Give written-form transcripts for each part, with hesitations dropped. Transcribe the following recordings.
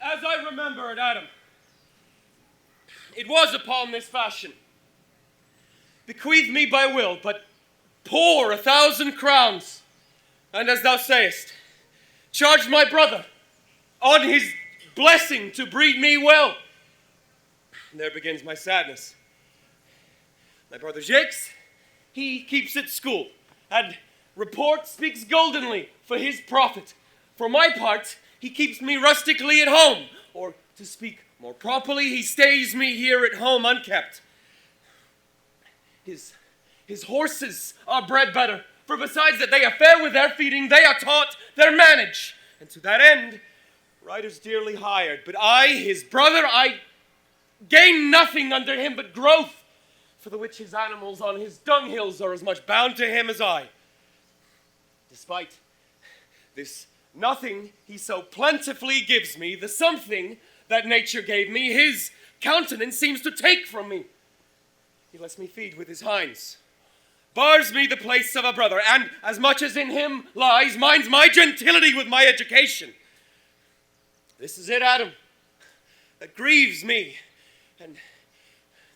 As I remember it, Adam, it was upon this fashion. Bequeathed me by will, but poor 1,000 crowns, and as thou sayest, charged my brother on his blessing to breed me well. And there begins my sadness. My brother Jacques, he keeps at school, and report speaks goldenly for his profit. For my part, he keeps me rustically at home, or to speak more properly, he stays me here at home unkept. His horses are bred better, for besides that they are fair with their feeding, they are taught their manage. And to that end, riders dearly hired. But I, his brother, I gain nothing under him but growth, for the which his animals on his dunghills are as much bound to him as I. Despite this nothing he so plentifully gives me, the something that nature gave me, his countenance seems to take from me. He lets me feed with his hinds, bars me the place of a brother, and as much as in him lies, minds my gentility with my education. This is it, Adam, that grieves me, and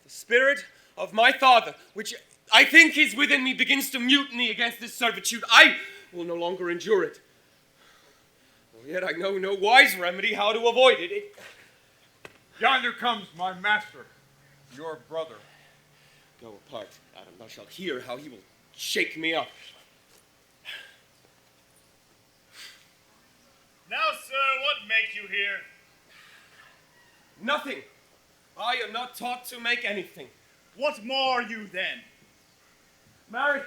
the spirit of my father, which I think is within me, begins to mutiny against this servitude. I will no longer endure it. Yet I know no wise remedy how to avoid it. Yonder comes my master, your brother. Go apart, Adam. Thou shalt hear how he will shake me up. Now, sir, what make you here? Nothing. I am not taught to make anything. What mar you then? Marry,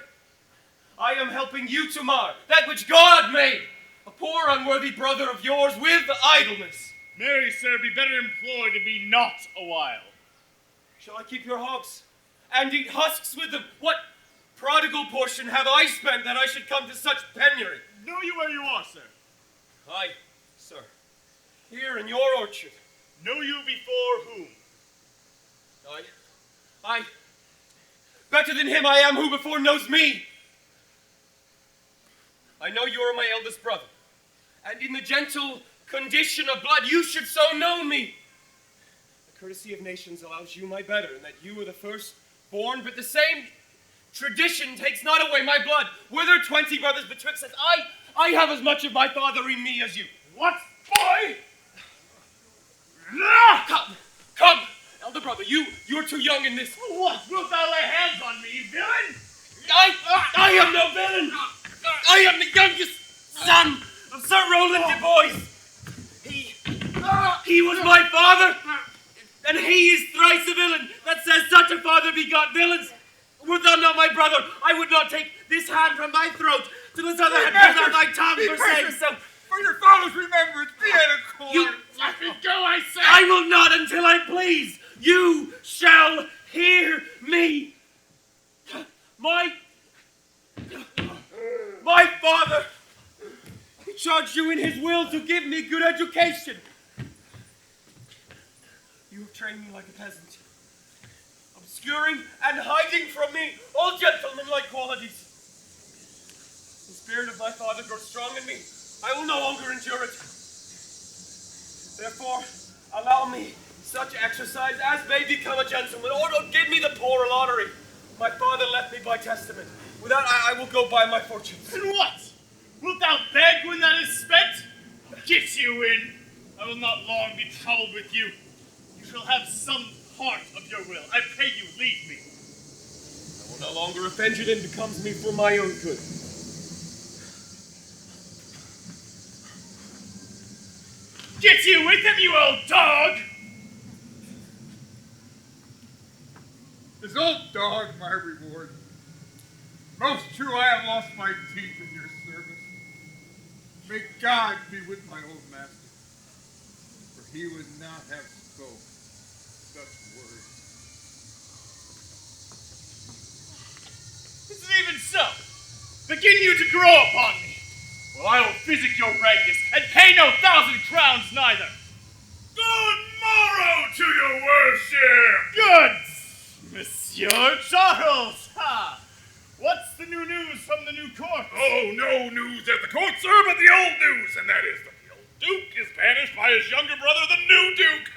I am helping you to mar that which God made. A poor unworthy brother of yours with idleness. Marry, sir, be better employed to be not a while. Shall I keep your hogs and eat husks with them? What prodigal portion have I spent that I should come to such penury? Know you where you are, sir? Aye, sir. Here in your orchard. Know you before whom? I. Better than him I am who before knows me. I know you are my eldest brother, and in the gentle condition of blood you should so know me. The courtesy of nations allows you my better, and that you are the firstborn, but the same tradition takes not away my blood. Were there 20 brothers betwixt us, I have as much of my father in me as you. What, boy? Come, elder brother, you're too young in this. What, wilt thou lay hands on me, villain? I am no villain. I am the youngest son of Sir Rosalind de Boys. He was my father, and he is thrice a villain that says such a father begot villains. Were thou not my brother, I would not take this hand from thy throat till this other hand comes out thy tongue for saying so. For your father's remembrance, be at accord. You Let me go, I say. I will not until I please. You shall hear me. My father, he charged you in his will to give me good education. You have trained me like a peasant, obscuring and hiding from me all gentlemanlike qualities. The spirit of my father grows strong in me. I will no longer endure it. Therefore, allow me such exercise as may become a gentleman, or give me the poor lottery. My father left me by testament. Without I will go by my fortunes. And what? Wilt thou beg when that is spent? Get you in. I will not long be troubled with you. You shall have some part of your will. I pray you, leave me. I will no longer offend you than becomes me for my own good. Get you with him, you old dog! This old dog, my reward. Most true, I have lost my teeth in your service. May God be with my old master, for he would not have spoke such words. Is it even so? Begin you to grow upon me. Well, I will physic your rankness, and pay no 1,000 crowns neither. Good morrow to your worship! Good, Monsieur Charles! Ha! What's the new news from the new court? Oh, no news at the court, sir, but the old news, and that is that the old Duke is banished by his younger brother, the new Duke.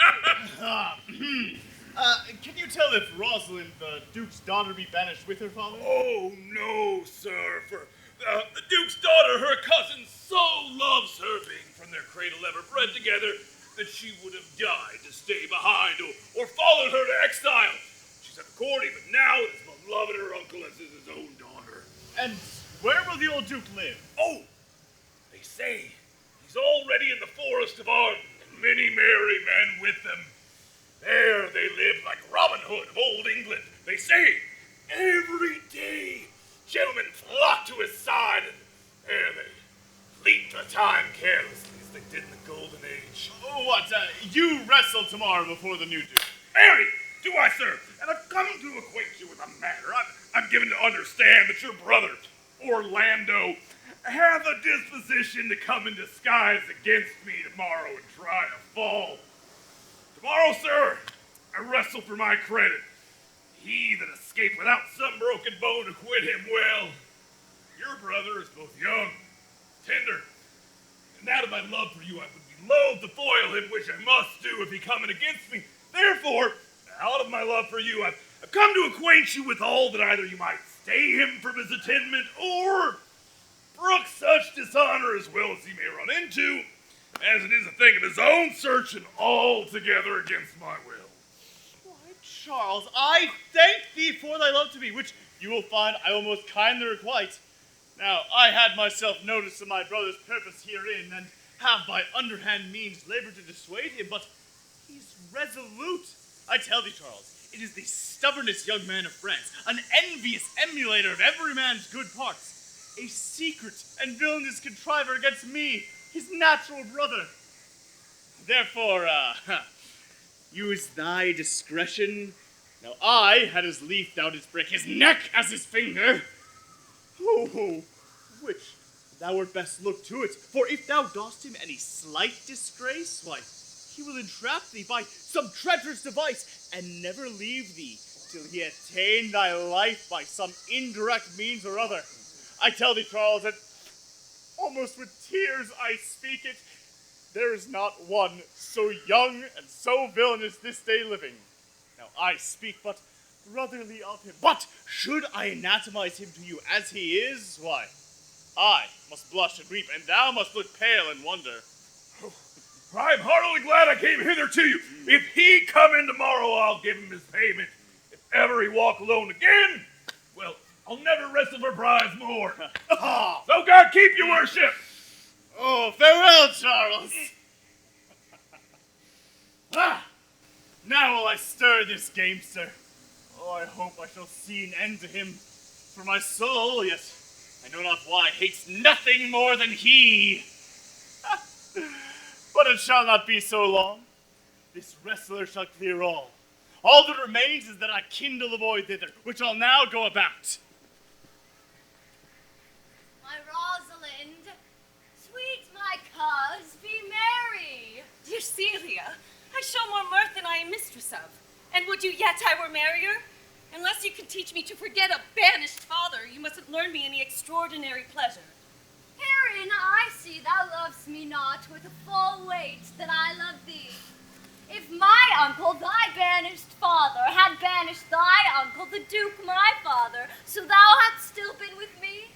Can you tell if Rosalind, the Duke's daughter, be banished with her father? Oh, no, sir, for the Duke's daughter, her cousin, so loves her being from their cradle ever bred together that she would have died to stay behind or followed her to exile. She's at the court even now and is beloved her uncle as his own daughter. And where will the old Duke live? Oh, they say he's already in the forest of Arden, and many merry men with them. There they live like Robin Hood of old England. They say every day gentlemen flock to his side, and there they fleet the time carelessly as they did in the Golden Age. Oh, what? You wrestle tomorrow before the new Duke. Marry, do I, sir? And I've come to acquaint you with a matter. I'm given to understand that your brother, Orlando, hath a disposition to come in disguise against me tomorrow and try to fall. Tomorrow, sir, I wrestle for my credit. He that escaped without some broken bone acquit him well. Your brother is both young, tender, and out of my love for you, I would be loath to foil him, which I must do if he come in against me. Therefore, out of my love for you, I've come to acquaint you with all that either you might stay him from his attainment, or brook such dishonor as well as he may run into, as it is a thing of his own searching altogether against my will. Why, Charles, I thank thee for thy love to me, which you will find I will most kindly requite. Now, I had myself notice of my brother's purpose herein, and have by underhand means labored to dissuade him, but he's resolute. I tell thee, Charles, it is the stubbornest young man of France, an envious emulator of every man's good parts, a secret and villainous contriver against me, his natural brother. Therefore, use thy discretion. Now I had as lief thou didst break his neck as his finger. Oh, which thou wert best look to it, for if thou dost him any slight disgrace, why, he will entrap thee by some treacherous device, and never leave thee till he attain thy life by some indirect means or other. I tell thee, Charles, that almost with tears I speak it, there is not one so young and so villainous this day living. Now I speak but brotherly of him, but should I anatomize him to you as he is, why, I must blush and weep, and thou must look pale and wonder. I'm heartily glad I came hither to you. If he come in tomorrow, I'll give him his payment. If ever he walk alone again, well, I'll never wrestle for prize more. So God keep you, worship. Oh, farewell, Charles. Now will I stir this gamester. Oh, I hope I shall see an end to him. For my soul, yet I know not why, hates nothing more than he. But it shall not be so long. This wrestler shall clear all. All that remains is that I kindle the boy thither, which I'll now go about. My Rosalind, sweet my cuz, be merry. Dear Celia, I show more mirth than I am mistress of. And would you yet I were merrier? Unless you can teach me to forget a banished father, you mustn't learn me any extraordinary pleasure. Herein I see thou lovest me not with the full weight that I love thee. If my uncle, thy banished father, had banished thy uncle, the Duke, my father, so thou hadst still been with me,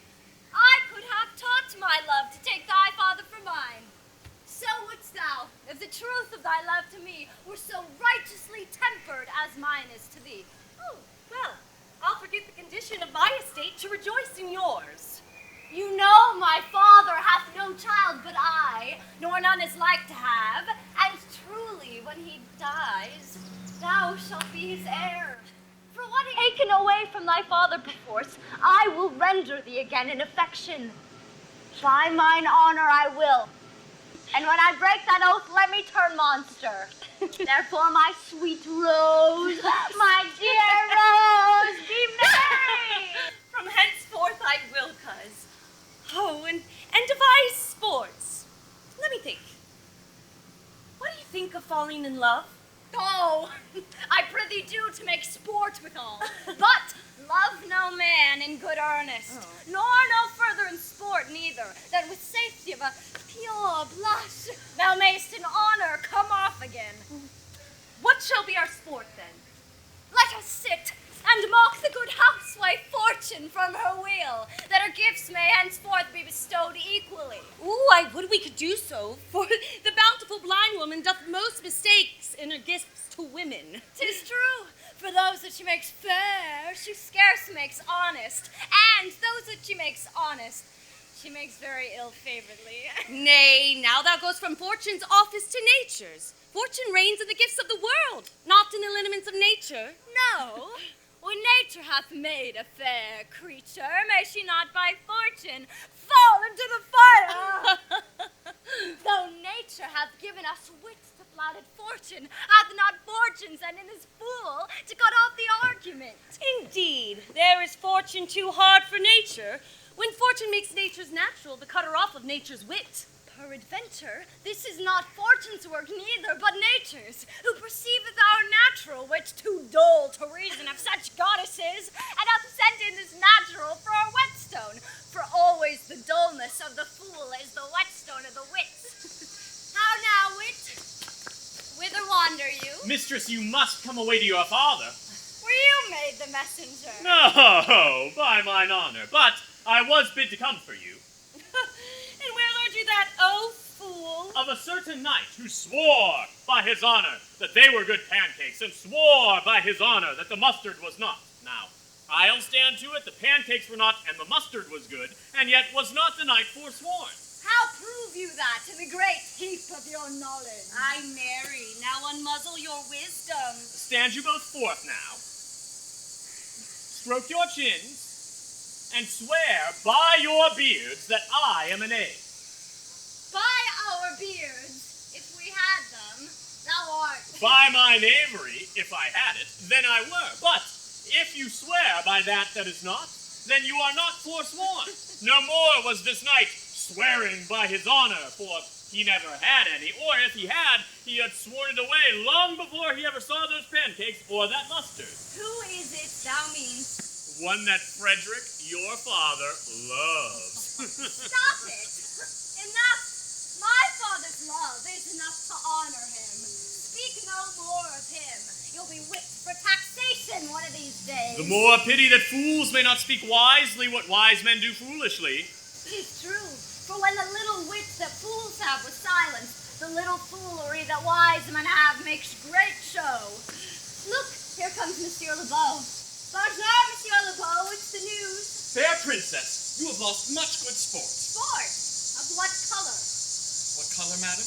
I could have taught my love to take thy father for mine. So wouldst thou, if the truth of thy love to me were so righteously tempered as mine is to thee. Oh, well, I'll forget the condition of my estate to rejoice in yours. You know my father hath no child but I, nor none is like to have, and truly when he dies, thou shalt be his heir. For what taken away from thy father perforce, I will render thee again in affection. By mine honor I will. And when I break that oath, let me turn monster. Therefore, my sweet Rose, my dear Rose, be merry! From henceforth I will, cuz. Oh, and devise sports. Let me think. What do you think of falling in love? Oh, I prithee do to make sport withal. But love no man in good earnest, nor no further in sport neither, than with safety of a pure blush thou mayst in honor come off again. What shall be our sport, then? Let us sit and mock the good housewife Fortune from her wheel, that her gifts may henceforth be bestowed equally. Ooh, I would we could do so, for the bountiful blind woman doth most mistakes in her gifts to women. 'Tis true, for those that she makes fair, she scarce makes honest, and those that she makes honest, she makes very ill-favoredly. Nay, now thou goes from Fortune's office to Nature's. Fortune reigns in the gifts of the world, not in the lineaments of nature. No, when nature hath made a fair creature, may she not by fortune fall into the fire? Though nature hath given us wits to flouted fortune, hath not fortune sent in this fool to cut off the argument. Indeed, there is fortune too hard for nature, when fortune makes nature's natural the cutter off of nature's wit. Peradventure, this is not fortune's work neither, but nature's, who perceiveth our natural wit too dull to reason of such goddesses, and hath sent in this natural for our whetstone. For always the dullness of the fool is the whetstone of the wits. How now, wit? Whither wander you? Mistress, you must come away to your father. Were you made the messenger? No, by mine honor, but I was bid to come for you. And where learned you that, oh fool? Of a certain knight who swore by his honor that they were good pancakes, and swore by his honor that the mustard was not. Now, I'll stand to it, the pancakes were not, and the mustard was good, and yet was not the knight forsworn. How prove you that in the great heap of your knowledge? Ay, marry, now unmuzzle your wisdom. Stand you both forth now. Stroke your chins, and swear by your beards that I am an knave. By our beards, if we had them, thou art. By my knavery, if I had it, then I were. But if you swear by that is not, then you are not forsworn. No more was this knight swearing by his honor, for he never had any, or if he had sworn it away long before he ever saw those pancakes or that mustard. Who is it thou meanst? One that Frederick, your father, loves. Stop it! Enough! My father's love is enough to honor him. Speak no more of him. You'll be whipped for taxation one of these days. The more pity that fools may not speak wisely what wise men do foolishly. 'Tis true, for when the little wits that fools have was silenced, the little foolery that wise men have makes great show. Look, here comes Monsieur Lebeau. Bonjour, Monsieur Lebeau, it's the news. Fair princess, you have lost much good sport. Sport? Of what color? What color, madam?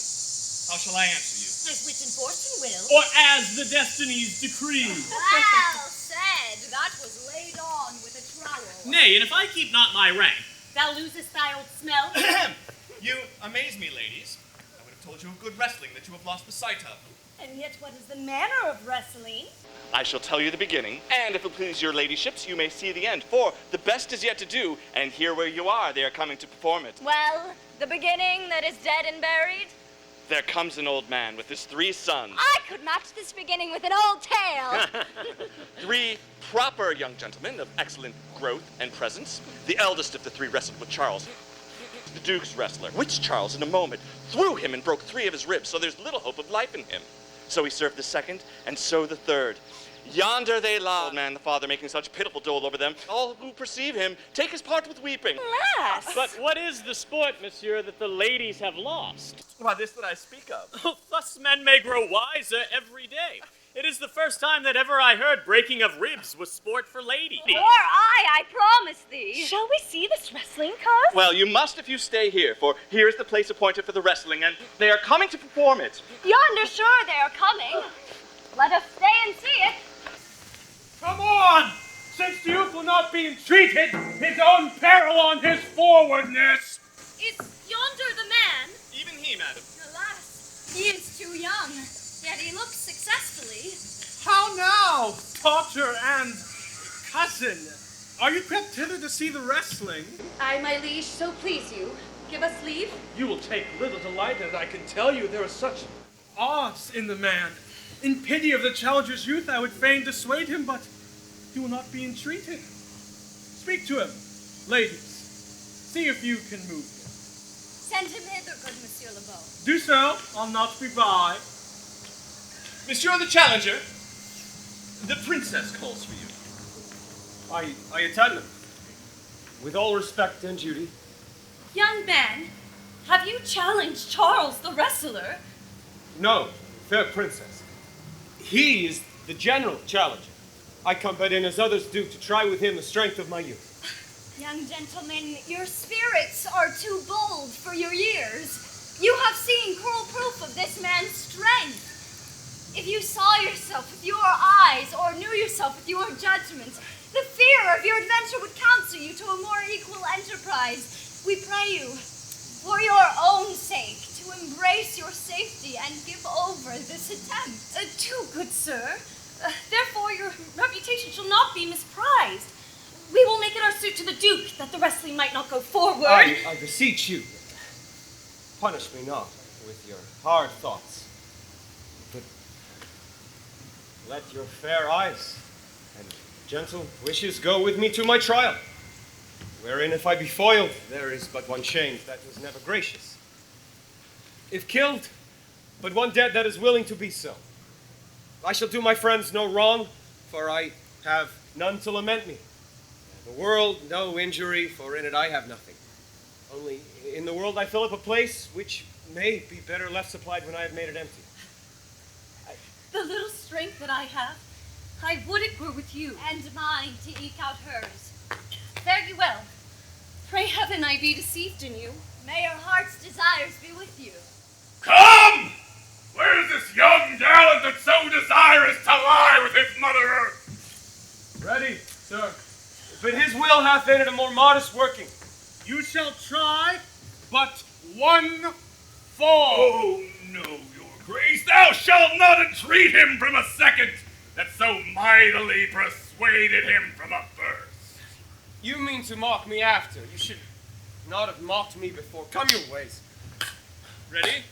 How shall I answer you? As wit and fortune will. Or as the destinies decree. Well said. That was laid on with a trowel. Nay, and if I keep not my rank, Thou losest thy old smell. You amaze me, ladies. I would have told you of good wrestling that you have lost the sight of. And yet what is the manner of wrestling? I shall tell you the beginning, and if it please your ladyships, you may see the end, for the best is yet to do, and here where you are, they are coming to perform it. Well, the beginning that is dead and buried? There comes an old man with his 3 sons. I could match this beginning with an old tale. 3 proper young gentlemen of excellent growth and presence. The eldest of the 3 wrestled with Charles, the Duke's wrestler, which Charles in a moment threw him and broke 3 of his ribs, so there's little hope of life in him. So he served the second, and so the third. Yonder they lie, old man, the father, making such pitiful dole over them. All who perceive him take his part with weeping. Alas! but what is the sport, monsieur, that the ladies have lost? Why, this that I speak of. Thus men may grow wiser every day. It is the first time that ever I heard breaking of ribs was sport for ladies. Or I promise thee. Shall we see this wrestling, cuz? Well, you must if you stay here, for here is the place appointed for the wrestling, and they are coming to perform it. Yonder sure they are coming. Let us stay and see it. Come on! Since the youth will not be entreated, his own peril on his forwardness. Is yonder the man? Even he, madam. Alas, he is too young, yet he looks successfully. How now, daughter and cousin? Are you crept hither to see the wrestling? Aye, my liege, so please you. Give us leave. You will take little delight, as I can tell you. There are such odds in the man. In pity of the challenger's youth, I would fain dissuade him, but he will not be entreated. Speak to him, ladies. See if you can move him. Send him hither, good Monsieur Lebeau. Do so. I'll not be by. Monsieur the Challenger, the princess calls for you. I attend them. With all respect and duty. Young man, have you challenged Charles the wrestler? No, fair princess. He is the general challenger. I come but in as others do to try with him the strength of my youth. Young gentlemen, your spirits are too bold for your years. You have seen cruel proof of this man's strength. If you saw yourself with your eyes or knew yourself with your judgment, the fear of your adventure would counsel you to a more equal enterprise. We pray you, for your own sake, to embrace your safety and give over this attempt. Too good, sir. Therefore, your reputation shall not be misprized. We will make it our suit to the Duke that the wrestling might not go forward. I beseech you, punish me not with your hard thoughts, but let your fair eyes and gentle wishes go with me to my trial, wherein if I be foiled, there is but one change that was never gracious. If killed, but one dead that is willing to be so. I shall do my friends no wrong, for I have none to lament me. The world no injury, for in it I have nothing. Only in the world I fill up a place which may be better left supplied when I have made it empty. The little strength that I have, I would it were with you. And mine to eke out hers. Fare you well. Pray heaven I be deceived in you. May your heart's desires be with you. Come! Where is this young gallant that's so desirous to lie with his mother earth? Ready, sir. But his will hath in it a more modest working. You shall try but one fall. Oh, no, your grace, thou shalt not entreat him from a second that so mightily persuaded him from a first. You mean to mock me after. You should not have mocked me before. Come your ways. Ready?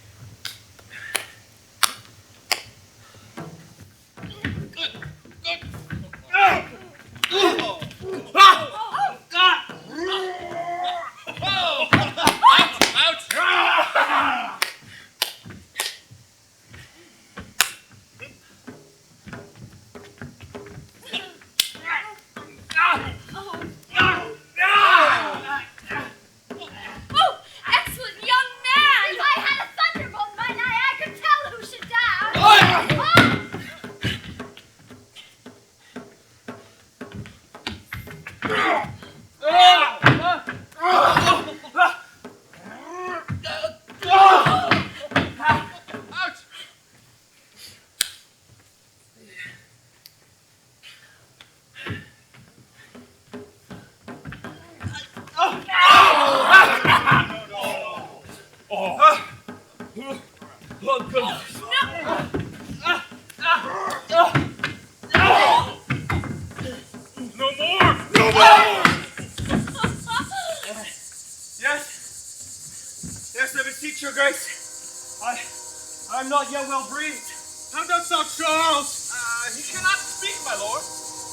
I'm not yet well breathed. How dost thou, Charles? He cannot speak, my lord.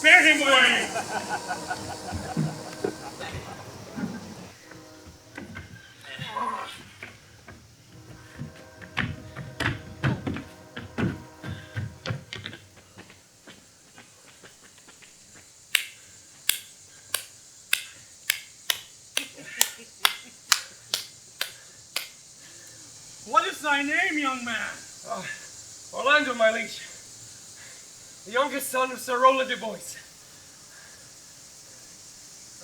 Bear him away. What is thy name, young man? Orlando, my liege. The youngest son of Sir Roland de Bois.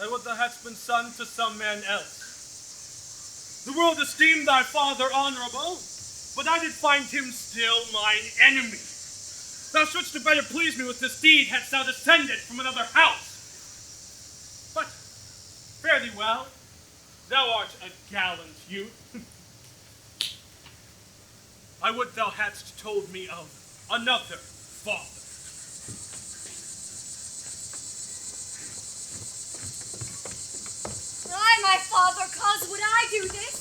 I would thou hadst been son to some man else. The world esteemed thy father honorable, but I did find him still mine enemy. Thou shouldst have better pleased me with this deed hadst thou descended from another house. But fare thee well. Thou art a gallant youth. I would thou hadst told me of another father. I, my father, cause would I do this?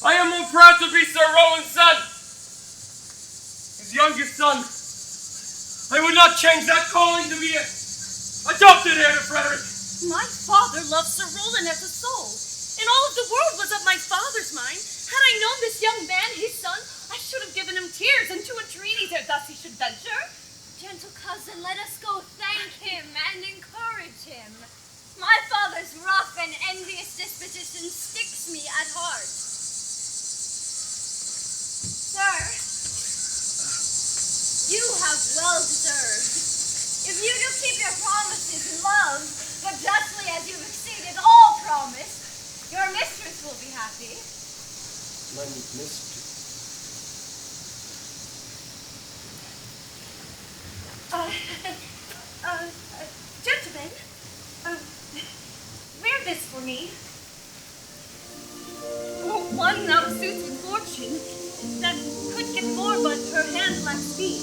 I am more proud to be Sir Roland's son. His youngest son. I would not change that calling to be an adopted heir to Frederick. My father loved Sir Rowland as a soul, and all of the world was of my father's mind. Had I known this young man, his son, I should have given him tears and 2 entreaties ere thus he should venture. Gentle cousin, let us go thank him and encourage him. My father's rough and envious disposition sticks me at heart. Sir, you have well deserved. If you do keep your promises in love, but justly as you've exceeded all promise, your mistress will be happy. My mistress. Gentlemen, wear this for me. One now suits with fortune that could get more, but her hand lacks speed.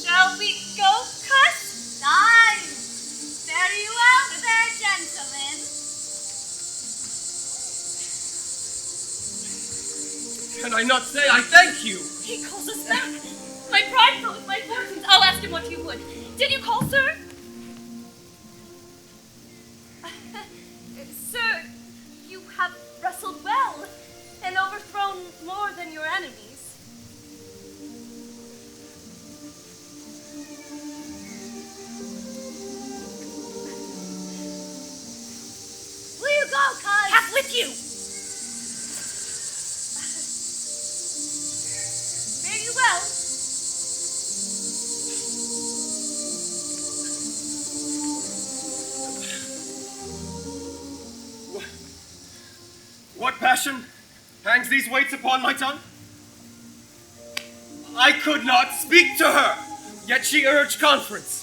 Shall we go, Cuss? Time! Fare you well, fair gentlemen. Can I not say I thank you? He calls us back. My pride goes, my fortunes. I'll ask him what you would. Did you call, sir? Sir, you have wrestled well and overthrown more than your enemies. Will you go, cuz? Have with you. Fare you well. What passion hangs these weights upon my tongue? I could not speak to her, yet she urged conference.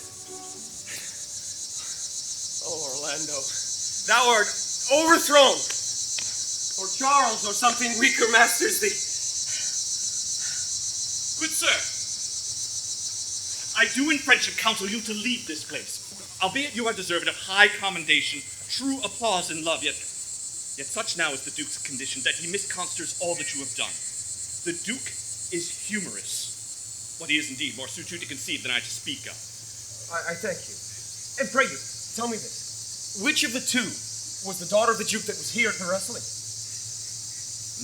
Oh, Orlando, thou art overthrown, or Charles or something weaker masters thee. Good sir, I do in friendship counsel you to leave this place. Albeit you are deserved of high commendation, true applause and love, yet such now is the Duke's condition that he misconstrues all that you have done. The Duke is humorous. What he is indeed more suits you to conceive than I to speak of. I thank you. And pray you, tell me this. Which of the two was the daughter of the Duke that was here at the wrestling?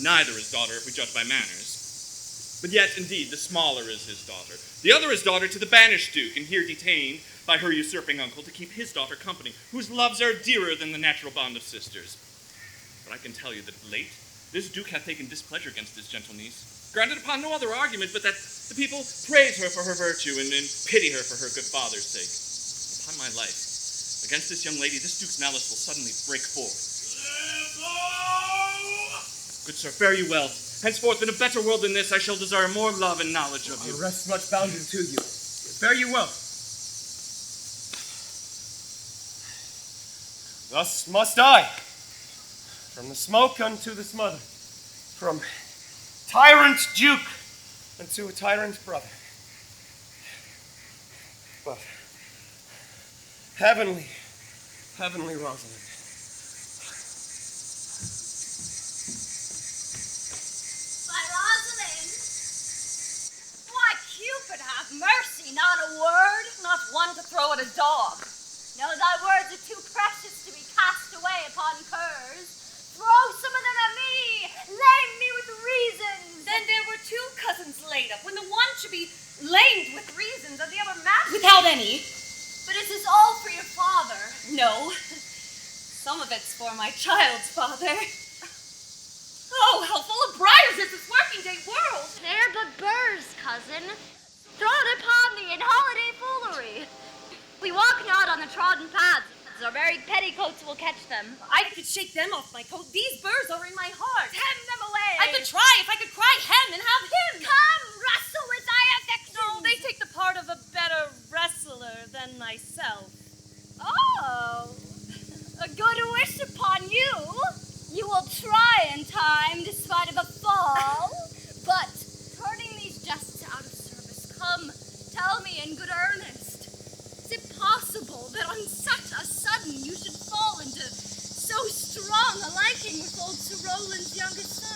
Neither is daughter if we judge by manners. But yet, indeed, the smaller is his daughter. The other is daughter to the banished Duke, and here detained by her usurping uncle to keep his daughter company, whose loves are dearer than the natural bond of sisters. But I can tell you that of late, this Duke hath taken displeasure against his gentle niece, granted upon no other argument but that the people praise her for her virtue and pity her for her good father's sake. Upon my life, against this young lady, this Duke's malice will suddenly break forth. Good sir, fare you well. Henceforth, in a better world than this, I shall desire more love and knowledge of you. I rest much bounden to you. Fare you well. Thus must I, from the smoke unto the smother, from tyrant Duke unto a tyrant brother. But heavenly Rosalind. By Rosalind. Why, Cupid, have mercy, not a word. Not one to throw at a dog. No, thy words are too precious to be cast away upon curs. Throw some of them at me! Lame me with reasons! Then there were 2 cousins laid up, when the one should be lamed with reasons and the other mad without any. But is this all for your father? No. Some of it's for my child's father. Oh, how full of briars is this working day world! They're but burrs, cousin. Thrown upon thee in holiday foolery. We walk not on the trodden paths. Our very petticoats will catch them. I could shake them off my coat. These burrs are in my heart. Hem them away. I could try if I could cry hem and have him. Come, wrestle with thy affections. No, they take the part of a better wrestler than myself. Oh, a good wish upon you. You will try in time, despite of a fall. But turning these jests out of service, come, tell me in good earnest. Is it possible that on such a sudden you should fall into so strong a liking with old Sir Rowland's youngest son?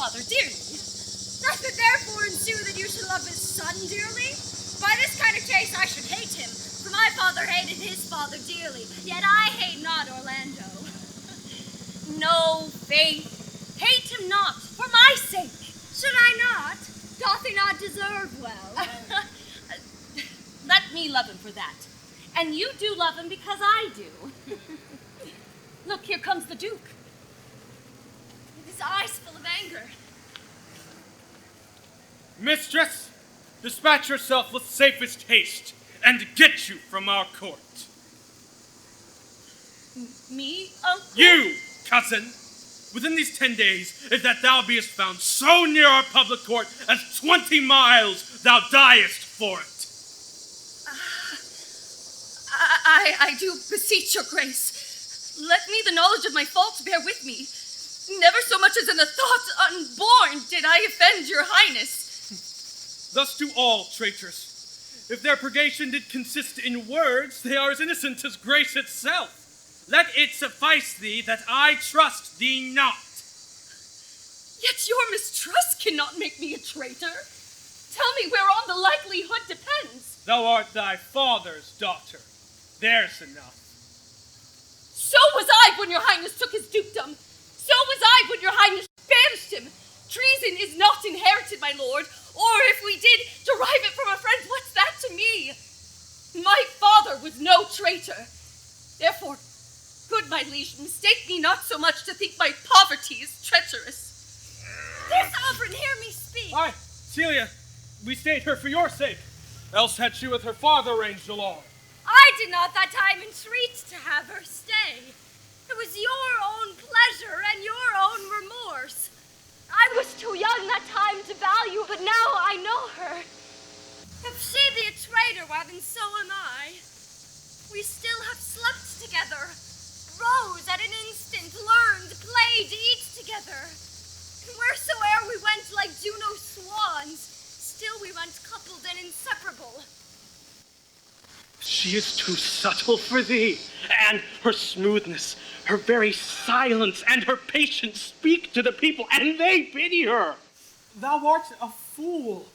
father dearly. Doth it therefore ensue that you should love his son dearly? By this kind of case I should hate him, for my father hated his father dearly, yet I hate not Orlando. No, Faith, hate him not, for my sake. Should I not? Doth he not deserve well? Let me love him for that. And you do love him because I do. Look, here comes the Duke. With his eyes full of anger. Mistress, dispatch yourself with safest haste, and get you from our court. Me, uncle? You, cousin, within these 10 days, if that thou beest found so near our public court as 20 miles, thou diest for it. I do beseech your grace. Let me the knowledge of my faults bear with me. Never so much as in a thought unborn did I offend your highness. Thus do all traitors. If their purgation did consist in words, they are as innocent as grace itself. Let it suffice thee that I trust thee not. Yet your mistrust cannot make me a traitor. Tell me whereon the likelihood depends. Thou art thy father's daughter. There's enough. So was I when your highness took his dukedom. So was I when your highness banished him. Treason is not inherited, my lord, or if we did derive it from a friend, what's that to me? My father was no traitor. Therefore, good my liege, mistake me not so much to think my poverty is treacherous. Dear sovereign, hear me speak. Aye, Celia, we stayed her for your sake, else had she with her father ranged along. I did not that time entreat to have her stay. It was your own pleasure and your own remorse. I was too young that time to value, but now I know her. If she be a traitor, why then so am I. We still have slept together, rose at an instant, learned, played, eat together. Wheresoe'er we went like Juno's swans, still we went coupled and inseparable. She is too subtle for thee, and her smoothness, her very silence, and her patience speak to the people, and they pity her. Thou art a fool.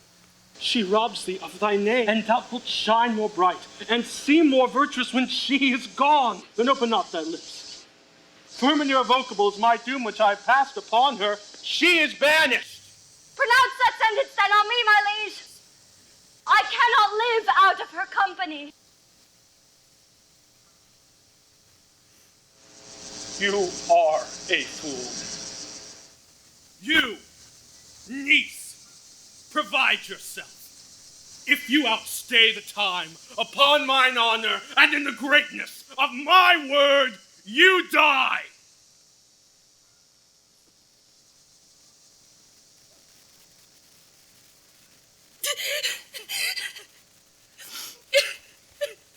She robs thee of thy name, and thou wilt shine more bright, and seem more virtuous when she is gone. Then open not thy lips. Firm and irrevocable is my doom which I passed upon her. She is banished. Pronounce that sentence then on me, my liege. I cannot live out of her company. You are a fool. You, niece, provide yourself. If you outstay the time, upon mine honor and in the greatness of my word, you die.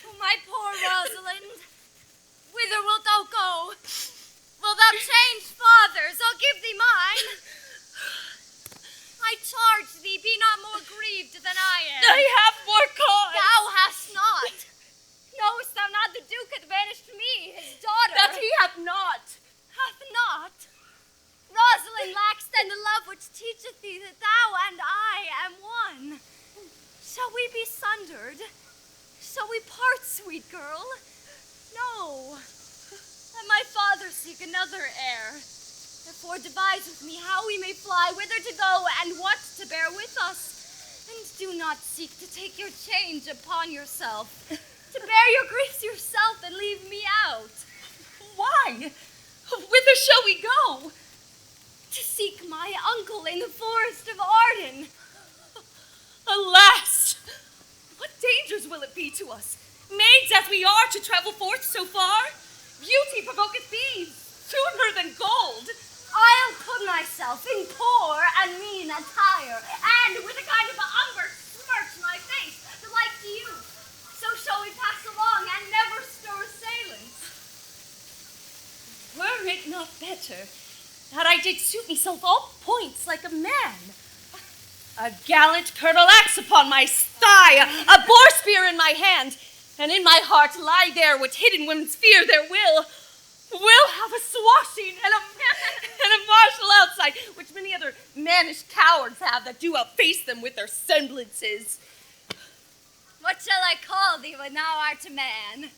Oh, my poor Rosalind, whither wilt thou go? Wilt thou change fathers? I'll give thee mine. I charge thee, be not more grieved than I am. I have more cause. Thou hast not. Knowest thou not the Duke hath banished me, his daughter? That he hath not. Hath not. Rosalind lacks then the love which teacheth thee that thou and I am one. Shall we be sundered? Shall we part, sweet girl? No. Let my father seek another heir. Therefore devise with me how we may fly, whither to go, and what to bear with us. And do not seek to take your change upon yourself, to bear your griefs yourself and leave me out. Why? Whither shall we go? To seek my uncle in the forest of Arden. Alas! What dangers will it be to us, maids as we are, to travel forth so far? Beauty provoketh thieves, sooner than gold. I'll put myself in poor and mean attire, and with a kind of umber smirch my face, the like to you. So shall we pass along and never stir assailants. Were it not better that I did suit myself all points like a man? A gallant curtal axe upon my thigh, a boar spear in my hand, and in my heart lie there what hidden women's fear their will. We'll have a swashing and a martial outside, which many other mannish cowards have that do outface them with their semblances. What shall I call thee when thou art a man?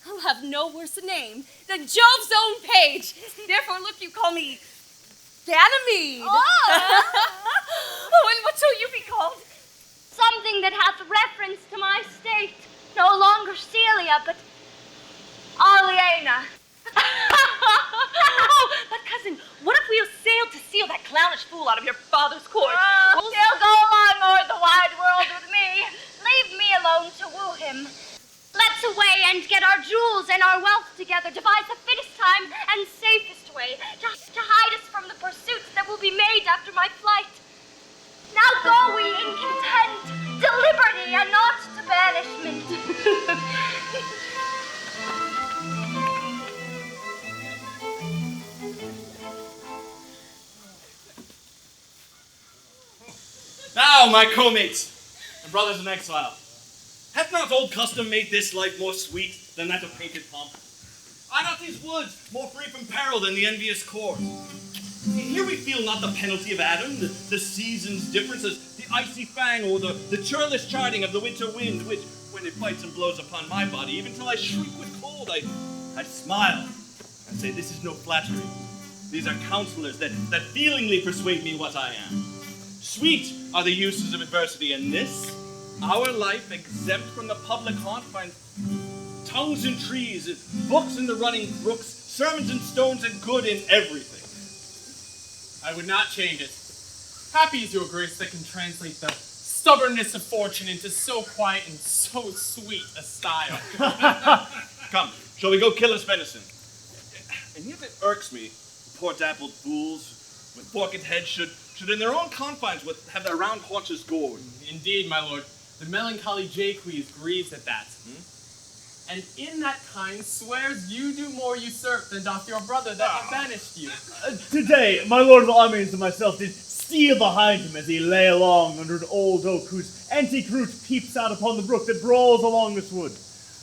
I'll have no worse a name than Jove's own page. Therefore, look, you call me Ganymede. Oh! Oh, and what shall you be called? Something that hath reference to my state. No longer Celia, but Aliena. Oh, but cousin, what if we sailed to seal that clownish fool out of your father's court? He'll go along o'er the wide world with me. Leave me alone to woo him. Let's away and get our jewels and our wealth together, devise the fittest time and safest way, just to hide us from the pursuits that will be made after my flight. Now go we in content, to liberty and not to banishment. Now, my co-mates and brothers in exile, hath not old custom made this life more sweet than that of painted pomp? Are not these woods more free from peril than the envious court? Here we feel not the penalty of Adam, the season's differences, the icy fang or the churlish chiding of the winter wind, which, when it bites and blows upon my body, even till I shriek with cold, I smile and say, this is no flattery. These are counselors that feelingly persuade me what I am. Sweet are the uses of adversity, and this, our life exempt from the public haunt, finds tongues in trees, books in the running brooks, sermons in stones, and good in everything. I would not change it. Happy is your grace that can translate the stubbornness of fortune into so quiet and so sweet a style. Come, shall we go kill us venison? And yet it irks me, poor dappled fools, with forked heads should in their own confines have their round haunches gored. Indeed, my lord, the melancholy Jaques grieves at that. And in that kind swears you do more usurp than doth your brother that hath banished you. Today, my lord of Armanes and myself did steal behind him as he lay along under an old oak whose antique root peeps out upon the brook that brawls along this wood,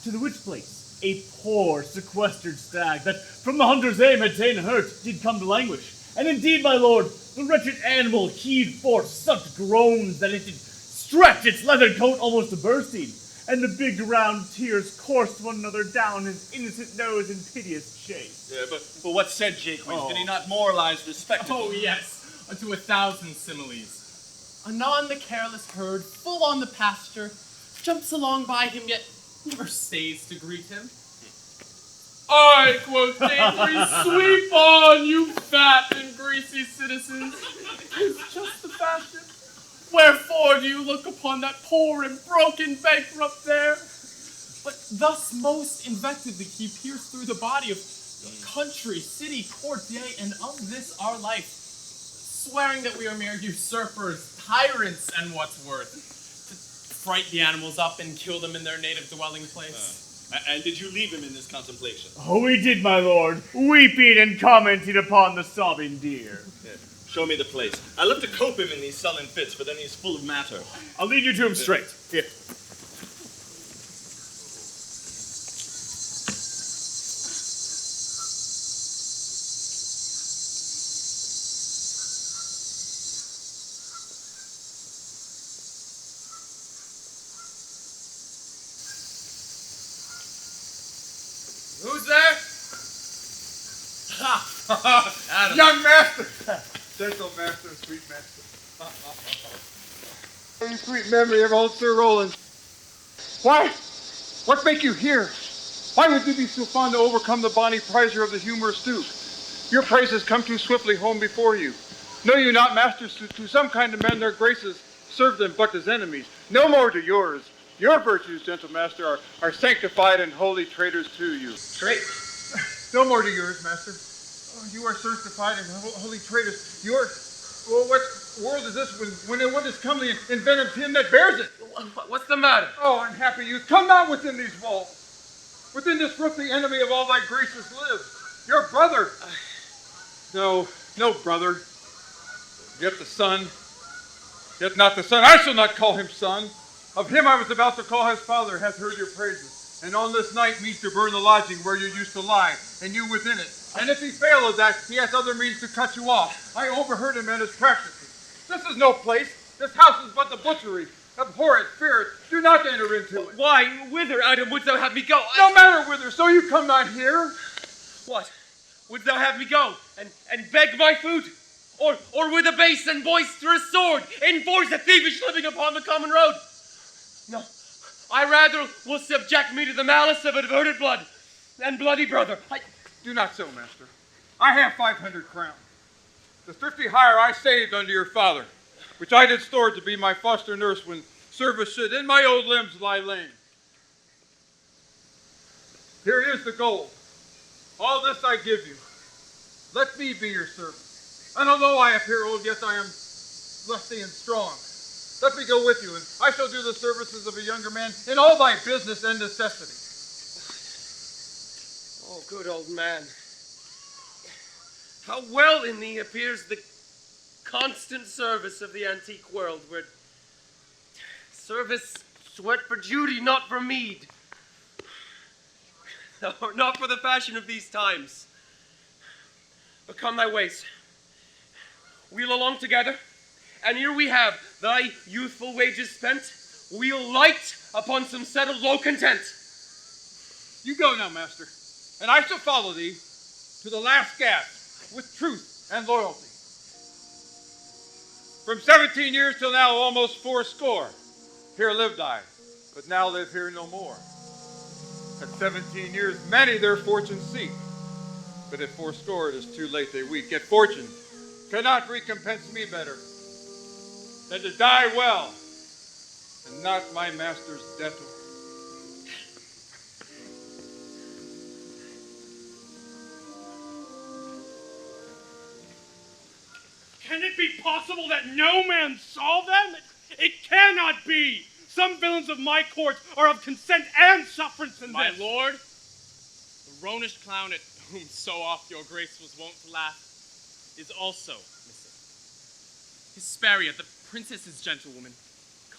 to the which place a poor sequestered stag that from the hunter's aim had ta'en hurt did come to languish. And indeed, my lord, the wretched animal heaved forth such groans that it did stretch its leather coat almost to bursting, and the big round tears coursed one another down his innocent nose in piteous chase. Yeah, but what said Jaques? Did he not moralize the spectacle? Oh, yes, unto 1,000 similes. Anon the careless herd, full on the pasture, jumps along by him, yet never stays to greet him. Aye, quoth Jaques, sweep on, you fat and greasy citizens. It's just the fashion. Wherefore do you look upon that poor and broken bankrupt there? But thus most invectively he pierced through the body of country, city, court, yea, and of this our life, swearing that we are mere usurpers, tyrants, and what's worth, to fright the animals up and kill them in their native dwelling place. And did you leave him in this contemplation? Oh, we did, my lord, weeping and commenting upon the sobbing deer. Yeah. Show me the place. I love to cope him in these sullen fits, but then he's full of matter. I'll lead you to him straight. Here. Who's there? Adam. Young master! Gentle master, sweet master. Oh, sweet memory of old Sir Roland. Why? What make you here? Why would you be so fond to overcome the bonny prizer of the humorous Duke? Your praises come too swiftly home before you. Know you not, masters, to some kind of men their graces serve them but as enemies. No more to yours. Your virtues, gentle master, are sanctified and holy traitors to you. Great. No more to yours, master. Oh, you are sanctified and holy traitors. Well, what world is this when what is comely and envenoms him that bears it? What's the matter? Oh, unhappy youth, come not within these walls. Within this roof the enemy of all thy graces lives. Your brother. No brother. Yet the son. Yet not the son. I shall not call him son. Of him I was about to call his father hath heard your praises. And on this night means to burn the lodging where you used to lie, and you within it. And if he fail of that, he hath other means to cut you off. I overheard him and his practices. This is no place. This house is but the butchery. Abhor it, fear it. Do not enter into it. Why, whither, Adam, wouldst thou have me go? No matter whither, so you come not here. What? Wouldst thou have me go and beg my food? Or with a base and boisterous sword enforce the thievish living upon the common road? No, I rather will subject me to the malice of averted blood and bloody brother. Do not so, master. I have 500 crowns. The thrifty hire I saved unto your father, which I did store to be my foster nurse when service should in my old limbs lie lame. Here is the gold. All this I give you. Let me be your servant. And although I appear old, yet I am lusty and strong. Let me go with you, and I shall do the services of a younger man in all thy business and necessity. Oh, good old man. How well in thee appears the constant service of the antique world, where service sweat for duty, not for meed. Or not for the fashion of these times. But come thy ways. We'll along together, and here we have thy youthful wages spent. We'll light upon some settled low content. You go now, master, and I shall follow thee to the last gasp with truth and loyalty. From 17 years till now, almost 80. Here lived I, but now live here no more. At 17 years, many their fortune seek, but at 80 it is too late they weep. Yet fortune cannot recompense me better than to die well and not my master's debtor. Can it be possible that no man saw them? It cannot be! Some villains of my court are of consent and sufferance in My this. lord, the roguish clown at whom so oft your grace was wont to laugh is also missing. Hesperia, the princess's gentlewoman,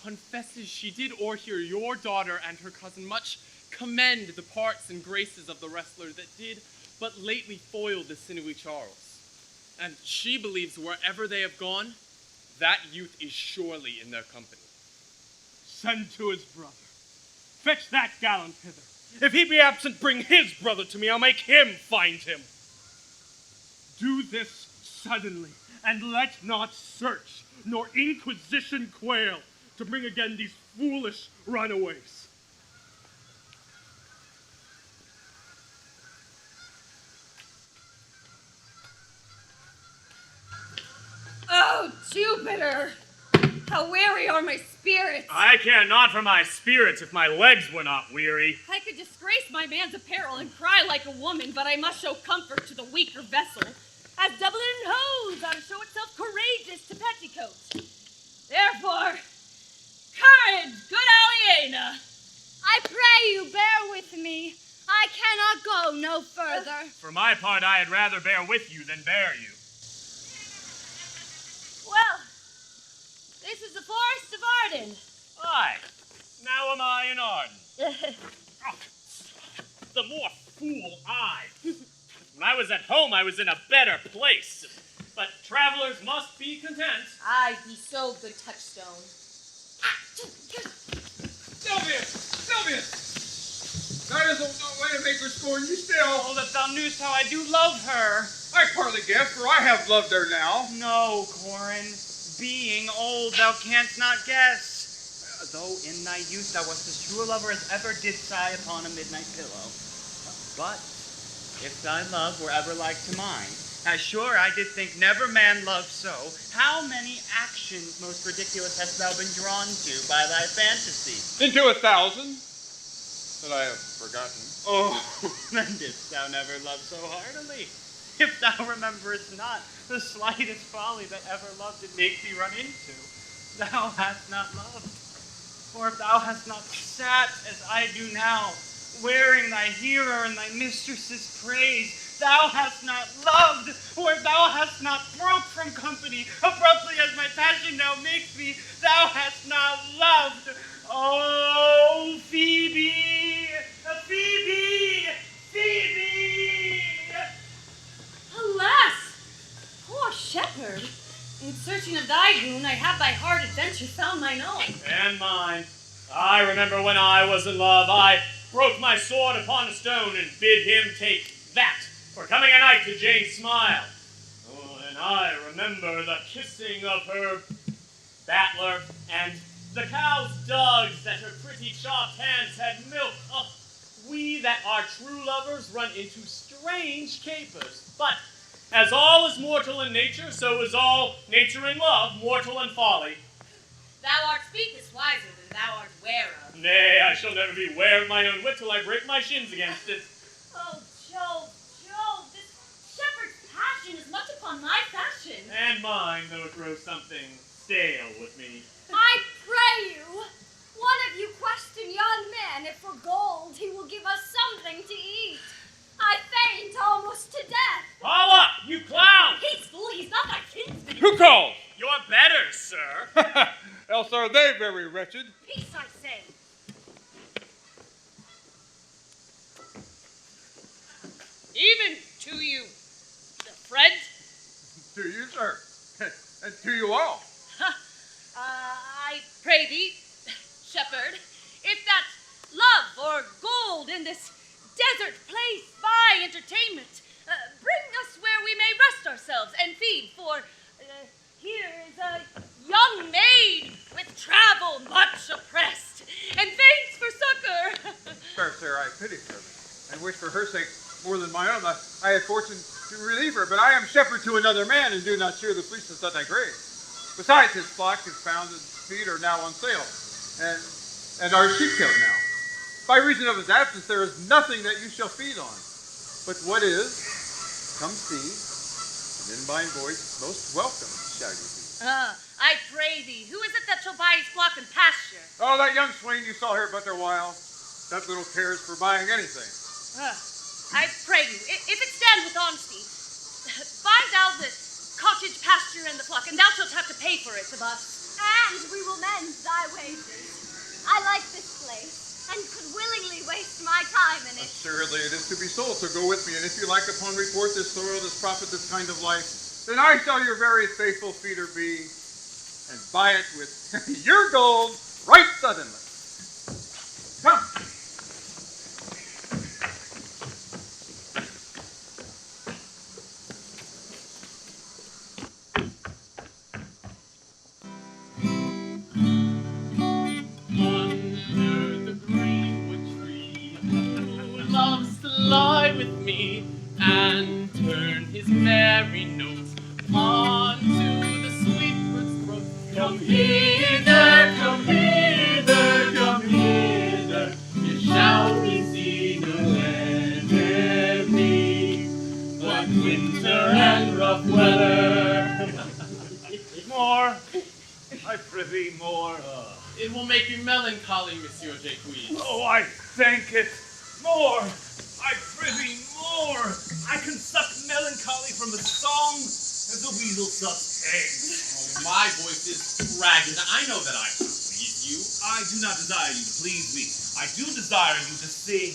confesses she did o'erhear your daughter and her cousin much commend the parts and graces of the wrestler that did but lately foil the sinewy Charles. And she believes wherever they have gone, that youth is surely in their company. Send to his brother. Fetch that gallant hither. If he be absent, bring his brother to me. I'll make him find him. Do this suddenly, and let not search nor inquisition quail to bring again these foolish runaways. Oh, Jupiter! How weary are my spirits! I care not for my spirits if my legs were not weary. I could disgrace my man's apparel and cry like a woman, but I must show comfort to the weaker vessel, as doublet and hose ought to show itself courageous to petticoat. Therefore, courage, good Aliena! I pray you bear with me. I cannot go no further. For my part, I had rather bear with you than bear you. Well, this is the forest of Arden. Aye, now am I in Arden. The more fool I. When I was at home, I was in a better place. But travelers must be content. Aye, be so, good touchstone. Sylvius! That is no way to make her scorn you still. Oh, that thou knewest how I do love her. I partly guess, for I have loved her now. No, Corin. Being old, thou canst not guess. Though in thy youth thou wast as true a lover as ever did sigh upon a midnight pillow. But if thy love were ever like to mine, as sure I did think never man loved so, how many actions most ridiculous hast thou been drawn to by thy fantasy? Into 1,000 that I have forgotten. Oh, then didst thou never love so heartily? If thou rememberest not the slightest folly that ever love did make thee run into, thou hast not loved. For if thou hast not sat as I do now, wearing thy hearer and thy mistress's praise, thou hast not loved. For if thou hast not broke from company, abruptly as my passion now makes me, thou hast not loved. Oh, Phoebe, exception of thy goon, I have by hard adventure found mine own. And mine. I remember when I was in love, I broke my sword upon a stone and bid him take that for coming a night to Jane's smile. Oh, and I remember the kissing of her battler and the cow's dugs that her pretty chopped hands had milked. Oh, we that are true lovers run into strange capers. But as all is mortal in nature, so is all nature in love mortal in folly. Thou art speakest wiser than thou art ware of. Nay, I shall never be ware of my own wit till I break my shins against it. Oh, Jove, this shepherd's passion is much upon my fashion. And mine, though it grows something stale with me. I pray you, one of you question yon man if for gold he will give us something to eat. I faint almost to death. Haul up, you clown! He's fool, he's not thy kinsman. Who called? You're better, sir. Else are they very wretched? Peace, I say. Even to you, the friend. To you, sir. And to you all. I pray thee, shepherd, if that love or gold in this desert place by entertainment, bring us where we may rest ourselves and feed, for here is a young maid with travel much oppressed, and faints for succor. Fair sir, I pity her, and wish for her sake more than my own. I had fortune to relieve her, but I am shepherd to another man, and do not shear the fleeces that I graze. Besides, his flock is found, and feet are now on sale, and our sheep killed now. By reason of his absence, there is nothing that you shall feed on. But what is, come see, and in mine voice, most welcome shall you be. I pray thee, who is it that shall buy his flock and pasture? Oh, that young swain you saw here but a while. That little cares for buying anything. I pray you, if it stand with honesty, buy thou the cottage pasture and the flock, and thou shalt have to pay for it of us. And we will mend thy wages. I like this place, and could willingly waste my time in it. Assuredly, it is to be sold, so go with me, and if you like upon report this soil, this profit, this kind of life, then I shall your very faithful feeder be, and buy it with your gold right suddenly. Come. Lie with me and turn his merry notes onto the sweet bird's throat. Come hither, come hither, come hither. You shall receive no enemy, but winter and rough weather. More. I prithee more. It will make you melancholy, Monsieur Jacques. Oh, I thank it. More. I prithee more. I can suck melancholy from a song as a weasel sucks eggs. Oh, my voice is ragged. I know that I can please you. I do not desire you to please me. I do desire you to sing.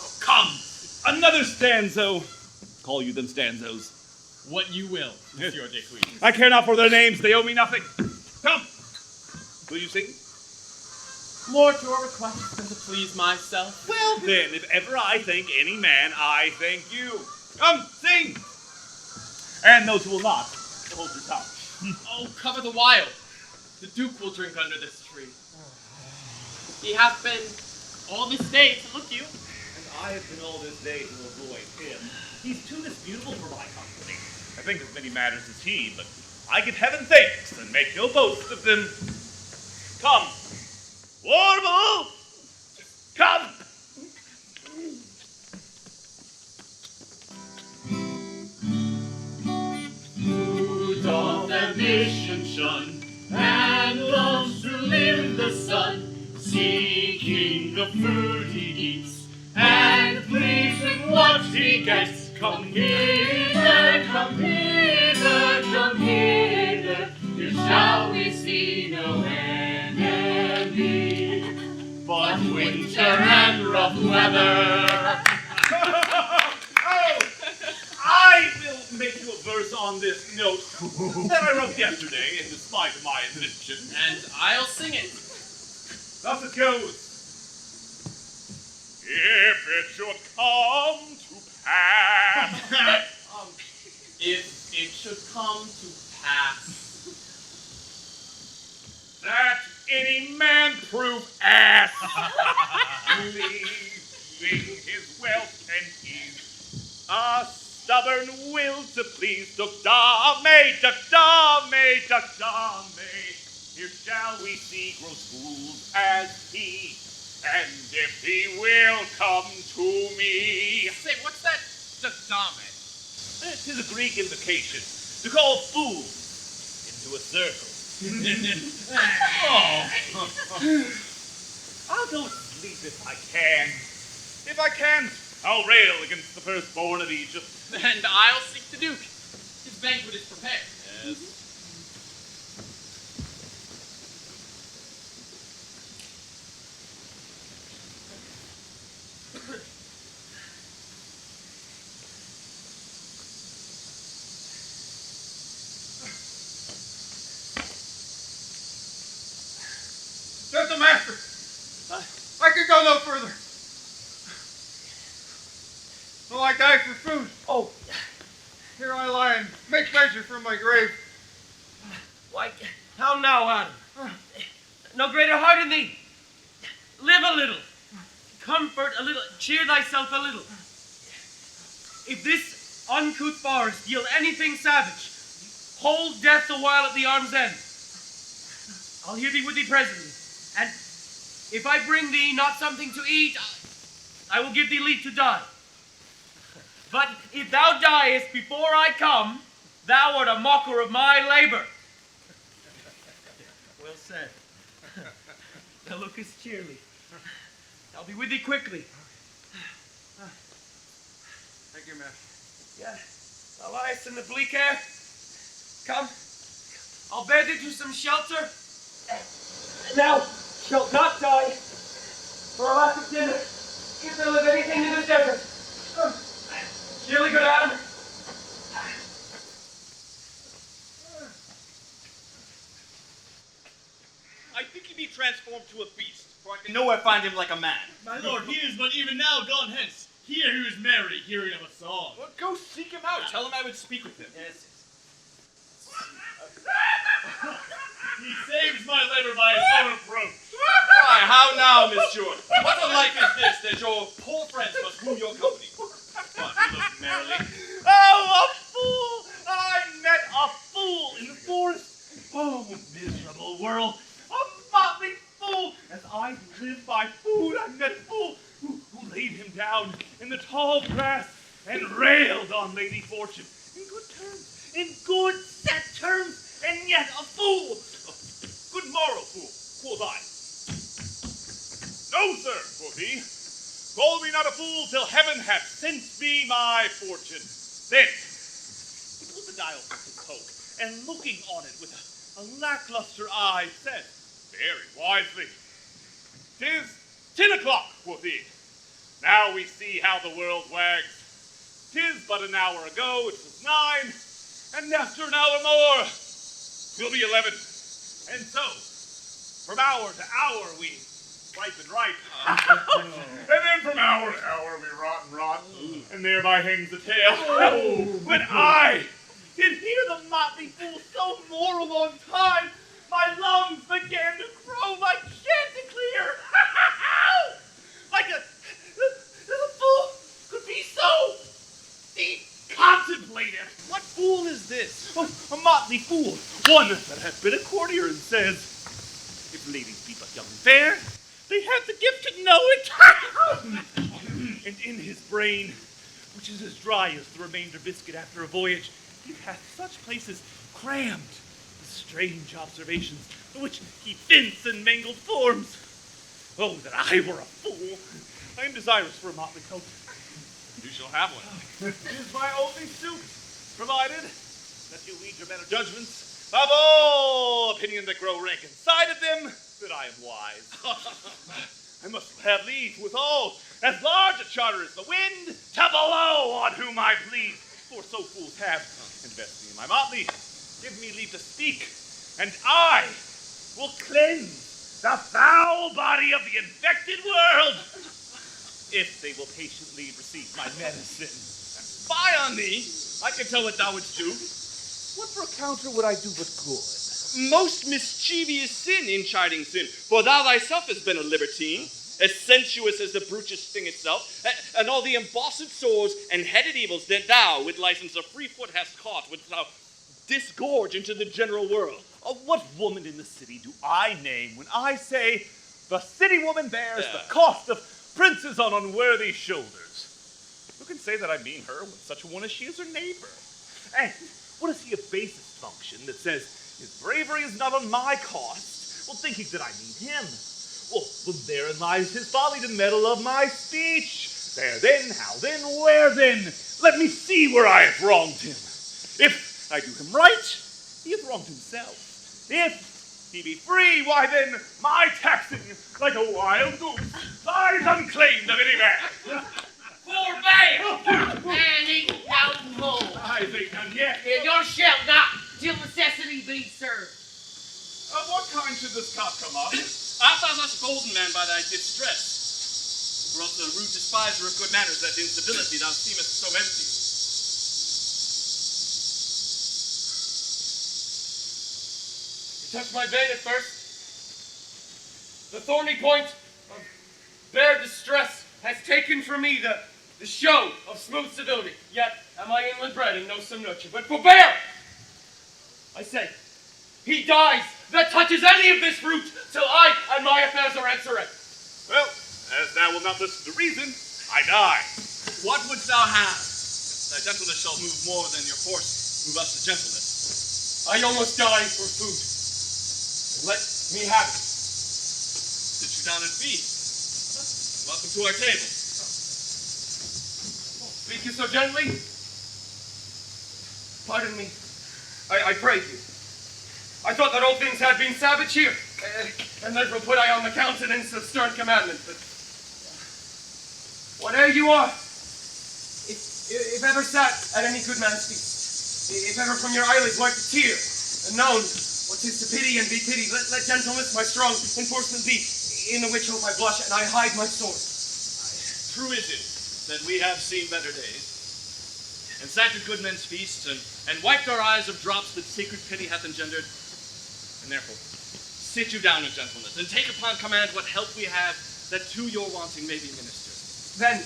Oh, come, another stanzo. Call you them stanzos. What you will, Monsieur Jacques. I care not for their names. They owe me nothing. Come. Will you sing? More to a request than to please myself. Well, then, if ever I thank any man, I thank you. Come, sing! And those who will not, hold your tongue. Oh, cover the while. The Duke will drink under this tree. He hath been all this day to look you. And I have been all this day to avoid him. He's too disputable for my company. I think of many matters as he, but I give heaven thanks and make no boast of them. Come, Warble! Come! Who doth ambition shun, and loves to live in the sun, seeking the food he eats, and pleased with what he gets. Come hither, come hither, come hither, here shall we see no enemy, but winter and rough weather. Oh, I will make you a verse on this note that I wrote yesterday in despite of my invention. And I'll sing it. Thus it goes. If it should come to pass. If it should come to pass that any man prove ass, leaving his wealth and ease, a stubborn will to please, duck dame, here shall we see gross fools as he, and if he will come to me. Say, what's that dame? It is a Greek invocation to call fools into a circle. I'll go sleep if I can. If I can't, I'll rail against the firstborn of Egypt. And I'll seek the Duke. His banquet is prepared. Yes. Gentle master, I can go no further. Will I die for food? Oh, Here I lie and make measure for my grave. why, how now, Arden? No greater heart in thee. Live a little. Comfort a little. Cheer thyself a little. If this uncouth forest yield anything savage, hold death a while at the arm's end. I'll hear thee with thee presently. And if I bring thee not something to eat, I will give thee leave to die. But if thou diest before I come, thou art a mocker of my labor. Well said. Thou lookest cheerly. I'll be with thee quickly. Thank you, master. Yeah, thou liest in the bleak air. Come, I'll bear thee to some shelter. Thou shalt not die for a lack of dinner, if there live anything in this desert. Cheerly, good Adam. I think he be transformed to a beast, for I can nowhere find him like a man. My lord, he is but even now gone hence. Here he was merry, hearing of a song. Well, go seek him out. Tell him I would speak with him. Yes. He saves my labor by his own approach. Why, how now, Miss Jewett? What a life is this that your poor friends must rue your company? But he looked merrily. Oh, a fool! I met a fool in the forest. Oh, miserable world. A motley fool. As I who live by food, I met a fool who laid him down in the tall grass and railed on Lady Fortune. In good terms, in good set terms, and yet a fool. Good morrow, fool, quoth I. No, sir, quoth he. Call me not a fool till heaven hath sent me my fortune. Then he pulled the dial from his poke, and looking on it with a lackluster eye, said, very wisely, "'Tis 10 o'clock, quoth he. Now we see how the world wags. 'Tis but an hour ago, it was 9, and after an hour more, 'twill be 11. And so, from hour to hour we ripen ripe. And then from hour to hour we rot and rot. And thereby hangs the tale. When I did hear the motley fool so more a long time, my lungs began to crow like chanticleer. Like a fool could be so deep contemplative. What fool is this? Oh, a motley fool. One that hath been a courtier and says, if ladies be but young and fair, they have the gift to know it. And in his brain, which is as dry as the remainder biscuit after a voyage, he hath such places crammed with strange observations, for which he fence and mangled forms. Oh, that I were a fool! I am desirous for a motley coat. You shall have one. It is my only suit, provided that you lead your better judgments of all opinions that grow rank inside of them, that I am wise. I must have leave withal, as large a charter as the wind, to blow on whom I please, for so fools have. Invest me in my motley, give me leave to speak, and I will cleanse the foul body of the infected world, if they will patiently receive my medicine. Spy on thee! I can tell what thou wouldst do. What for a counter would I do but good? Most mischievous sin in chiding sin, for thou thyself hast been a libertine, as sensuous as the brutish thing itself, and all the embossed sores and headed evils that thou, with license of free foot, hast caught, wouldst thou disgorge into the general world. What woman in the city do I name when I say the city woman bears the cost of princes on unworthy shoulders? Who can say that I mean her when such a one as she is her neighbor? And what is he a basest function that says his bravery is not on my cost, well, thinking that I mean him? Well, therein lies his folly to meddle of my speech. There then, how then, where then? Let me see where I have wronged him. If I do him right, he hath wronged himself. If he be free, why then my taxing, like a wild goose, lies unclaimed of any man. Forbear, and eat no more. I think none yet. You shall not, till necessity be served. Of what kind should this cup come up? Art thou thus golden, man, by thy distress? For else the rude despiser of good manners, that in civility thou seemest so empty. You touched my vein at first. The thorny point of bare distress has taken from me the show of smooth civility. Yet am I inland bred and know some nurture. But forbear! I say, he dies that touches any of this fruit till I and my affairs are answered. Well, as thou wilt not listen to reason, I die. What wouldst thou have? Thy gentleness shall move more than your force move us to gentleness. I almost die for food. Let me have it. Sit you down and feed. Welcome to our table. Speak you so gently? Pardon me. I pray you. I thought that all things had been savage here, and therefore put I on the countenance of stern commandment. But whate'er you are, if ever sat at any good man's feast, if ever from your eyelids wiped a tear, and known what 'tis to pity and be pitied, let gentleness my strong enforcement be, in the which hope I blush and I hide my sword. True is it that we have seen better days, and sat at good men's feasts, and wiped our eyes of drops that sacred pity hath engendered. And therefore, sit you down in gentleness, and take upon command what help we have, that to your wanting may be ministered. Then,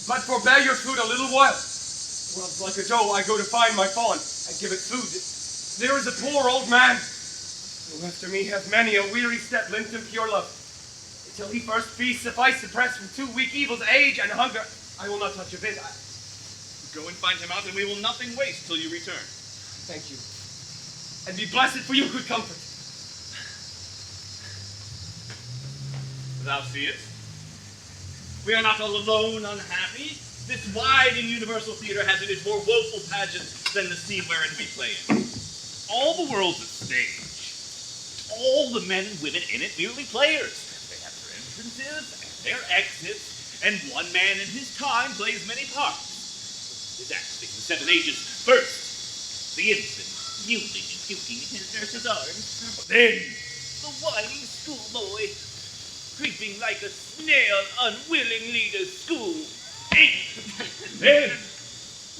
but forbear your food a little while. Well, like a doe, I go to find my fawn, and give it food. There is a poor old man, who after me hath many a weary step linked in pure love. Till he first feast, suffice to press from 2 weak evils, age and hunger. I will not touch a bit. Go and find him out, and we will nothing waste till you return. Thank you. And be blessed for your good comfort. Thou seest, we are not all alone unhappy. This wide and universal theater has in it more woeful pageants than the scene wherein we play in. All the world's a stage. All the men and women in it merely players. They have their entrances and their exits, and one man in his time plays many parts. His acting in 7 ages. First, the infant, mewling and puking in his nurse's arms. Then, the whining schoolboy, creeping like a snail unwillingly to school. And then,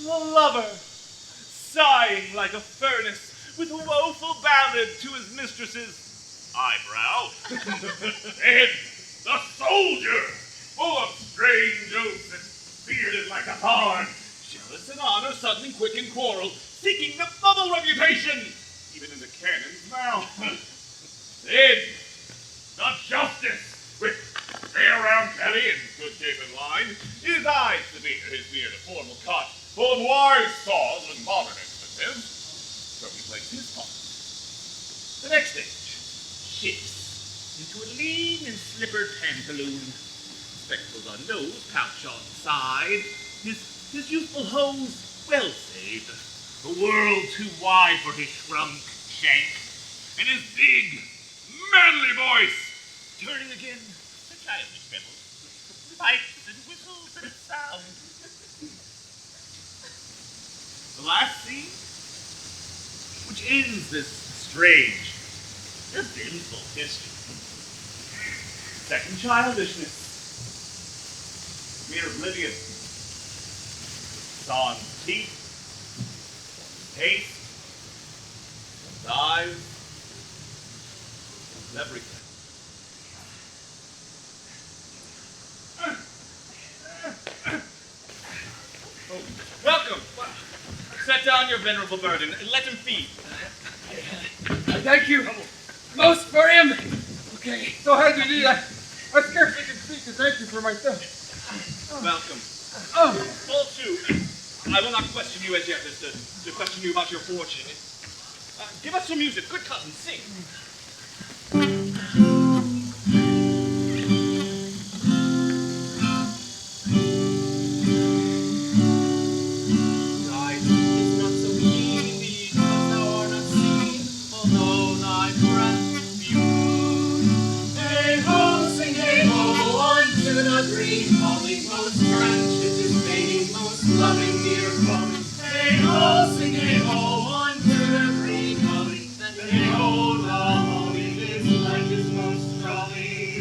the lover, sighing like a furnace, with a woeful ballad to his mistress's eyebrow. And the soldier, full of strange oaths and bearded like a thorn, Jealous in honor, suddenly quick in quarrel, seeking the bubble reputation, even in the cannon's mouth. then the justice, with fair round belly and good shapen line, his eyes severe, his beard a formal cut, full of wise saws and modern expletives. So he plays his part. The next stage shifts into a lean and slippered pantaloon, spectacles on nose, pouch on side, his youthful hose well saved, the world too wide for his shrunk shank, and his big, manly voice, turning again to childish pedals, pipes and whistles and sound. The last scene, which ends this strange, eventful history. Second childishness. Mere oblivion. Saw his teeth, taste, his eyes, everything. Welcome. Set down your venerable burden and let him feed. Thank you most for him. Okay. So how do you do that? I scarcely can speak to thank you for myself. Welcome. Fall to. I will not question you as yet as to question you about your fortune. Give us some music. Good cousin, sing.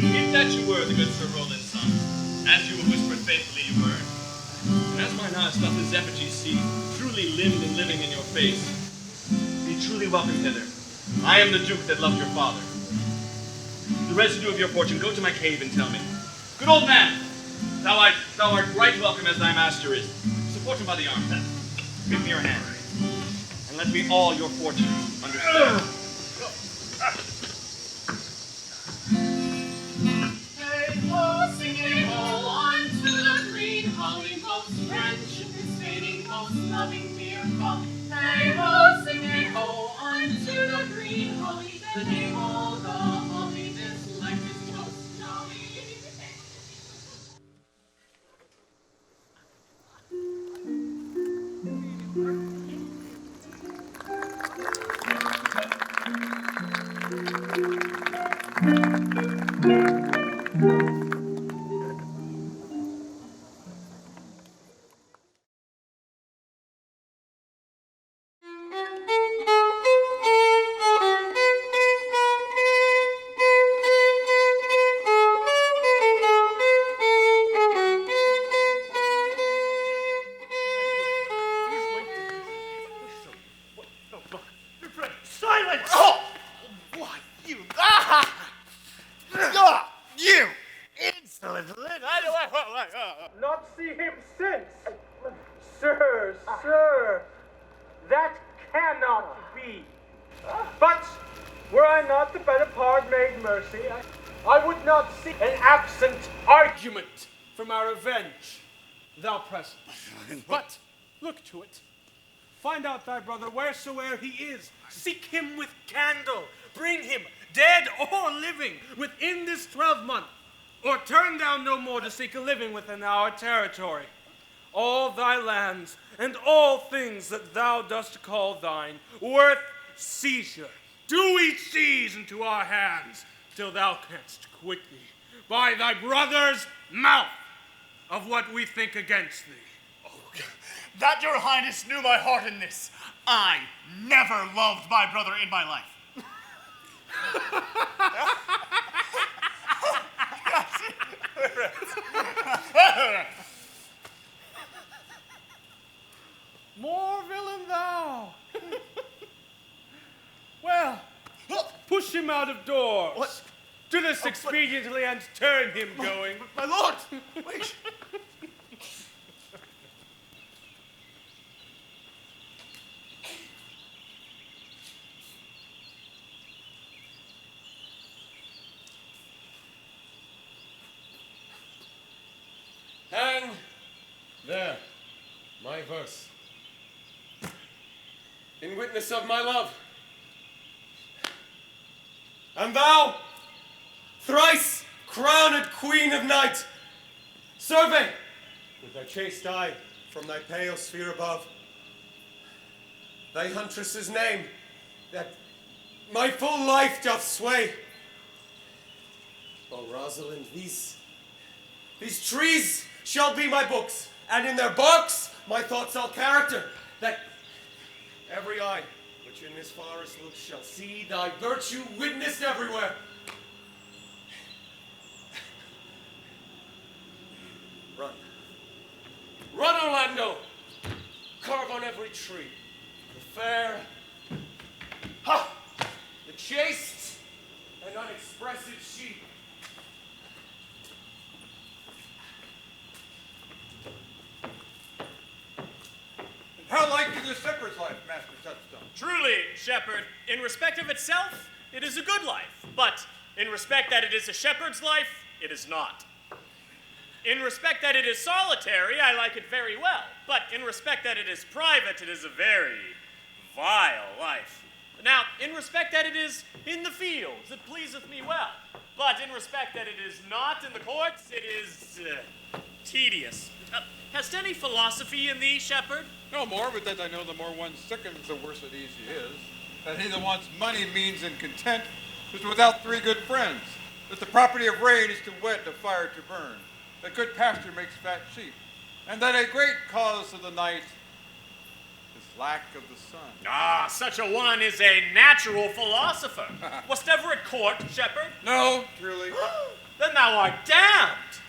If that you were the good Sir Roland's son, as you have whispered faithfully you were, and as mine eyes doth his effigy see, truly limbed and living in your face, be truly welcome hither. I am the Duke that loved your father. The residue of your fortune, go to my cave and tell me. Good old man, thou art right welcome as thy master is. Support him by the arm, then. Give me your hand, and let me all your fortune understand. Friendship is fading, most loving dear fall. Hey ho, sing hey ho, unto the green holly. The name of the holly, this life is most jolly. Silence! Oh! Why, you... Ah! Ah! You! Insolent little... Not see him since. Sir, sir, that cannot be. But were I not the better part made mercy, I would not see an absent argument from our revenge, thou present. But look to it. Find out thy brother wheresoe'er he is. Seek him with candle. Bring him, dead or living, within this 12-month. Or turn thou no more to seek a living within our territory. All thy lands and all things that thou dost call thine, worth seizure, do we seize into our hands, till thou canst quit thee by thy brother's mouth of what we think against thee. Oh, that your highness knew my heart in this. I never loved my brother in my life. More villain thou! Well, push him out of doors. What? Do this expediently and turn him going. My lord! Wait! Hang there, my verse. In witness of my love. And thou, thrice crowned queen of night, survey with thy chaste eye from thy pale sphere above thy huntress's name that my full life doth sway. O Rosalind, these trees shall be my books, and in their barks my thoughts all character, that Every eye which in this forest looks shall see thy virtue witnessed everywhere. Run. Run, Orlando! Carve on every tree the fair, the chaste and unexpressive sheep. How like you the shepherd's life, Master Touchstone? Truly, shepherd, in respect of itself, it is a good life. But in respect that it is a shepherd's life, it is not. In respect that it is solitary, I like it very well. But in respect that it is private, it is a very vile life. Now, in respect that it is in the fields, it pleaseth me well. But in respect that it is not in the courts, it is tedious. Hast any philosophy in thee, shepherd? No more, but that I know the more one sickens, the worse at ease he is. That he that wants money, means, and content is without 3 good friends. That the property of rain is to wet, a fire to burn. That good pasture makes fat sheep. And that a great cause of the night is lack of the sun. Ah, such a one is a natural philosopher. Wast ever at court, shepherd? No, truly. Then thou art damned.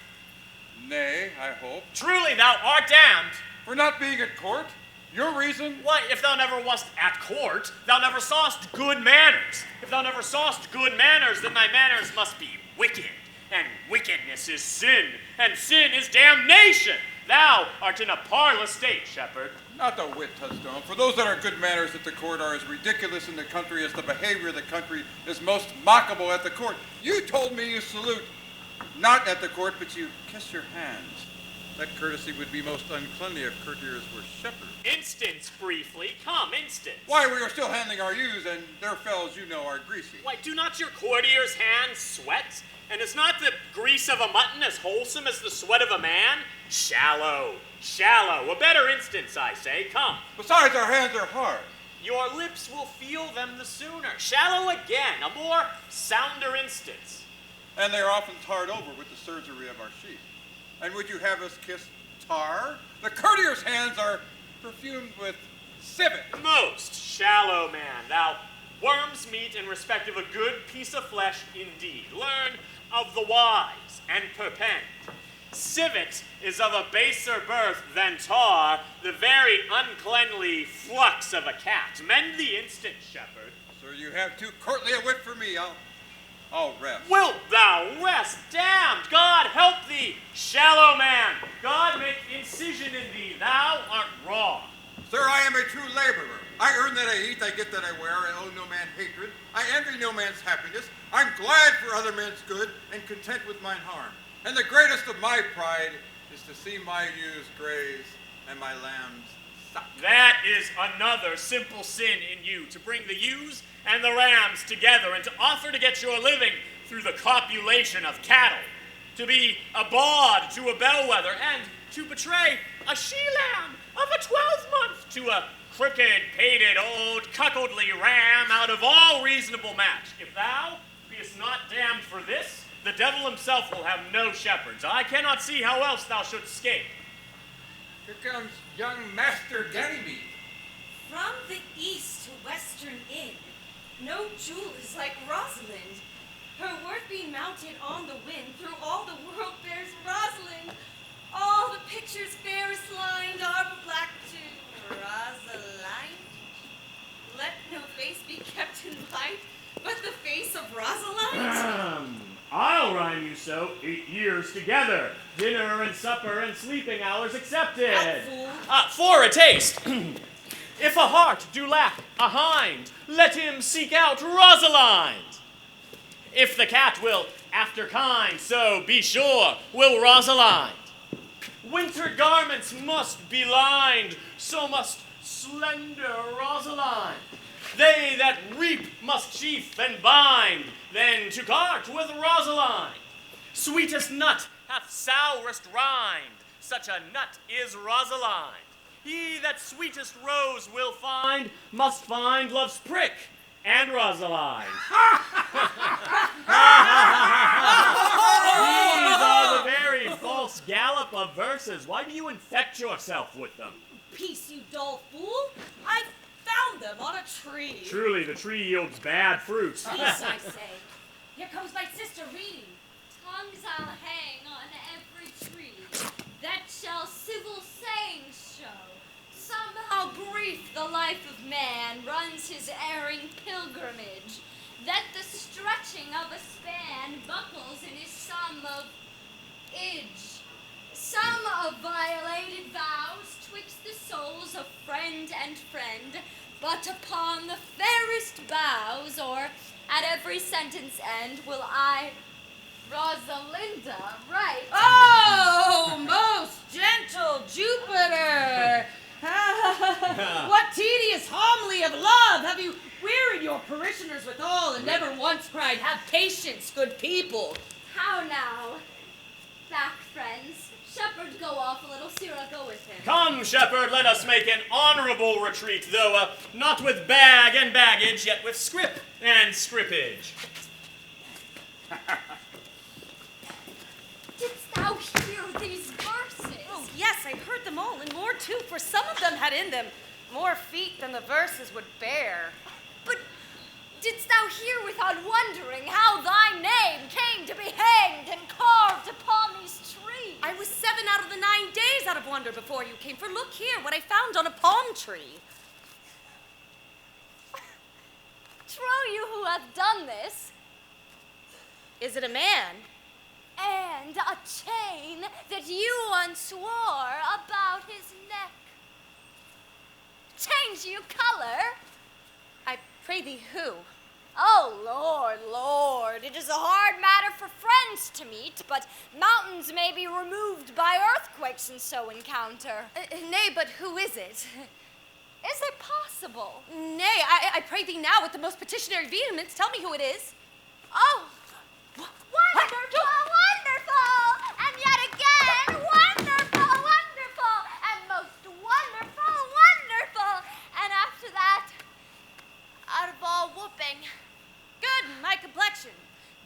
Nay, I hope. Truly thou art damned. For not being at court? Your reason? Why, if thou never wast at court, thou never sawest good manners. If thou never sawest good manners, then thy manners must be wicked. And wickedness is sin, and sin is damnation. Thou art in a parlous state, shepherd. Not a whit, Touchstone. For those that are good manners at the court are as ridiculous in the country as the behavior of the country is most mockable at the court. You told me you salute not at the court, but you kiss your hands. That courtesy would be most uncleanly if courtiers were shepherds. Instance, briefly. Come, instance. Why, we are still handling our ewes, and their fells, you know, are greasy. Why, do not your courtiers' hands sweat? And is not the grease of a mutton as wholesome as the sweat of a man? Shallow, shallow. A better instance, I say. Come. Besides, our hands are hard. Your lips will feel them the sooner. Shallow again, a more sounder instance. And they are often tarred over with the surgery of our sheep. And would you have us kiss tar? The courtier's hands are perfumed with civet. Most shallow man, thou worm's meat in respect of a good piece of flesh indeed. Learn of the wise and perpend. Civet is of a baser birth than tar, the very uncleanly flux of a cat. Mend the instant, shepherd. Sir, you have too courtly a wit for me. I'll rest. Wilt thou rest? Damned! God help thee, shallow man! God make incision in thee. Thou art wrong. Sir, I am a true laborer. I earn that I eat, I get that I wear, I owe no man hatred. I envy no man's happiness. I'm glad for other men's good, and content with mine harm. And the greatest of my pride is to see my ewes graze and my lambs suck. That is another simple sin in you, to bring the ewes and the rams together, and to offer to get your living through the copulation of cattle, to be a bawd to a bellwether, and to betray a she-lamb of a 12-month to a crooked, pated, old, cuckoldly ram out of all reasonable match. If thou beest not damned for this, the devil himself will have no shepherds. I cannot see how else thou shouldst escape. Here comes young Master Ganymede. From the east to western inn, no jewel is like Rosalind. Her worth being mounted on the wind, through all the world bears Rosalind. All the pictures fairest lined are but black to Rosalind. Let no face be kept in light, but the face of Rosalind. I'll rhyme you so 8 years together. Dinner and supper and sleeping hours accepted. For a taste. If a hart do lack a hind, let him seek out Rosalind. If the cat will after kind, so be sure will Rosalind. Winter garments must be lined, so must slender Rosalind. They that reap must sheaf and bind, then to cart with Rosalind. Sweetest nut hath sourest rind, such a nut is Rosalind. He that sweetest rose will find, must find love's prick and Rosalind. These are the very false gallop of verses. Why do you infect yourself with them? Peace, you dull fool. I found found them on a tree. Truly, the tree yields bad fruit. Peace, I say. Here comes my sister reading. Tongues I'll hang on every tree, that shall civil sayings show. Somehow brief the life of man runs his erring pilgrimage, that the stretching of a span buckles in his sum of age. Some of violated vows twixt the souls of friend and friend, but upon the fairest boughs, or at every sentence end, will I, Rosalinda, write. Oh, most gentle Jupiter! What tedious homily of love have you wearied your parishioners withal, and never once cried, "Have patience, good people"? How now? Back, friends. Shepherd, go off a little. Sirrah, go with him. Come, shepherd, let us make an honorable retreat, though not with bag and baggage, yet with scrip and scrippage. Didst thou hear these verses? Oh, yes, I heard them all, and more too, for some of them had in them more feet than the verses would bear. But didst thou hear without wondering how thy name came to be hanged and carved upon these trees? I was 7 out of the 9 days out of wonder before you came, for look here, what I found on a palm tree. Trow you who hath done this? Is it a man? And a chain that you once wore about his neck. Change you color? I pray thee who? Oh, Lord, Lord, it is a hard matter for friends to meet, but mountains may be removed by earthquakes and so encounter. Nay, but who is it? Is it possible? Nay, I pray thee now with the most petitionary vehemence, tell me who it is. Oh, wonderful, wonderful, and yet again, wonderful, wonderful, and most wonderful, wonderful, and after that, out of all whooping. Good, my complexion.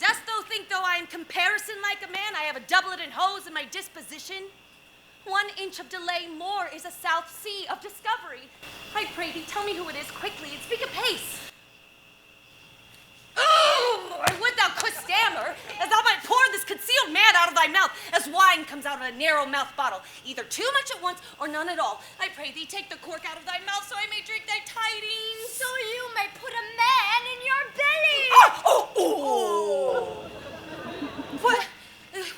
Dost thou think, though I am comparison like a man, I have a doublet and hose in my disposition? 1 inch of delay more is a south sea of discovery. I pray thee, tell me who it is quickly, and speak apace. Oh, I would thou couldst stammer, as thou might pour this concealed man out of thy mouth, as wine comes out of a narrow-mouthed bottle, either too much at once or none at all. I pray thee, take the cork out of thy mouth, so I may drink thy tidings. So you may put a man in your belly.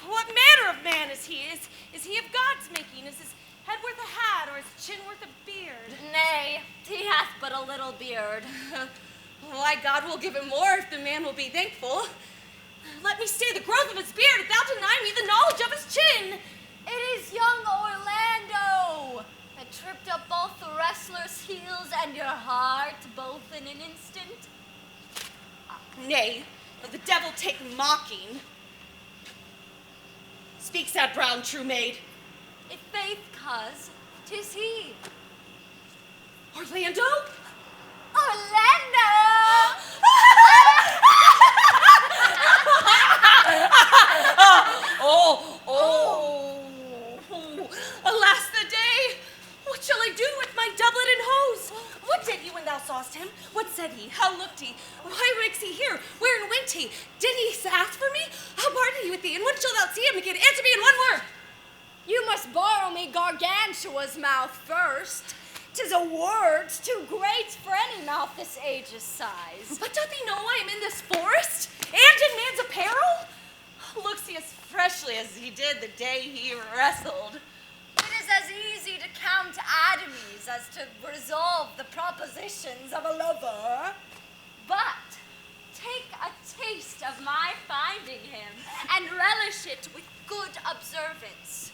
What manner of man is he? Is he of God's making? Is his head worth a hat, or his chin worth a beard? Nay, he hath but a little beard. Why, God will give him more if the man will be thankful. Let me stay the growth of his beard if thou deny me the knowledge of his chin. It is young Orlando that tripped up both the wrestler's heels and your heart both in an instant. Nay, the devil take mocking. Speak, sad brown true maid. If faith cuz, 'tis he. Orlando? Orlando! Alas the day! What shall I do with my doublet and hose? What did you when thou sawest him? What said he? How looked he? Why wakes he here? Wherein went he? Did he ask for me? How parted he with thee? And when shalt thou see him again? Answer me in one word. You must borrow me Gargantua's mouth first. 'Tis a word too great for any mouth this age's size. But doth he know I am in this forest? And in man's apparel? Looks he as freshly as he did the day he wrestled. It is as easy to count atomies as to resolve the propositions of a lover. But take a taste of my finding him and relish it with good observance.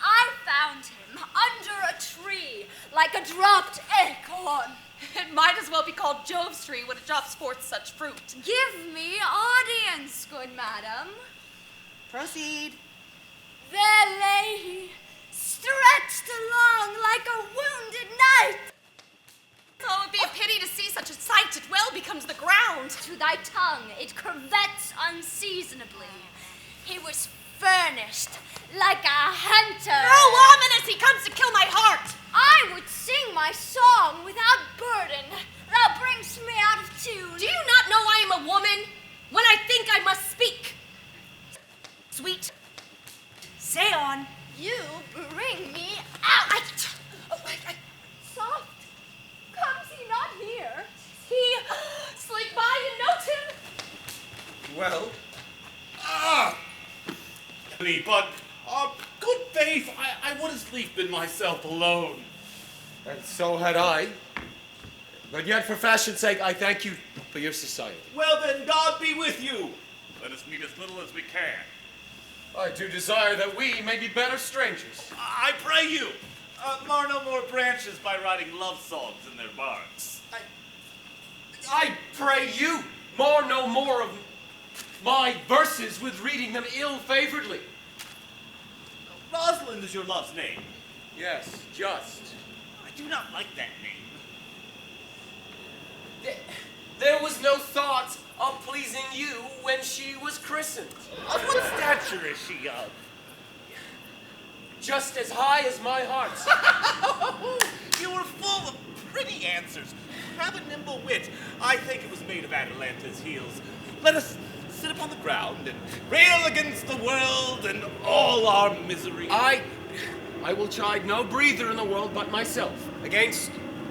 I found him under a tree, like a dropped acorn. It might as well be called Jove's tree when it drops forth such fruit. Give me audience, good madam. Proceed. There lay he, stretched along like a wounded knight. Oh, it'd be a pity to see such a sight. It well becomes the ground. To thy tongue it curvets unseasonably. He was furnished like a hunter. Oh, ominous! He comes to kill my heart. I would sing my song without burden, me, but good faith, I would as lief been myself alone. And so had I. But yet, for fashion's sake, I thank you for your society. Well then, God be with you. Let us meet as little as we can. I do desire that we may be better strangers. I pray you, mar no more branches by writing love songs in their barks. I pray you, mar no more of my verses with reading them ill-favoredly. Rosalind is your love's name. Yes, just. I do not like that name. There was no thought of pleasing you when she was christened. Of what stature is she of? Just as high as my heart. You were full of pretty answers. Have a nimble wit. I think it was made of Atalanta's heels. Let us sit upon the ground and rail against the world and all our misery. I will chide no breather in the world but myself, against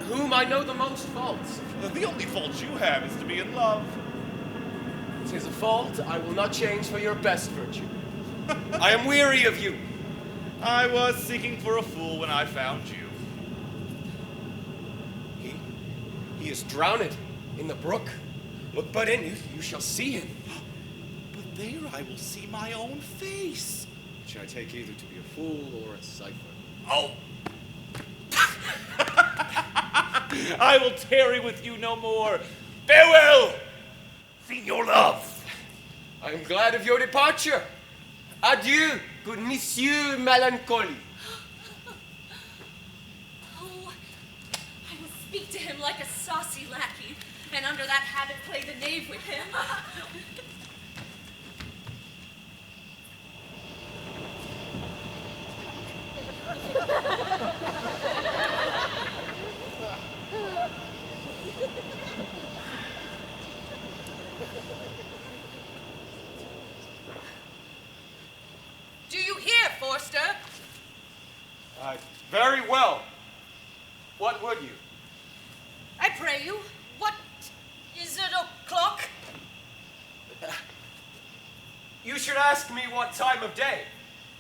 whom I know the most faults. The only fault you have is to be in love. 'Tis a fault I will not change for your best virtue. I am weary of you. I was seeking for a fool when I found you. He is drowned in the brook. Look but in, you shall see him. But there I will see my own face. Which I take either to be a fool or a cipher. Oh. I will tarry with you no more. Farewell, Signor Love. I am glad of your departure. Adieu, good Monsieur Melancholy. Oh, I will speak to him like a saucy lackey, and under that habit play the knave with him. Do you hear, Forster? Very well. What would you? I pray you, what is it o'clock? You should ask me what time of day.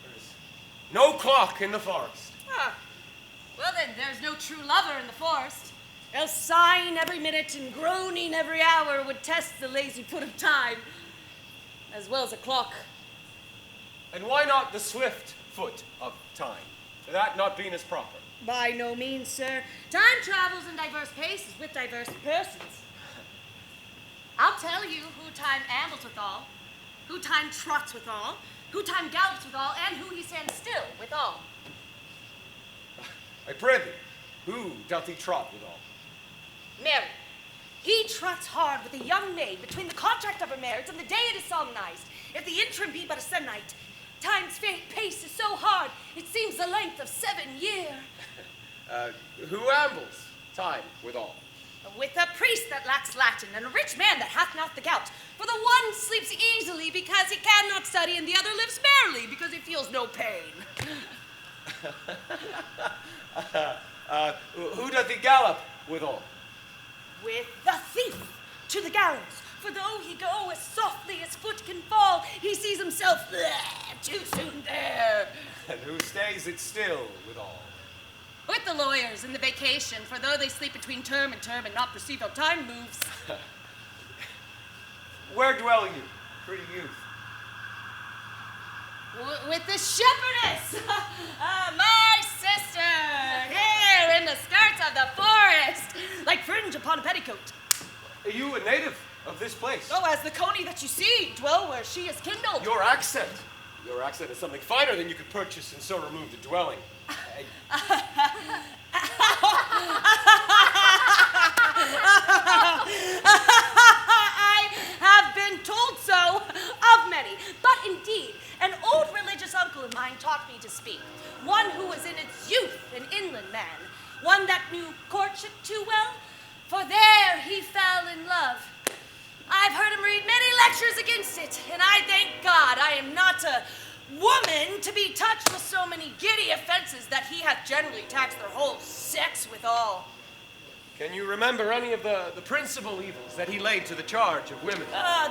There's no clock in the forest. Ah, well then, there's no true lover in the forest. Else sighing every minute and groaning every hour would test the lazy foot of time, as well as a clock. And why not the swift foot of time? That not being as proper. By no means, sir. Time travels in diverse paces with diverse persons. I'll tell you who time ambles withal, who time trots withal, who time gallops withal, and who he stands still withal. I pray thee, who doth he trot withal? Mary. He trots hard with a young maid between the contract of her marriage and the day it is solemnized. If the interim be but a se'nnight, time's pace is so hard, it seems the length of 7 years. Who ambles time withal? With a priest that lacks Latin, and a rich man that hath not the gout. For the one sleeps easily because he cannot study, and the other lives merrily because he feels no pain. Who doth he gallop withal? With the thief to the gallows. For though he go as softly as foot can fall, he sees himself too soon there. And who stays it still withal? With the lawyers in the vacation, for though they sleep between term and not perceive how time moves. Where dwell you, pretty youth? With the shepherdess, my sister, here in the skirts of the forest, like fringe upon a petticoat. Are you a native of this place? Oh, as the coney that you see, dwell where she is kindled. Your accent is something finer than you could purchase in so removed a dwelling. I have been told so of many, but indeed, an old religious uncle of mine taught me to speak. One who was in its youth an inland man, one that knew courtship too well, for there he fell in love. I've heard him read many lectures against it, and I thank God I am not a woman to be touched with so many giddy offenses that he hath generally taxed their whole sex withal. Can you remember any of the principal evils that he laid to the charge of women?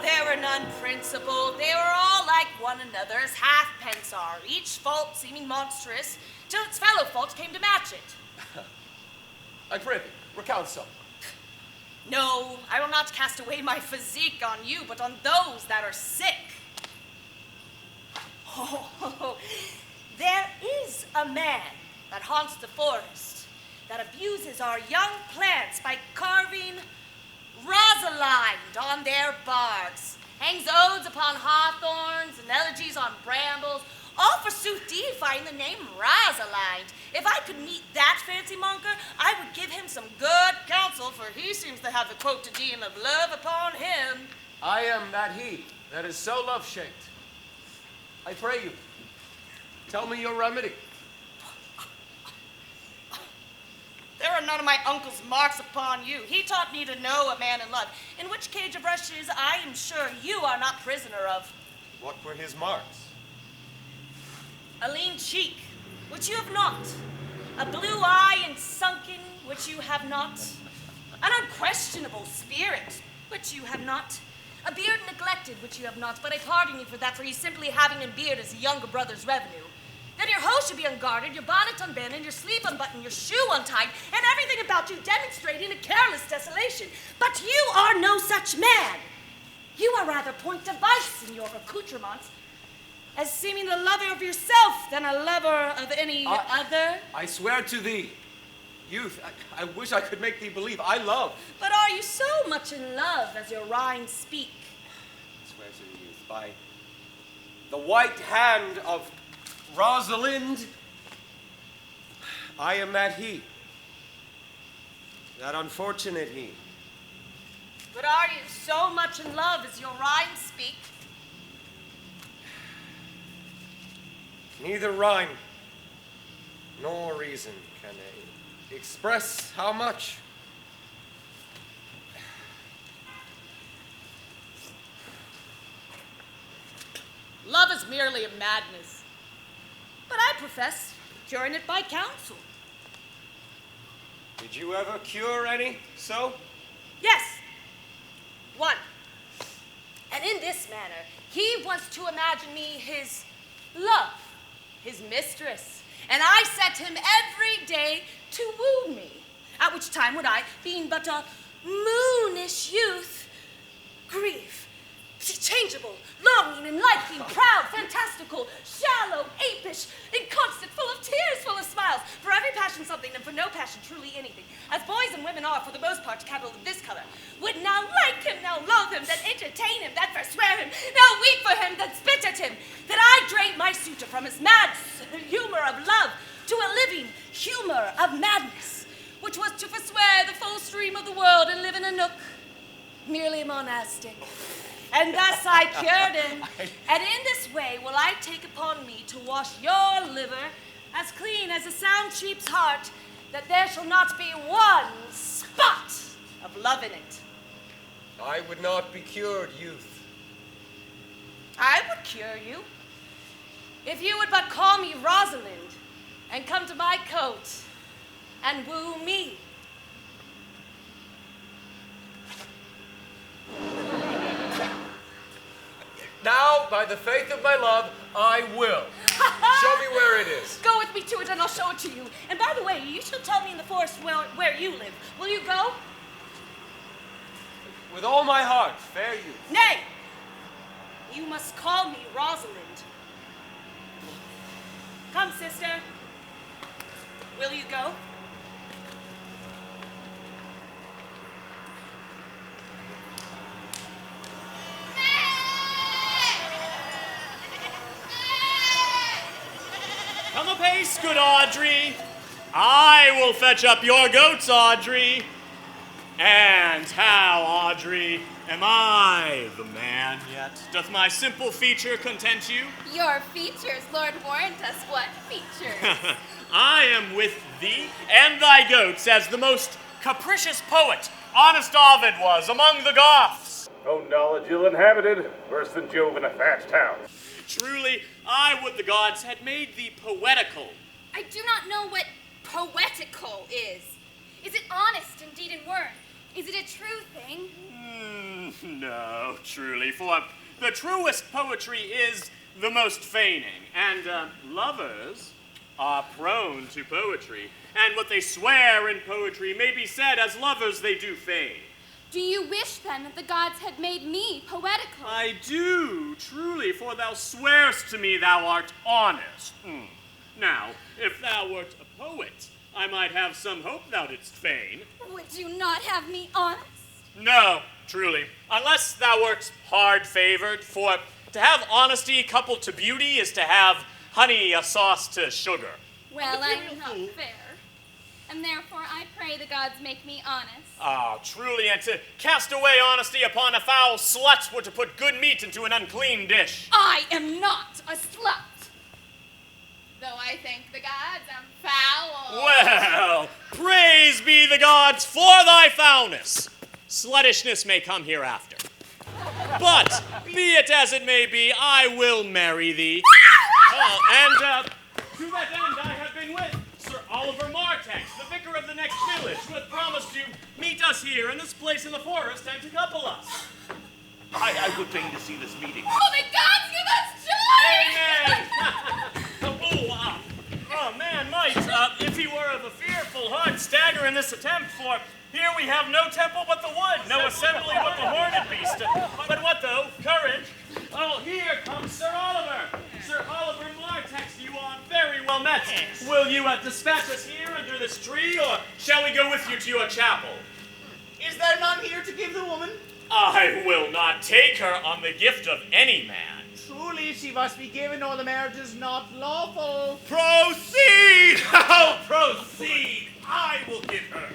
There were none principal. They were all like one another, as halfpence are, each fault seeming monstrous, till its fellow fault came to match it. I pray thee, recount some. No, I will not cast away my physique on you, but on those that are sick. Oh, there is a man that haunts the forest, that abuses our young plants by carving Rosalind on their barks, hangs odes upon hawthorns and elegies on brambles, all forsooth deifying the name Rosalind. If I could meet that fancy monker, I would give him some good counsel, for he seems to have the quotidian of love upon him. I am that he that is so love-shaped. I pray you, tell me your remedy. There are none of my uncle's marks upon you. He taught me to know a man in love, in which cage of rushes I am sure you are not prisoner of. What were his marks? A lean cheek, which you have not. A blue eye and sunken, which you have not. An unquestionable spirit, which you have not. A beard neglected, which you have not, but I pardon you for that, for you simply having a beard is a younger brother's revenue. Then your hose should be unguarded, your bonnet unbent, and your sleeve unbuttoned, your shoe untied, and everything about you demonstrating a careless desolation. But you are no such man. You are rather point device in your accoutrements, as seeming the lover of yourself than a lover of any other. I swear to thee, youth, I wish I could make thee believe I love. But are you so much in love as your rhymes speak? I swear to thee, youth, by the white hand of Rosalind, I am that he, that unfortunate he. But are you so much in love as your rhymes speak? Neither rhyme nor reason can express how much. Love is merely a madness, but I profess curing it by counsel. Did you ever cure any so? Yes, one. And in this manner, he was to imagine me his love, his mistress, and I set him every day to woo me, at which time would I, being but a moonish youth, grieve, changeable, longing and liking, proud, fantastical, shallow, apish, inconstant, full of tears, full of smiles, for every passion something, and for no passion truly anything, as boys and women are for the most part capital of this color, would now like him, now loathe him, then entertain him, then forswear him, now weep for him, then spit at him, that I drain my suitor from his mad humor of love to a living humor of madness, which was to forswear the full stream of the world and live in a nook, merely monastic. And thus I cured him, and in this way will I take upon me to wash your liver as clean as a sound sheep's heart, that there shall not be one spot of love in it. I would not be cured, youth. I would cure you, if you would but call me Rosalind, and come to my coat, and woo me. Now, by the faith of my love, I will. Show me where it is. Go with me to it, and I'll show it to you. And by the way, you shall tell me in the forest where you live. Will you go? With all my heart, fair youth. Nay, you must call me Rosalind. Come, sister. Will you go? Come apace, good Audrey. I will fetch up your goats, Audrey. And how, Audrey, am I the man yet? Doth my simple feature content you? Your features, Lord warrant us what features. I am with thee and thy goats as the most capricious poet honest Ovid was among the Goths. No knowledge ill-inhabited, worse than Jove in a thatched house. Truly, I would the gods had made thee poetical. I do not know what poetical is. Is it honest in deed and word? Is it a true thing? No, truly, for the truest poetry is the most feigning, and lovers are prone to poetry, and what they swear in poetry may be said as lovers they do feign. Do you wish, then, that the gods had made me poetical? I do, truly, for thou swearest to me thou art honest. Now, if thou wert a poet, I might have some hope thou didst feign. Would you not have me honest? No, truly, unless thou wert hard-favored, for to have honesty coupled to beauty is to have honey a sauce to sugar. Well, I am not fair, and therefore I pray the gods make me honest. Ah, truly, and to cast away honesty upon a foul slut were to put good meat into an unclean dish. I am not a slut, though I thank the gods am foul. Well, praise be the gods for thy foulness. Sluttishness may come hereafter. But, be it as it may be, I will marry thee. To that end I have been with Sir Oliver Martex, the vicar of the next village, who hath promised to meet us here in this place in the forest and to couple us. I would fain to see this meeting. Oh, the gods give us joy! Amen! Oh, man might, if he were of a fearful heart, stagger in this attempt, for here we have no temple but the wood, no assembly but the horned beast. But what though? Courage. Oh, here comes Sir Oliver. Sir Oliver Martex, you are very well met. Will you dispatch us here under this tree, or shall we go with you to your chapel? Is there none here to give the woman? I will not take her on the gift of any man. Truly she must be given, or the marriage is not lawful. Proceed! Oh, proceed! I will give her.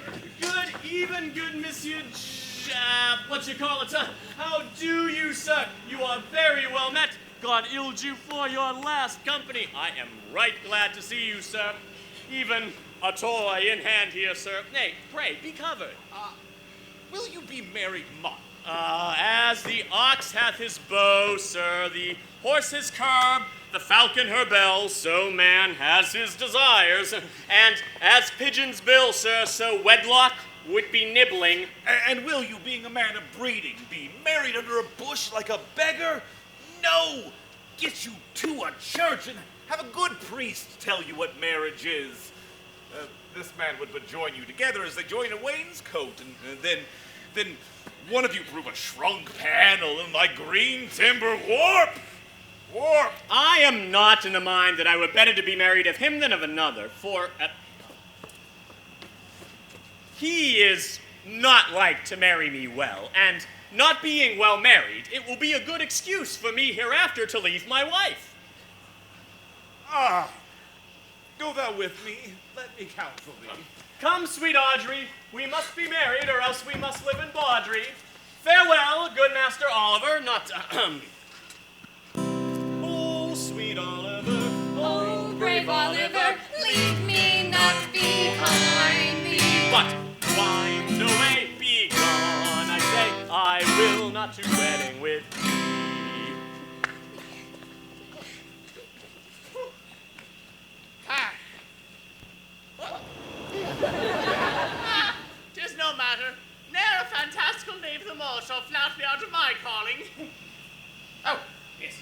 Good Monsieur what you call it, how do you, sir? You are very well met. God illed you for your last company. I am right glad to see you, sir. Even a toy in hand here, sir. Nay, pray, be covered. Will you be married month? As the ox hath his bow, sir, the horse his curb, the falcon her bell, so man has his desires. And as pigeons bill, sir, so wedlock would be nibbling. And will you, being a man of breeding, be married under a bush like a beggar? No! Get you to a church and have a good priest tell you what marriage is. This man would but join you together as they join a wainscot, and then one of you prove a shrunk panel in my green timber warp. I am not in the mind that I were better to be married of him than of another, for he is not like to marry me well, and not being well married, it will be a good excuse for me hereafter to leave my wife. Go thou with me, let me counsel thee. Come, sweet Audrey, we must be married, or else we must live in bawdry. Farewell, good Master Oliver, not Oh, sweet Oliver, oh, brave Oliver, leave me not behind me. But wind away, be gone, I say, I will not to wedding with thee. 'Tis no matter. Ne'er a fantastical knave of them all shall flout me out of my calling. Oh, yes.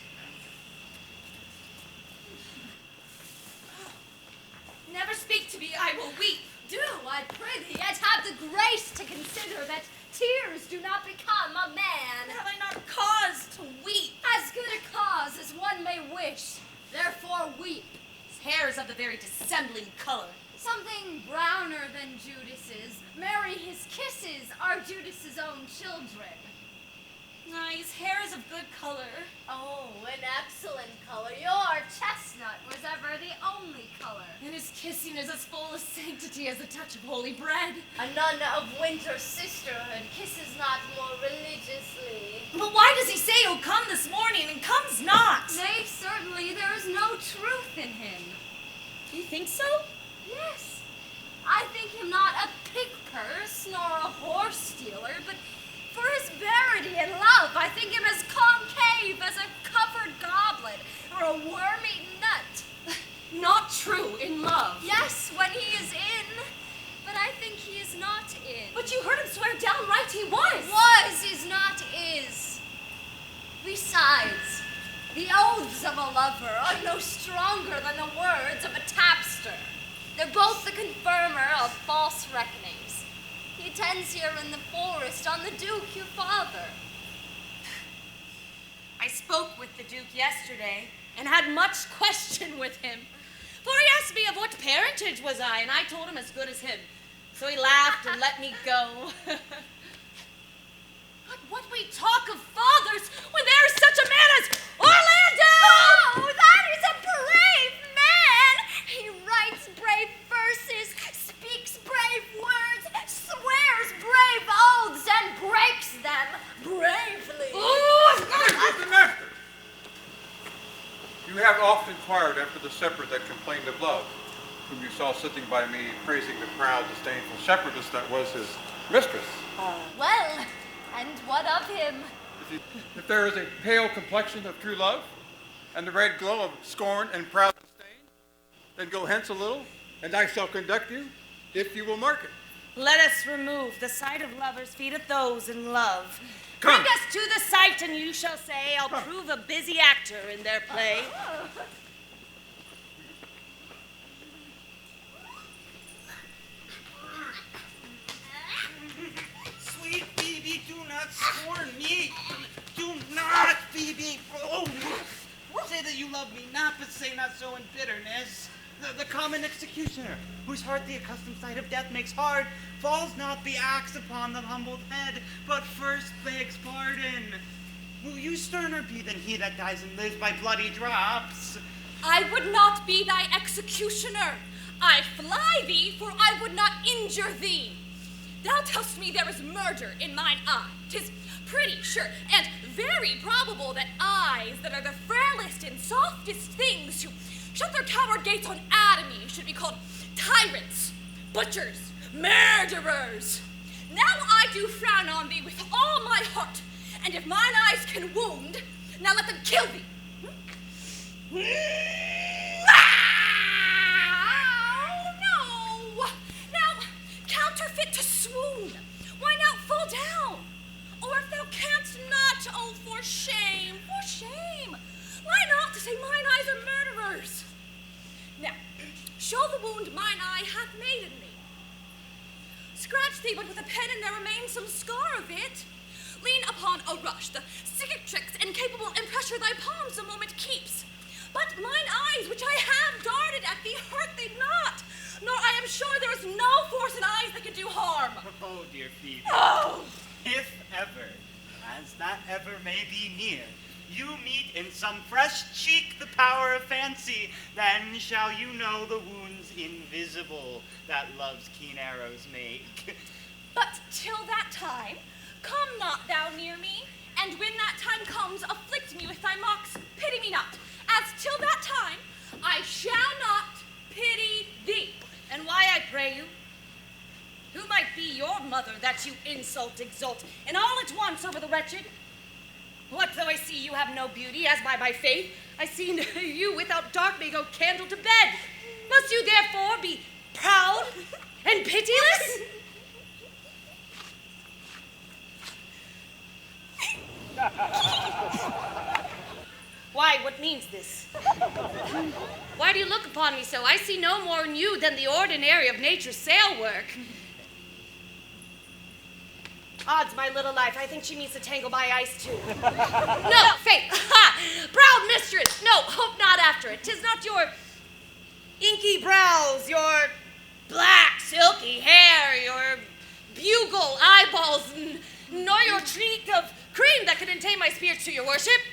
Never speak to me, I will weep. Do, I pray thee, yet have the grace to consider that tears do not become a man. Have I not cause to weep? As good a cause as one may wish, therefore weep. His hair is of the very dissembling color. Something browner than Judas's. Marry his kisses are Judas's own children. His hair is of good color. Oh, an excellent color. Your chestnut was ever the only color. And his kissing is as full of sanctity as the touch of holy bread. A nun of winter sisterhood kisses not more religiously. But why does he say he'll come this morning and comes not? Nay, certainly there is no truth in him. Do you think so? Yes. I think him not a pig purse nor a horse stealer, but for his verity and love, I think him as concave as a covered goblet or a worm-eaten nut. Not true in love. Yes, when he is in, but but I think he is not in. But you heard him swear downright he was. Was is not is. Besides, the oaths of a lover are no stronger than the words of a tapster. They're both the confirmer of false reckonings. He tends here in the forest on the Duke, your father. I spoke with the Duke yesterday and had much question with him. For he asked me of what parentage was I, and I told him as good as him. So he laughed and let me go. But what we talk of fathers when there is such a man as Orlando! Oh, that is a brave man! He writes brave verses, speaks brave words, swears brave oaths, and breaks them bravely. Mr. Master, you have oft inquired after the shepherd that complained of love, whom you saw sitting by me, praising the proud, disdainful shepherdess that was his mistress. Well, and what of him? If there is a pale complexion of true love, and the red glow of scorn and proud disdain, then go hence a little, and I shall conduct you, if you will mark it. Let us remove the sight of lovers feedeth those in love. Come. Bring us to the sight, and you shall say, I'll prove a busy actor in their play. Sweet Phoebe, do not scorn me. Do not, Phoebe. Oh, say that you love me not, but say not so in bitterness. The common executioner, whose heart the accustomed sight of death makes hard, falls not the axe upon the humbled head, but first begs pardon. Will you sterner be than he that dies and lives by bloody drops? I would not be thy executioner. I fly thee, for I would not injure thee. Thou tell'st me there is murder in mine eye. 'Tis pretty, sure, and very probable that eyes that are the frailest and softest things who shut their coward gates on Adam should be called tyrants, butchers, murderers. Now I do frown on thee with all my heart, and if mine eyes can wound, now let them kill thee. No! Now, counterfeit to swoon. Why not fall down? Or if thou canst not, oh, for shame, for shame. Why not to say mine eyes are murderers? Now, show the wound mine eye hath made in thee. Scratch thee but with a pen, and there remains some scar of it. Lean upon a rush, the cicatrix incapable and pressure thy palms a moment keeps. But mine eyes, which I have darted at thee, hurt thee not, nor I am sure there is no force in eyes that can do harm. Oh, dear Phoebe. Oh! If ever, as that ever may be near, you meet in some fresh cheek the power of fancy, then shall you know the wounds invisible that love's keen arrows make. But till that time, come not thou near me, and when that time comes, afflict me with thy mocks, pity me not, as till that time I shall not pity thee. And why, I pray you? Who might be your mother that you insult, exult, and all at once over the wretched? What though I see you have no beauty, as by my faith, I see you without dark may go candle to bed. Must you therefore be proud and pitiless? Why, what means this? Why do you look upon me so? I see no more in you than the ordinary of nature's sail work. Odds, my little life, I think she means to tangle my ice too. No, faith, ha! Proud mistress, no, hope not after it. 'Tis not your inky brows, your black silky hair, your bugle eyeballs, nor your treat of cream that could entain my spirits to your worship.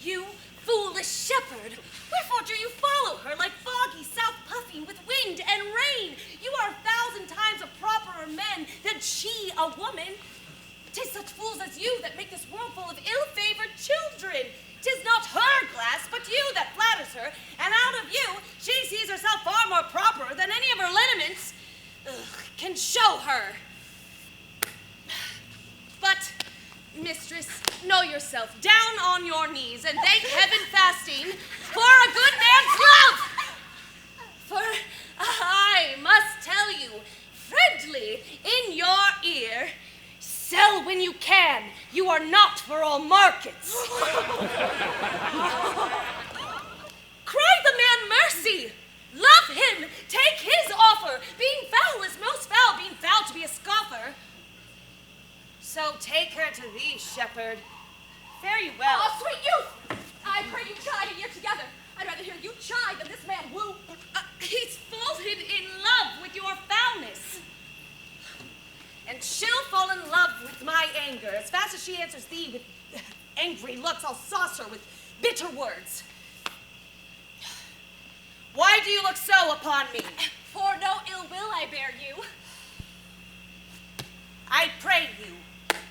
You foolish shepherd, wherefore do you follow her like foggy south puffing with wind and rain? You are 1,000 times a properer man than she a woman. 'Tis such fools as you that make this world full of ill-favored children. 'Tis not her glass, but you that flatters her, and out of you she sees herself far more proper than any of her lineaments can show her. But, mistress, know yourself, down on your knees, and thank heaven fasting for a good man's love. For I when you can. You are not for all markets. Cry the man mercy. Love him. Take his offer. Being foul is most foul. Being foul to be a scoffer. So take her to thee, shepherd. Fare you well. Oh, sweet youth! I pray you chide a year together. I'd rather hear you chide than this man woo. He's fallen in love with your foulness. And she'll fall in love with my anger. As fast as she answers thee with angry looks, I'll sauce her with bitter words. Why do you look so upon me? For no ill will I bear you. I pray you,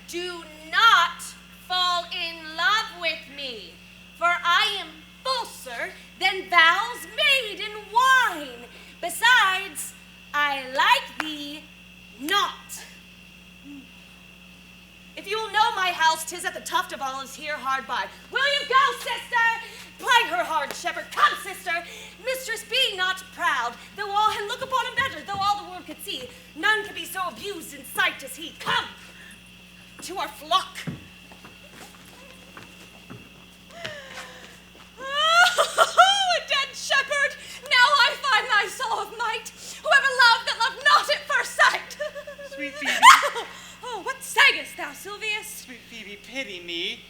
do not fall in love with me, for I am falser than vows made in wine. Besides, I like thee not. If you will know my house, 'tis at the tuft of olives here hard by. Will you go, sister? Ply her hard, shepherd. Come, sister. Mistress, be not proud, though all and look upon him better, though all the world could see. None could be so abused in sight as he. Come to our flock. Oh, a dead shepherd! Now I find thy soul of might. Whoever loved that loved not at first sight. Sweet Phoebe. Oh, what sagest thou, Silvius? Sweet Phoebe, pity me.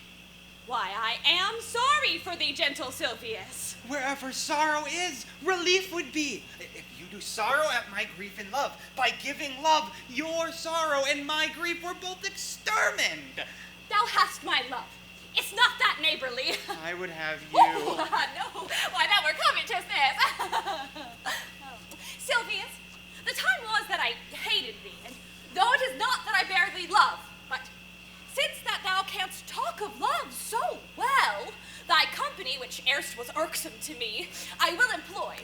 Why, I am sorry for thee, gentle Silvius. Wherever sorrow is, relief would be. If you do sorrow at my grief and love, by giving love, your sorrow and my grief were both extermined. Thou hast my love. It's not that neighborly. I would have you. Oh, no. Why, that were covetousness. Silvius, the time was that I hated thee, and though it is not that I bear thee love, but since that thou canst talk of love so well, thy company, which erst was irksome to me, I will employ.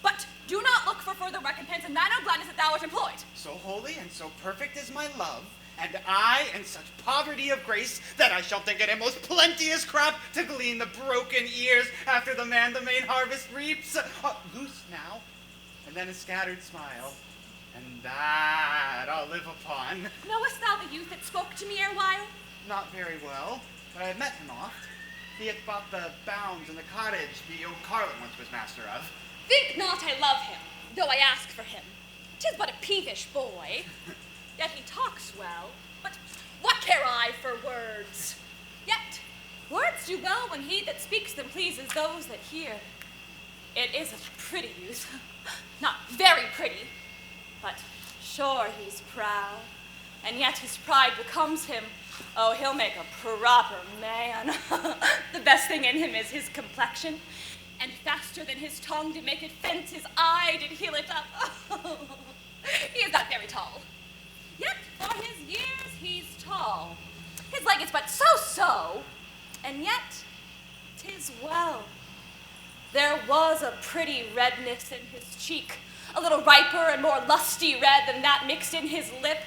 But do not look for further recompense in thine own gladness that thou art employed. So holy and so perfect is my love, and I in such poverty of grace that I shall think it a most plenteous crop to glean the broken ears after the man the main harvest reaps. Loose now, and then a scattered smile, and that I'll live upon. Knowest thou the youth that spoke to me erewhile? Not very well, but I have met him oft. He hath bought the bounds in the cottage the old Carlet once was master of. Think not I love him, though I ask for him. 'Tis but a peevish boy. Yet he talks well, but what care I for words? Yet words do well when he that speaks them pleases those that hear. It is a pretty youth, not very pretty, but sure he's proud, and yet his pride becomes him. Oh, he'll make a proper man. The best thing in him is his complexion, and faster than his tongue did make it fence, his eye did heal it up. He is not very tall. Yet for his years he's tall. His leg is but so-so, and yet 'tis well. There was a pretty redness in his cheek, a little riper and more lusty red than that mixed in his lip.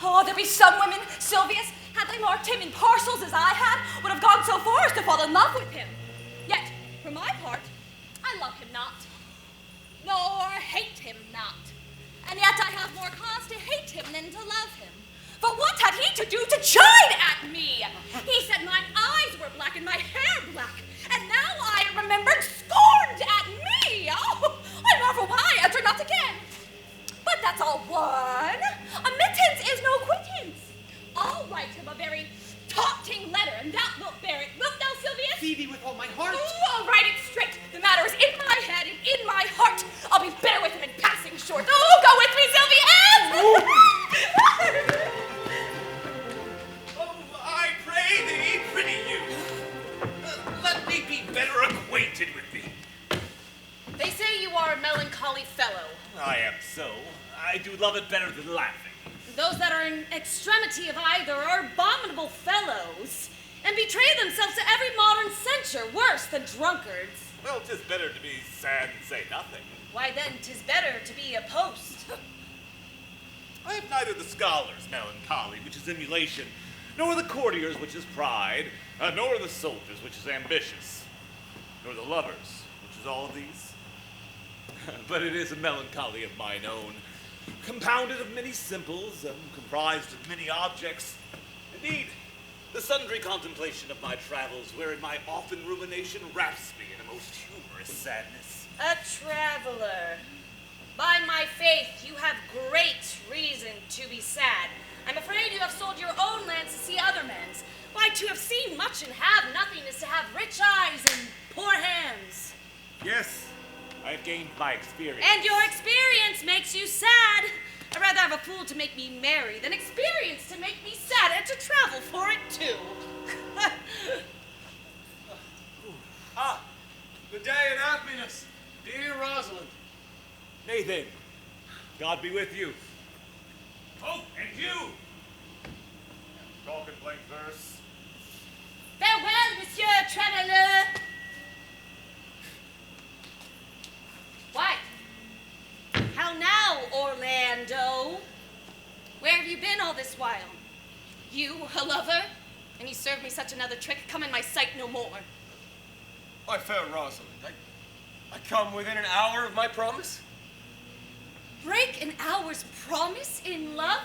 Oh, there be some women, Silvius, had they marked him in parcels as I had, would have gone so far as to fall in love with him. Yet, for my part, I love him not, nor hate him not. And yet I have more cause to hate him than to love him. For what had he to do to chide at me? He said mine eyes were black and my hair black, and now I remembered scorned at me. Oh, I marvel why I answer not again. But that's all one. A mittance is no quittance. I'll write him a very taunting letter, and thou wilt bear it. Wilt thou, Silvius? Phoebe, with all my heart. Ooh, I'll write it straight. The matter is in my head and in my heart. I'll be better with him in passing short. Oh, go with me, Silvius! Oh, I pray thee, pretty youth, let me be better acquainted with thee. They say you are a melancholy fellow. I am so. I do love it better than laughing. Those that are in extremity of either are abominable fellows, and betray themselves to every modern censure, worse than drunkards. Well, 'tis better to be sad and say nothing. Why then, 'tis better to be a post. I have neither the scholar's melancholy, which is emulation, nor the courtier's, which is pride, nor the soldier's, which is ambitious, nor the lover's, which is all of these. But it is a melancholy of mine own, compounded of many simples, comprised of many objects. Indeed, the sundry contemplation of my travels, wherein my often rumination wraps me in a most humorous sadness. A traveler. By my faith, you have great reason to be sad. I'm afraid you have sold your own lands to see other men's. Why, to have seen much and have nothing is to have rich eyes and poor hands. Yes, I have gained my experience. And your experience makes you sad. I'd rather have a fool to make me merry than experience to make me sad, and to travel for it too. Good day and happiness, dear Rosalind. Nathan, God be with you. Oh, and you! Talking blank verse. Farewell, Monsieur Traveler. Why? How now, Orlando? Where have you been all this while? You, a lover? And you serve me such another trick? Come in my sight no more. My fair Rosalind, I come within an hour of my promise. Break an hour's promise in love?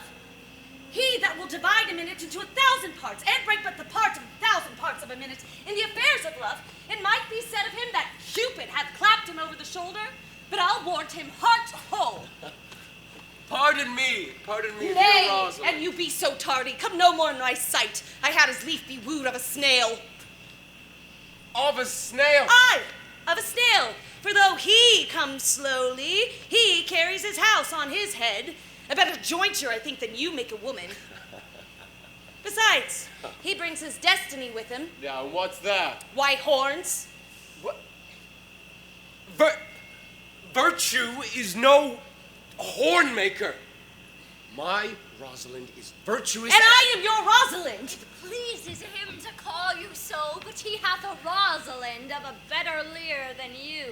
He that will divide a minute into 1,000 parts, and break but the part of 1,000 parts of a minute in the affairs of love, it might be said of him that Cupid hath clapped him over the shoulder, but I'll warrant him heart whole. Pardon me, dear Nay, Rosalind. and you be so tardy, come no more in my sight. I had as lief be wooed of a snail. Of a snail? Aye, of a snail. For though he comes slowly, he carries his house on his head. A better jointure, I think, than you make a woman. Besides, he brings his destiny with him. Now, what's that? Why, horns. What? Virtue is no horn maker. My Rosalind is virtuous. And I am your Rosalind. It pleases him to call you so, but he hath a Rosalind of a better leer than you.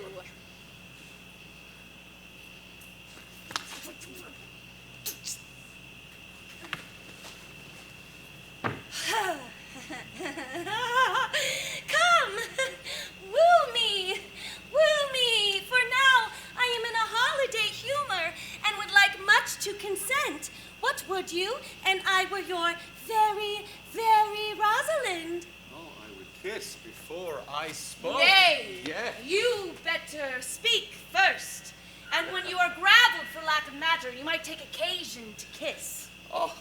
Come, woo me, for now I am in a holiday humor and would like much to consent. What would you, and I were your very, very Rosalind? Oh, I would kiss before I spoke. Nay, Yeah. you better speak first. And when you are gravelled for lack of matter, you might take occasion to kiss. Oh,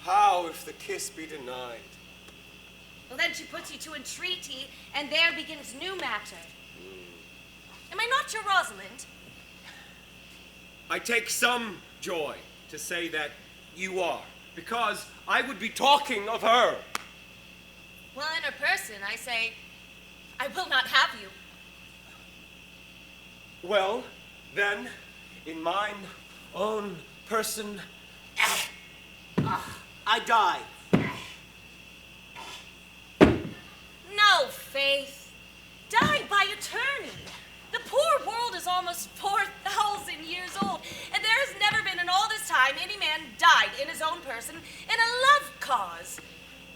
how if the kiss be denied? Well, then she puts you to entreaty, and there begins new matter. Am I not your Rosalind? I take some joy to say that you are, because I would be talking of her. Well, in her person, I say, I will not have you. Well, then, in mine own person, I die. No, Faith. Die by attorney. The poor world is almost 4,000 years old, and there has never been in all this time any man died in his own person in a love cause.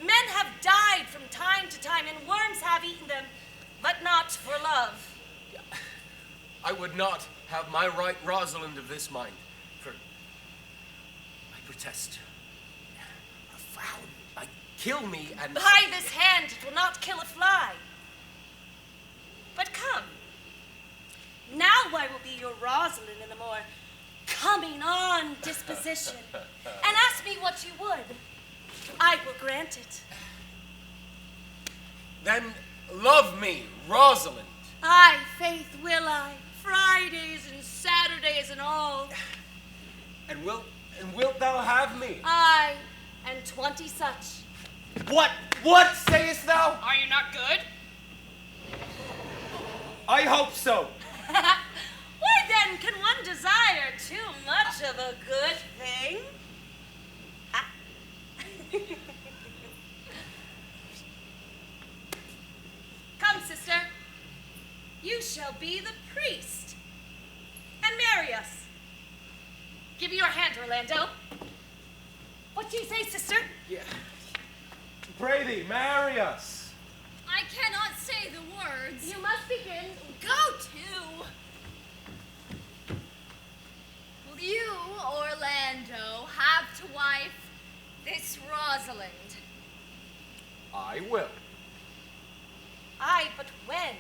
Men have died from time to time, and worms have eaten them, but not for love. I would not have my right Rosalind of this mind, for I protest. A frown might kill me, and By this hand it will not kill a fly. But come, now I will be your Rosalind in a more coming on disposition, and ask me what you would. I will grant it. then love me, Rosalind. Aye, Faith, will I. Fridays and Saturdays and all. And wilt thou have me? Aye, and 20 such. What sayest thou? Are you not good? I hope so. Why then can one desire too much of a good thing? Ah. Come, sister. You shall be the priest and marry us. Give me your hand, Orlando. What do you say, sister? Yeah. Pray thee, marry us. I cannot say the words. You must begin. Go to. Will you, Orlando, this Rosalind. I will. Aye, but when?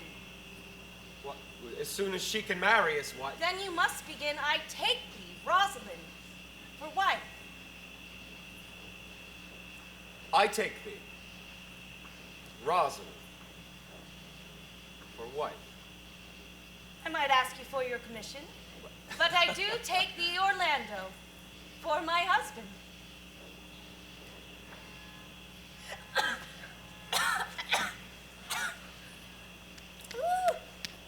What, as soon as she can marry his wife. Then you must begin, I take thee, Rosalind, for wife. I take thee, Rosalind, for wife. I might ask you for your commission, but I do take thee, Orlando, for my husband.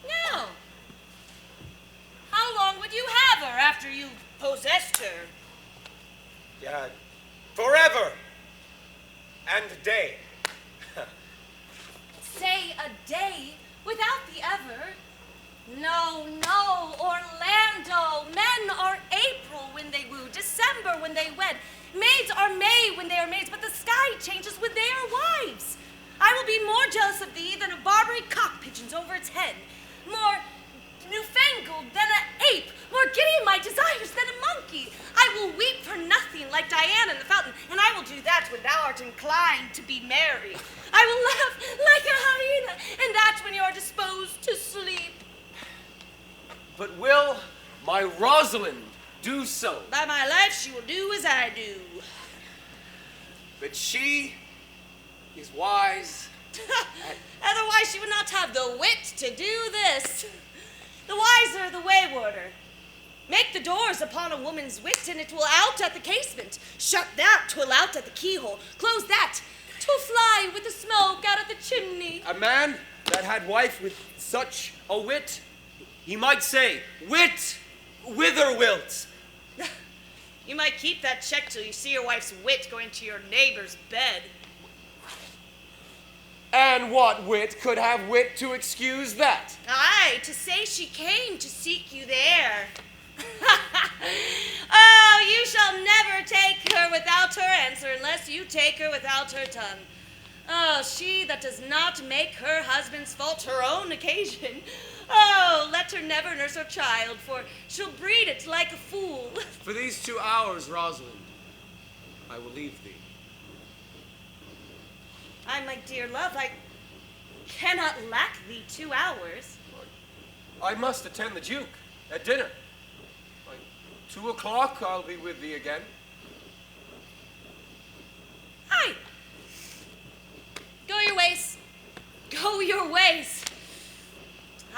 Now, how long would you have her after you possessed her? Yeah, forever and a day. Say a day without the ever. No, no, Orlando. Men are April when they woo, December when they wed. Maids are May when they are maids, but the sky changes when they are wives. I will be more jealous of thee than a Barbary cock pigeons over its head, more newfangled than an ape, more giddy in my desires than a monkey. I will weep for nothing like Diana in the fountain, and I will do that when thou art inclined to be merry. I will laugh like a hyena, and that's when you are disposed to sleep. But will my Rosalind do so? By my life, she will do as I do. But she is wise. Otherwise, she would not have the wit to do this. The wiser, the waywarder. Make the doors upon a woman's wit, and it will out at the casement. Shut that, 'twill out at the keyhole. Close that, 'twill fly with the smoke out of the chimney. A man that had wife with such a wit, he might say, wit, whither wilt? You might keep that check till you see your wife's wit going to your neighbor's bed. And what wit could have wit to excuse that? Aye, to say she came to seek you there. Oh, you shall never take her without her answer unless you take her without her tongue. Oh, she that does not make her husband's fault her own occasion. Oh, let her never nurse her child, for she'll breed it like a fool. For these 2 hours, Rosalind, I will leave thee. Ay, my dear love, I cannot lack thee 2 hours. I must attend the Duke at dinner. By 2 o'clock, I'll be with thee again. Aye. Go your ways. Go your ways.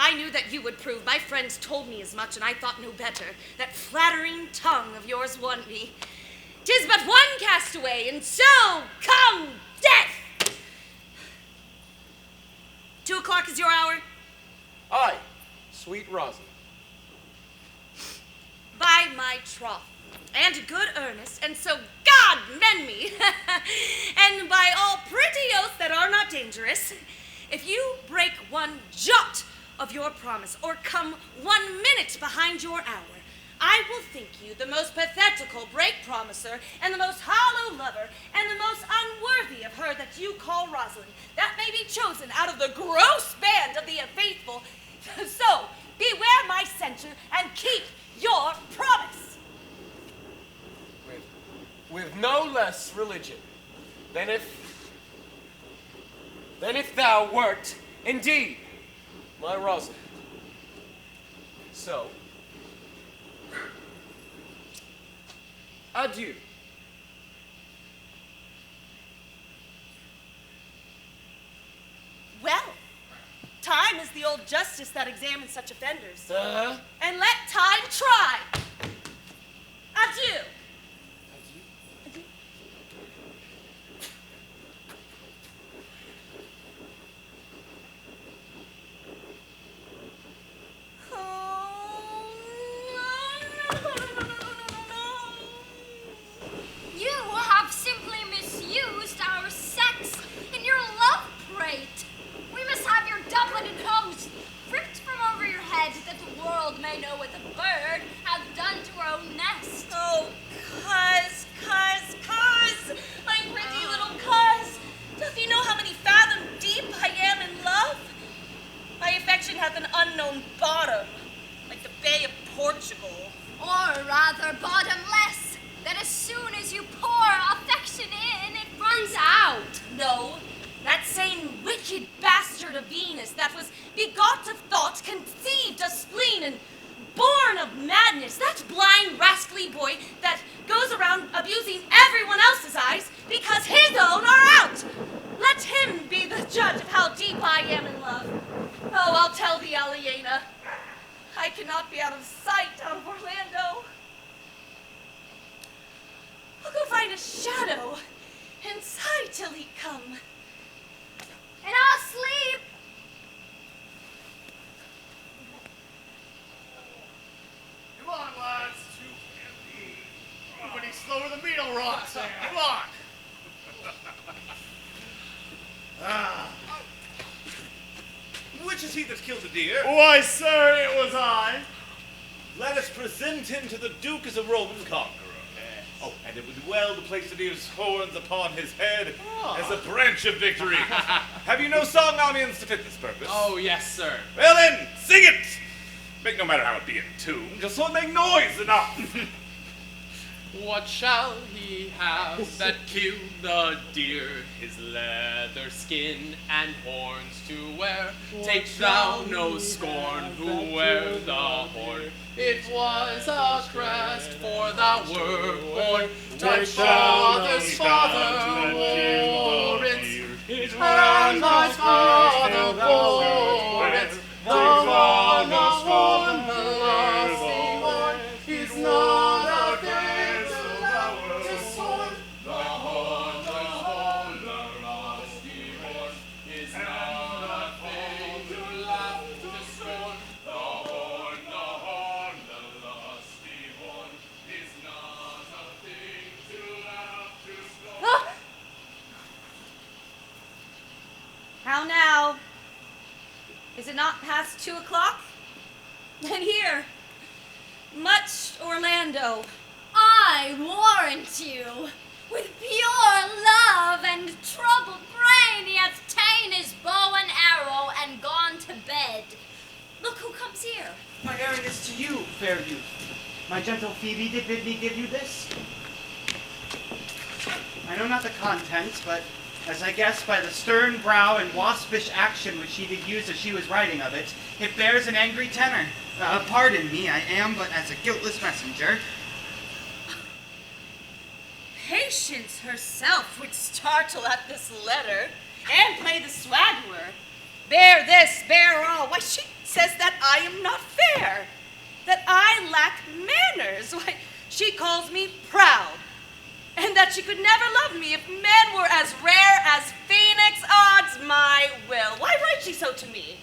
I knew that you would prove. My friends told me as much, and I thought no better. That flattering tongue of yours won me. 'Tis but one castaway, and so come death. 2 o'clock is your hour? Aye, sweet Rosalind. By my troth, and good earnest, and so God mend me, and by all pretty oaths that are not dangerous, if you break one jot of your promise, or come 1 minute behind your hour, I will think you the most pathetical break-promiser, and the most hollow lover, and the most unworthy of her that you call Rosalind, that may be chosen out of the gross band of the unfaithful. So, beware my censure, and keep your promise. With no less religion than if thou wert indeed my Rosalind. So, adieu. Well, time is the old justice that examines such offenders. Uh-huh. And let time try. Adieu. You have simply misused our sex in your love parade. We must have your doublet and hose ripped from over your head that the world may know what the bird hath done to her own nest. Oh, cuz, my pretty little cuz. Doth you know how many fathom deep I am in love? My affection hath an unknown bottom, like the Bay of Portugal. Or rather bottomless, that as soon as you pour affection shadow, and sigh till he come. And I'll sleep. Come on, lads. Everybody's slower than beetle rocks. Come on. Which is he that killed the deer? Why, sir, it was I. Let us present him to the Duke as a Roman conqueror. Oh, and it would be well to place the deer's horns upon his head as a branch of victory. Have you no song audience to fit this purpose? Oh, yes, sir. Well then, sing it! Make no matter how it be in tune, just so it make noise enough. What shall he have that killed the deer? His leather skin and horns to wear. Take thou no scorn who wear the horn. It was a crest for thou wert born. Thy father's father wore it, and thy father bore it. The one upon the lusty horn is not a thing to love to scorn. The horn, the rusty horn is not a thing to laugh to scorn. The horn, the lusty horn is not a thing to laugh to scorn. How now? Is it not past 2 o'clock? And here, much Orlando. I warrant you, with pure love and troubled brain, he hath ta'en his bow and arrow and gone to bed. Look who comes here. My errand is to you, fair youth. My gentle Phoebe did bid me give you this. I know not the contents, but as I guess by the stern brow and waspish action which she did use as she was writing of it, it bears an angry tenor. Pardon me, I am but as a guiltless messenger. Patience herself would startle at this letter and play the swaggerer. Bear this, bear all. Why, she says that I am not fair, that I lack manners. Why, she calls me proud, and that she could never love me if men were as rare as phoenix odds my will. Why writes she so to me?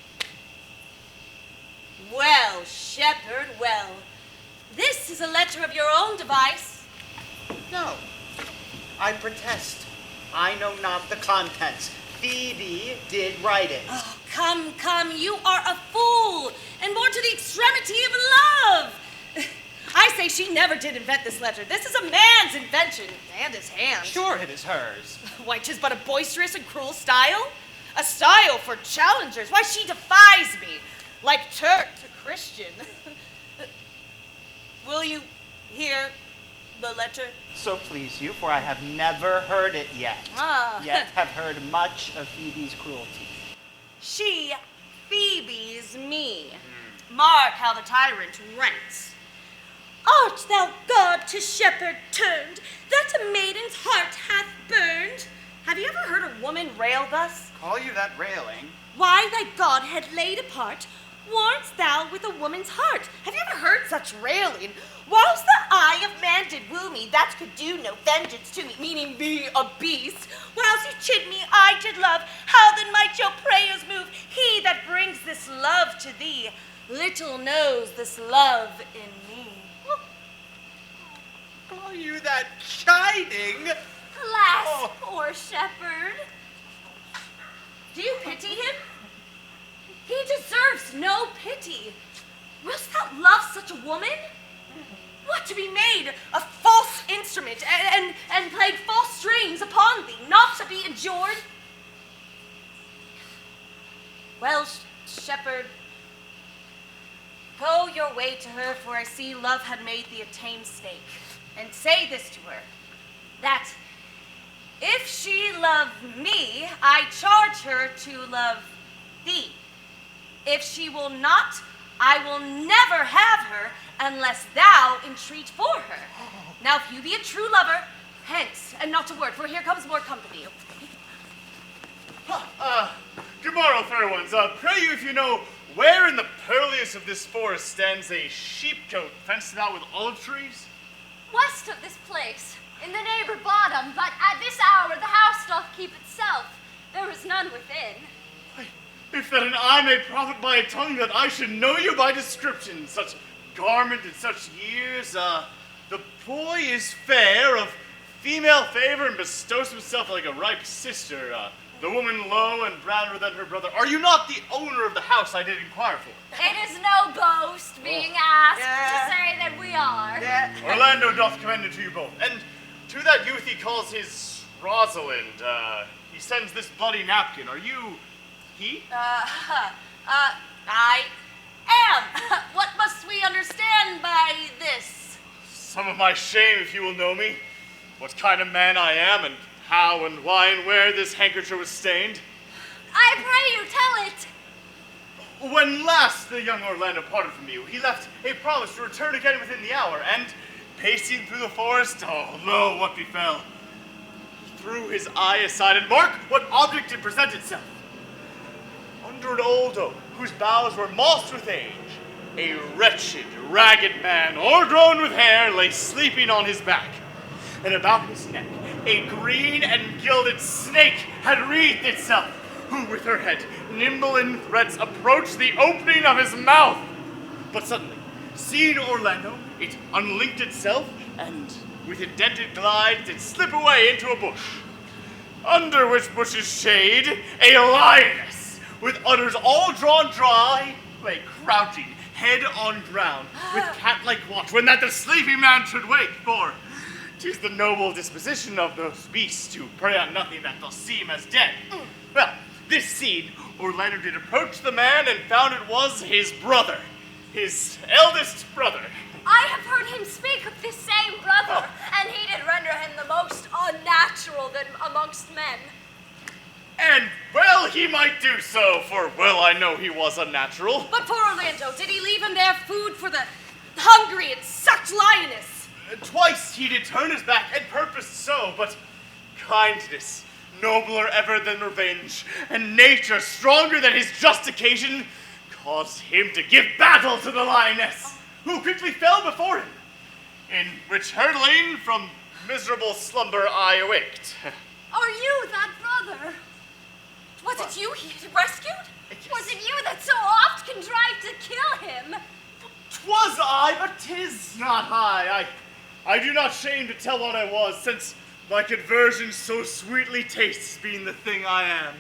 Well, shepherd, well. This is a letter of your own device. No, I protest. I know not the contents. Phoebe did write it. Oh, come, come, you are a fool, and more to the extremity of love. I say she never did invent this letter. This is a man's invention, and his hand. Sure it is hers. Why, 'tis but a boisterous and cruel style. A style for challengers. Why, she defies me, like Turk to Christian. Will you hear the letter? So please you, for I have never heard it yet. Yet have heard much of Phoebe's cruelty. She Phoebe's me. Mark how the tyrant writes. Art thou God to shepherd turned, that a maiden's heart hath burned? Have you ever heard a woman rail thus? Call you that railing? Why thy Godhead laid apart, warn'st thou with a woman's heart? Have you ever heard such railing? Whilst the eye of man did woo me, that could do no vengeance to me, meaning me a beast. Whilst you chid me, I did love. How then might your prayers move he that brings this love to thee? Little knows this love in me. Call you that chiding? Alas, poor shepherd. Do you pity him? He deserves no pity. Wilt thou love such a woman? What, to be made a false instrument and played false strings upon thee, not to be endured? Well, shepherd, go your way to her, for I see love had made thee a tame snake. And say this to her, that if she love me, I charge her to love thee. If she will not, I will never have her unless thou entreat for her. Now, if you be a true lover, hence, and not a word, for here comes more company. Good morrow, fair ones. Pray you if you know where in the pearliest of this forest stands a sheepcote fenced about with olive trees? West of this place. in the neighbor bottom, but at this hour the house doth keep itself. There is none within. If that an eye may profit by a tongue, that I should know you by description, such garment and such years, the boy is fair, of female favor, and bestows himself like a ripe sister, the woman low and browner than her brother. Are you not the owner of the house I did inquire for? It is no boast being asked to say that we are. Orlando doth commend it to you both, and to that youth he calls his Rosalind, he sends this bloody napkin. Are you he? I am. What must we understand by this? Some of my shame, if you will know me, what kind of man I am, and how and why and where this handkerchief was stained. I pray you tell it. When last the young Orlando parted from you, he left a promise to return again within the hour, and pacing through the forest, oh, lo, what befell? He threw his eye aside, and mark what object did present itself. Under an old oak, whose boughs were mossed with age, a wretched, ragged man, o'ergrown with hair, lay sleeping on his back, and about his neck a green and gilded snake had wreathed itself, who with her head, nimble in threads, approached the opening of his mouth. But suddenly, seeing Orlando, it unlinked itself, and with indented glide did slip away into a bush, under which bush's shade a lioness, with udders all drawn dry, lay crouching, head on ground, with cat-like watch, when that the sleeping man should wake, for 'tis the noble disposition of those beasts to prey on nothing that doth seem as dead. Well, this seen, Orlando did approach the man, and found it was his brother, his eldest brother. I have heard him speak of this same brother, and he did render him the most unnatural than amongst men. And well he might do so, for well I know he was unnatural. But poor Orlando, did he leave him there food for the hungry and such lioness? Twice he did turn his back and purposed so, but kindness, nobler ever than revenge, and nature stronger than his just occasion, caused him to give battle to the lioness, who quickly fell before him, in which hurtling from miserable slumber I awaked. Are you that brother? Was it you he rescued? Was it you that so oft contrived to kill him? 'Twas I, but 'tis not I do not shame to tell what I was, since my conversion so sweetly tastes, being the thing I am.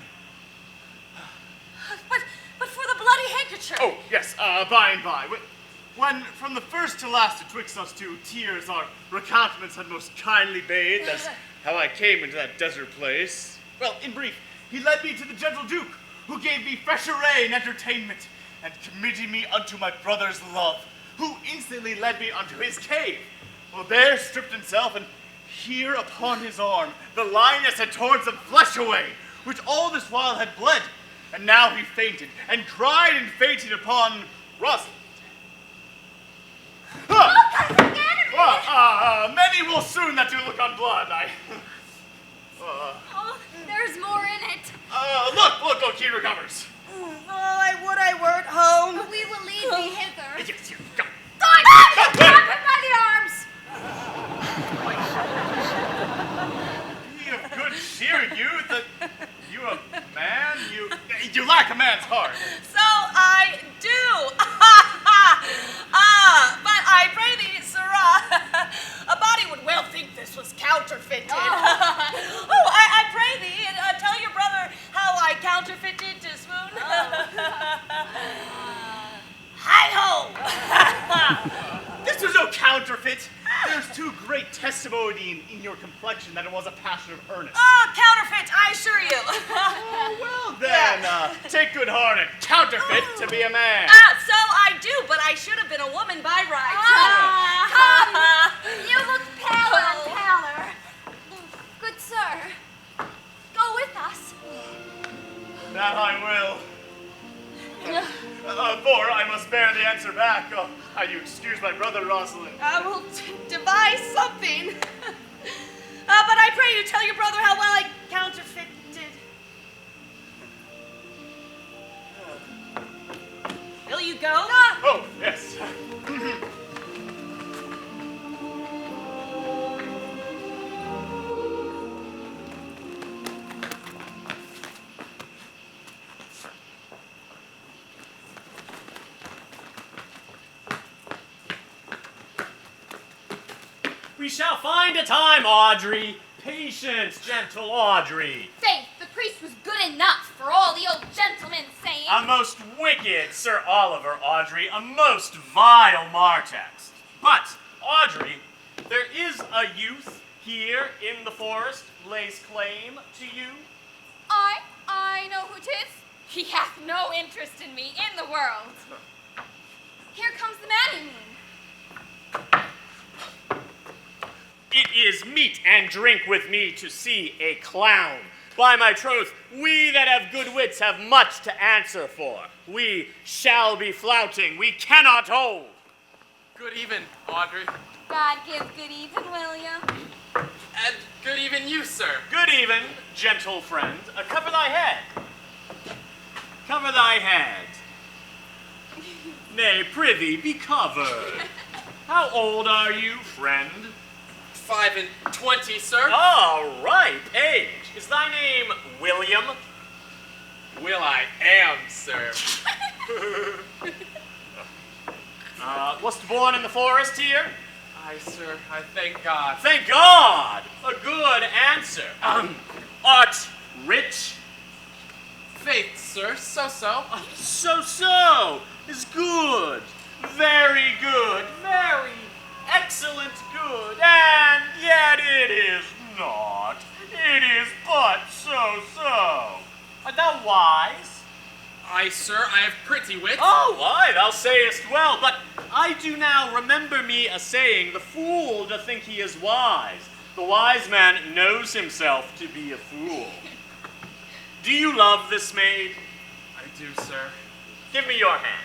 But for the bloody handkerchief. Oh, yes, by and by. When from the first to last betwixt us two, tears our recountenance had most kindly bathed, as how I came into that desert place. Well, in brief, he led me to the gentle Duke, who gave me fresh array and entertainment, and committing me unto my brother's love, who instantly led me unto his cave. Well, there stripped himself, and here upon his arm the lioness had torn some flesh away, which all this while had bled, and now he fainted, and cried and fainted upon Rosalind. Many will soon that do look on blood. Oh, there's more in it. Look, he recovers. Oh, I would I were at home. But we will lead thee hither. Yes, you go. Grab him by the arms. Be of good cheer, youth. You a man? You lack a man's heart. So I do. But I pray thee, sirrah, a body would well think this was counterfeited. I pray thee, tell your brother how I counterfeited to swoon. Hi-ho! This was no counterfeit. There's too great testimony in your complexion that it was a passion of earnest. Counterfeit, I assure you. Well then, take good heart and counterfeit to be a man. So I do, but I should have been a woman by right. Come, you look paler and paler. Good sir, go with us. That I will. For I must bear the answer back. How you excuse my brother, Rosalind. I will devise something. But I pray you tell your brother how well I counterfeited. Will you go? Oh, yes. We shall find a time, Audrey. Patience, gentle Audrey. Faith, the priest was good enough for all the old gentlemen's saying. A most wicked Sir Oliver, Audrey, a most vile Martext. But, Audrey, there is a youth here in the forest lays claim to you. I know who 'tis. He hath no interest in me in the world. Here comes the man you mean. It is meat and drink with me to see a clown. By my troth, we that have good wits have much to answer for. We shall be flouting, we cannot hold. Good even, Audrey. God give good even, will ya? And good even you, sir. Good even, gentle friend. Cover thy head. Cover thy head. Nay, prithee, be covered. How old are you, friend? 5 and 20, sir. Oh, ripe age. Is thy name William? Will I am, sir. Wast born in the forest here? Aye, sir, I thank God. Thank God! A good answer. Art rich? Faith, sir, so-so. So-so is good. Very good. Very excellent good. And yet it is not. It is but so-so. Art thou wise? Aye, sir, I have pretty wit. Oh, aye, thou sayest well, but I do now remember me a saying, the fool doth think he is wise. The wise man knows himself to be a fool. Do you love this maid? I do, sir. Give me your hand.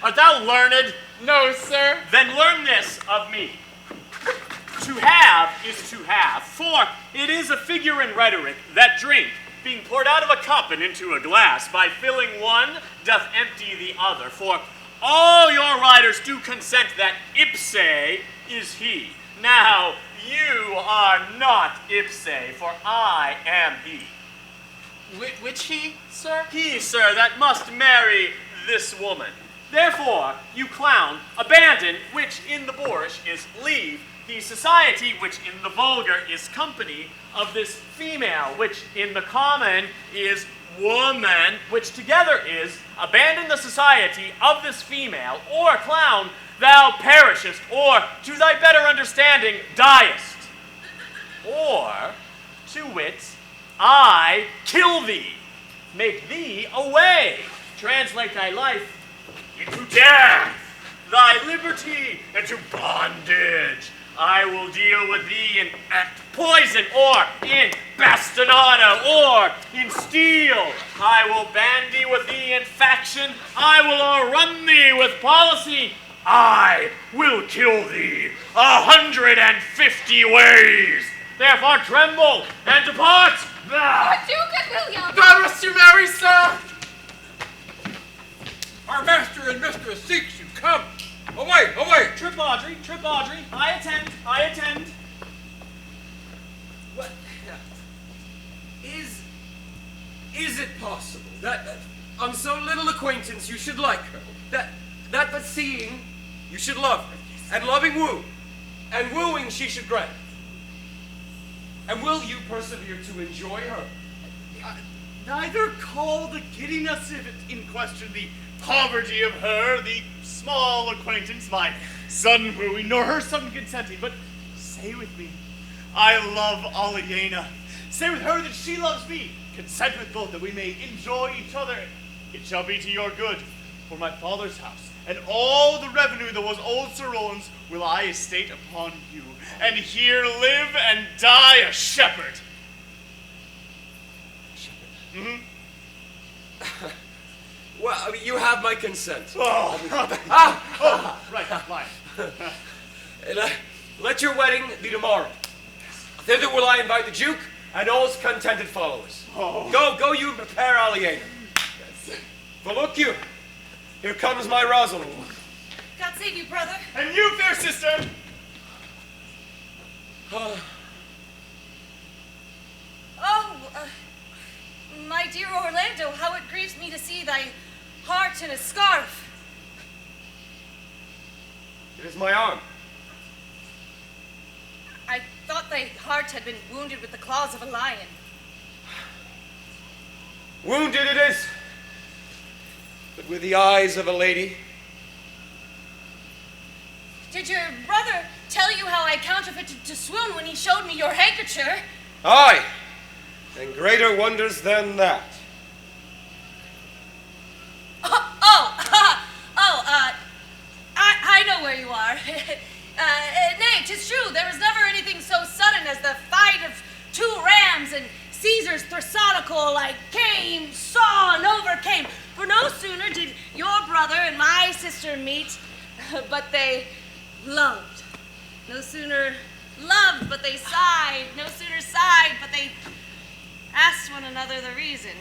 Art thou learned? No, sir. Then learn this of me. To have is to have, for it is a figure in rhetoric that drink, being poured out of a cup and into a glass, by filling one, doth empty the other. For all your writers do consent that ipse is he. Now, you are not ipse, for I am he. Which he, sir? He, sir, that must marry this woman. Therefore, you clown, abandon, which in the boorish is leave, the society, which in the vulgar is company, of this female, which in the common is woman, which together is abandon the society of this female, or clown, thou perishest, or to thy better understanding diest. Or, to wit, I kill thee, make thee away, translate thy life into death, thy liberty into bondage. I will deal with thee in poison, or in bastinado, or in steel. I will bandy with thee in faction. I will o'errun thee with policy. I will kill thee 150 ways. Therefore tremble and depart. Do good, William. God rest you merry, sir. Our master and mistress seeks you. Come. Away, away. Trip Audrey, trip Audrey. I attend, I attend. What? Is it possible that on so little acquaintance you should like her? That but seeing you should love her, and loving woo, and wooing she should grant? And will you persevere to enjoy her? Neither call the giddiness of it in question the poverty of her, the small acquaintance, my sudden wooing, nor her sudden consenting, but say with me, I love Aliena. Say with her that she loves me. Consent with both that we may enjoy each other. It shall be to your good, for my father's house, and all the revenue that was old Sir Roland's will I estate upon you, and here live and die a shepherd. Mm-hmm. Well, I mean, you have my consent. Right, fine. Let your wedding be tomorrow. Thither will I invite the Duke and all his contented followers. Go you and prepare Aliena. For look you, here comes my Rosalind. God save you, brother. And you, fair sister. My my dear Orlando, how it grieves me to see thy heart in a scarf. It is my arm. I thought thy heart had been wounded with the claws of a lion. Wounded it is, but with the eyes of a lady. Did your brother tell you how I counterfeited to swoon when he showed me your handkerchief? Aye, and greater wonders than that. I know where you are. Nay, 'tis true, there was never anything so sudden as the fight of two rams, and Caesar's Thrasonical I came, saw, and overcame. For no sooner did your brother and my sister meet, but they loved. No sooner loved, but they sighed. No sooner sighed, but they asked one another the reason.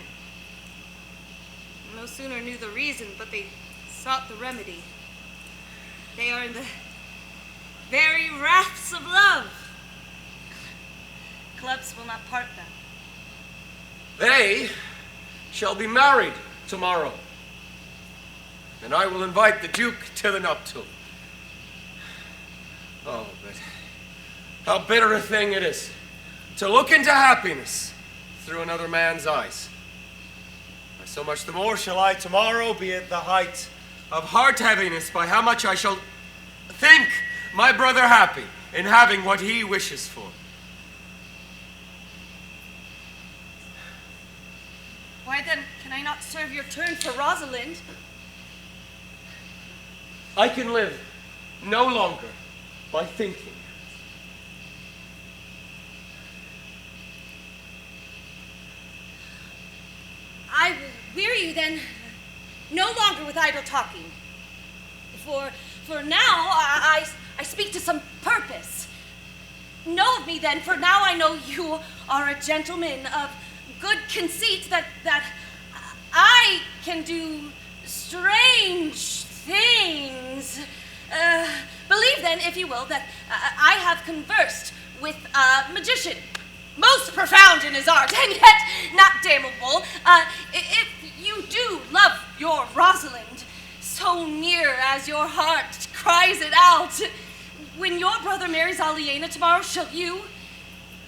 No sooner knew the reason, but they sought the remedy. They are in the very wraths of love. Clubs will not part them. They shall be married tomorrow, and I will invite the Duke to the nuptial. Oh, but how bitter a thing it is to look into happiness through another man's eyes. So much the more shall I tomorrow be at the height of heart heaviness by how much I shall think my brother happy in having what he wishes for. Why then can I not serve your turn for Rosalind? I can live no longer by thinking. I will weary you then no longer with idle talking. For now I speak to some purpose. Know of me then, for now I know you are a gentleman of good conceit, that I can do strange things. Believe then, if you will, that I have conversed with a magician, most profound in his art, and yet not damnable. If you do love your Rosalind, so near as your heart cries it out, when your brother marries Aliena tomorrow, shall you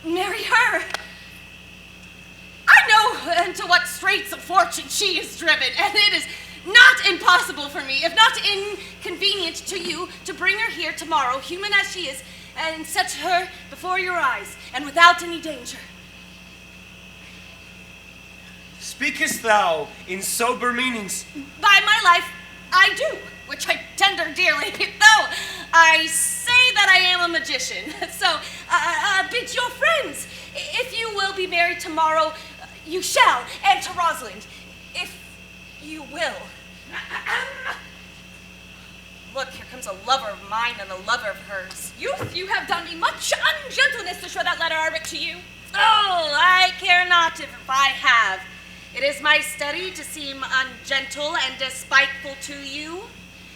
marry her? I know into what straits of fortune she is driven, and it is not impossible for me, if not inconvenient to you, to bring her here tomorrow, human as she is, and set her before your eyes, and without any danger. Speakest thou in sober meanings? By my life, I do, which I tender dearly, though I say that I am a magician. So, bid your friends, if you will be married tomorrow, you shall, and to Rosalind, if you will. Look, here comes a lover of mine and a lover of hers. Youth, you have done me much ungentleness to show that letter I writ to you. Oh, I care not if I have. It is my study to seem ungentle and despiteful to you.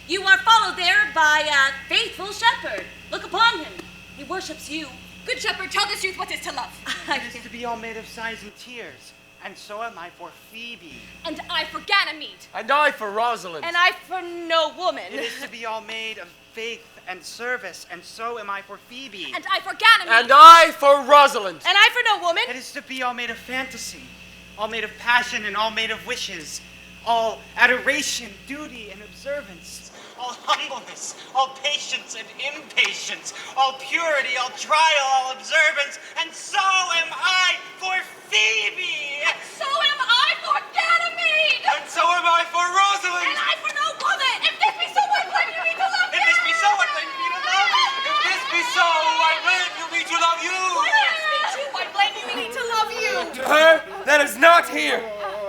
You are followed there by a faithful shepherd. Look upon him. He worships you. Good shepherd, tell this youth what is to love. It is to be all made of sighs and tears, and so am I for Phoebe. And I for Ganymede. And I for Rosalind. And I for no woman. It is to be all made of faith and service, and so am I for Phoebe. And I for Ganymede. And I for Rosalind. And I for no woman. It is to be all made of fantasy, all made of passion, and all made of wishes, all adoration, duty, and observance, all humbleness, all patience and impatience, all purity, all trial, all observance, and so am I for Phoebe! And so am I for Ganymede! And so am I for Rosalind! And I for no woman! If this be so, why blame you me to love you? If this be so, why blame you me to love you? If this be so, why blame you me to love you? Why blame you me to love you? To her that is not here,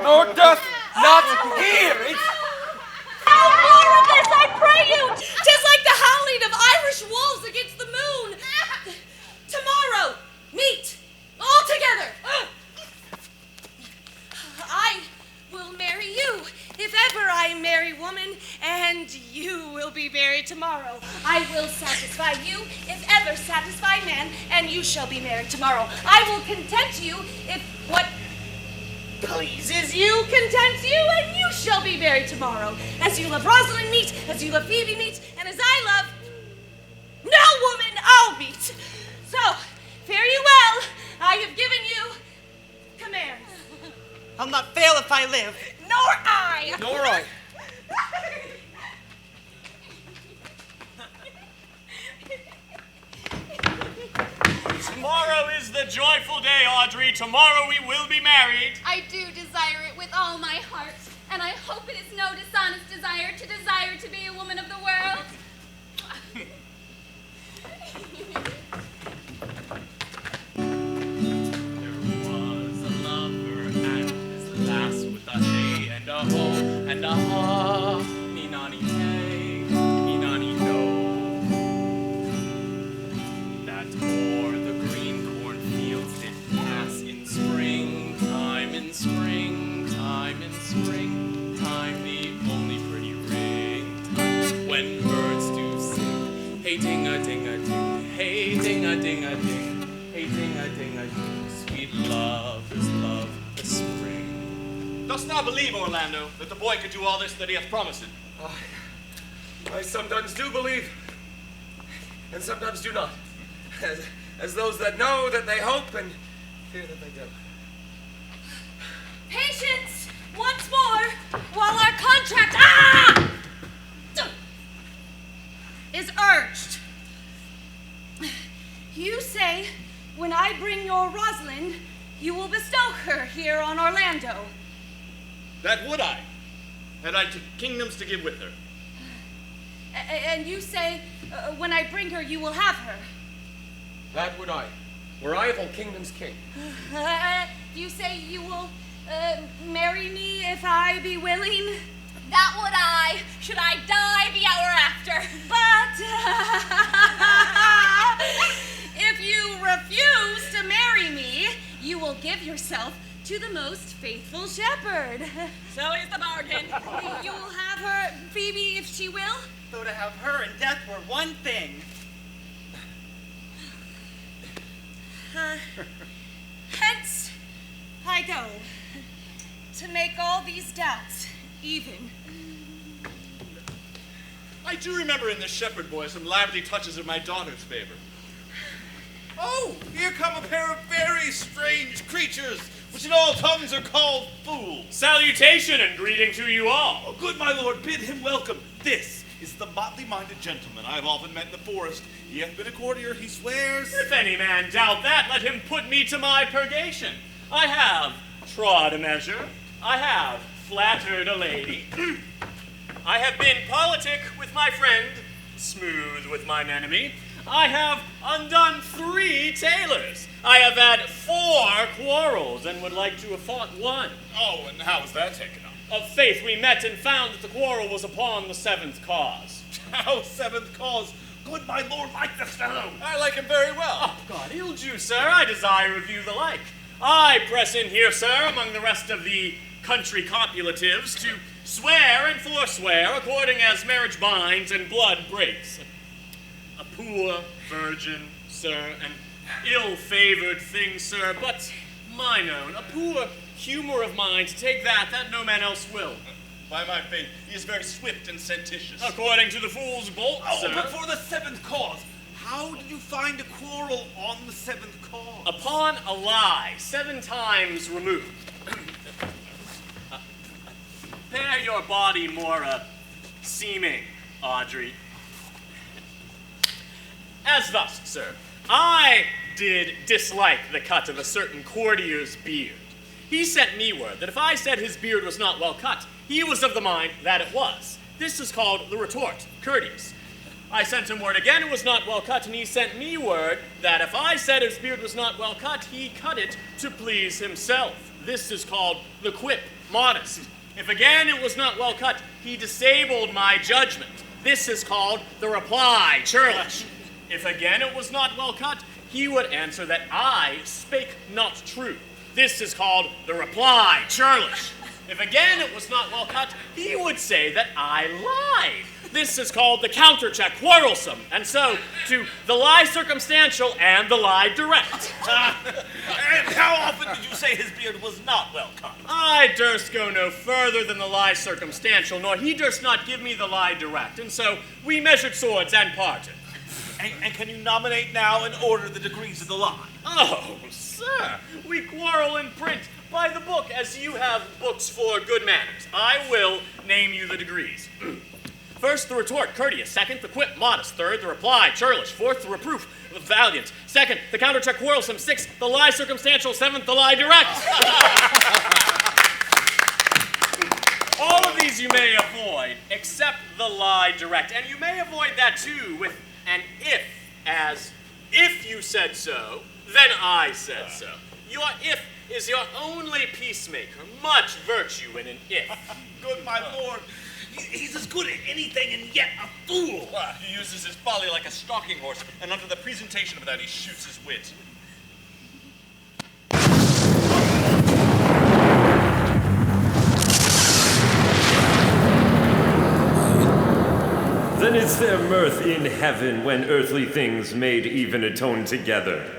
nor doth not hear. No more of this, I pray you! 'Tis like the howling of Irish wolves against the moon. Tomorrow, meet, all together. I will marry you, if ever I marry woman, and you will be married tomorrow. I will satisfy you, if ever satisfy man, and you shall be married tomorrow. I will content you, if what pleases you, contents you, and you shall be married tomorrow. As you love Rosalind meet, as you love Phoebe meet, and as I love no woman I'll meet. So, fare you well. I have given you commands. I'll not fail if I live. Nor I. Nor I. Tomorrow is the joyful day, Audrey. Tomorrow we will be married. I do desire it with all my heart, and I hope it is no dishonest desire to be a woman of the world. There was a lover and his lass with a hey and a ho and a ha. Me nani hey, me nani no. That o'er the green cornfields did pass in springtime, in springtime, in springtime, the only pretty ring when birds do sing. Hey ding-a-ding-a-ding, hey ding-a-ding-a-ding, hey ding-a-ding-a-ding, sweet love is love the spring. Dost thou believe, Orlando, that the boy could do all this that he hath promised? I sometimes do believe, and sometimes do not. As those that know that they hope and fear that they do. Patience, once more, while our contract is urged. You say, when I bring your Rosalind, you will bestow her here on Orlando. That would I, had I kingdoms to give with her. And you say, when I bring her, you will have her. That would I, were I of kingdom's king. You say you will marry me if I be willing? That would I, should I die the hour after. But if you refuse to marry me, you will give yourself to the most faithful shepherd. So is the bargain. You will have her, Phoebe, if she will? Though to have her and death were one thing. Hence I go, to make all these doubts even. I do remember in this shepherd boy some lively touches of my daughter's favor. Oh, here come a pair of very strange creatures, which in all tongues are called fools. Salutation and greeting to you all. Oh, good my lord, bid him welcome. This is the motley-minded gentleman I have often met in the forest. He hath been a courtier, he swears. If any man doubt that, let him put me to my purgation. I have trod a measure. I have flattered a lady. I have been politic with my friend, smooth with mine enemy. I have undone 3 tailors. I have had 4 quarrels and would like to have fought 1. Oh, and how was that taken up? Of faith, we met and found that the quarrel was upon the 7th cause. How 7th cause? Good my lord, like this fellow. I like him very well. Oh, God ill you, sir. I desire of you the like. I press in here, sir, among the rest of the country copulatives, to swear and forswear according as marriage binds and blood breaks. A poor virgin, sir, an ill-favored thing, sir, but mine own, a poor humor of mine to take that no man else will. By my faith, he is very swift and sententious. According to the fool's bolt, sir. But for the 7th cause, how did you find a quarrel on the 7th cause? Upon a lie, 7 times removed. Bear your body more seeming, Audrey. As thus, sir, I did dislike the cut of a certain courtier's beard. He sent me word that if I said his beard was not well cut, he was of the mind that it was. This is called the retort, courteous. I sent him word again it was not well cut, and he sent me word that if I said his beard was not well cut, he cut it to please himself. This is called the quip, modest. If again it was not well cut, he disabled my judgment. This is called the reply, churlish. If again it was not well cut, he would answer that I spake not true. This is called the reply, churlish. If again it was not well cut, he would say that I lied. This is called the counter-check quarrelsome, and so to the lie circumstantial and the lie direct. And how often did you say his beard was not well cut? I durst go no further than the lie circumstantial, nor he durst not give me the lie direct, and so we measured swords and parted. And can you nominate now and order the degrees of the lie? Oh, sir, we quarrel in print by the book, as you have books for good manners. I will name you the degrees. First, the retort, courteous. Second, the quip, modest. Third, the reply, churlish. Fourth, the reproof, valiant. Second, the counter-check, quarrelsome. Sixth, the lie circumstantial. Seventh, the lie direct. All of these you may avoid, except the lie direct. And you may avoid that, too, with an if, as, if you said so, then I said so. Your if is your only peacemaker. Much virtue in an if. Good, my lord. He's as good at anything and yet a fool. He uses his folly like a stalking horse, and under the presentation of that he shoots his wit. Then is there mirth in heaven when earthly things made even atone together?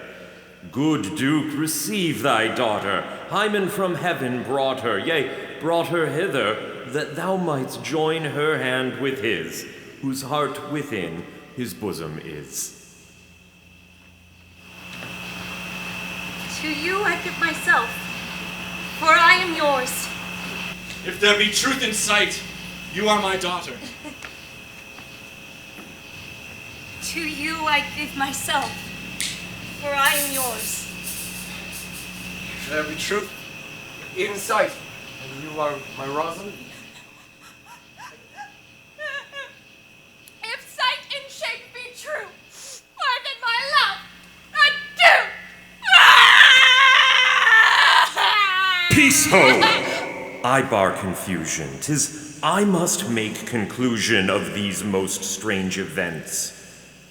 Good Duke, receive thy daughter. Hymen from heaven brought her, yea, brought her hither, that thou mightst join her hand with his, whose heart within his bosom is. To you I give myself, for I am yours. If there be truth in sight, you are my daughter. To you I give myself, for I am yours. If there be truth in sight, and you are my Rosalind. If sight and shape be true, more than my love, adieu! Peace ho! I bar confusion. 'Tis I must make conclusion of these most strange events.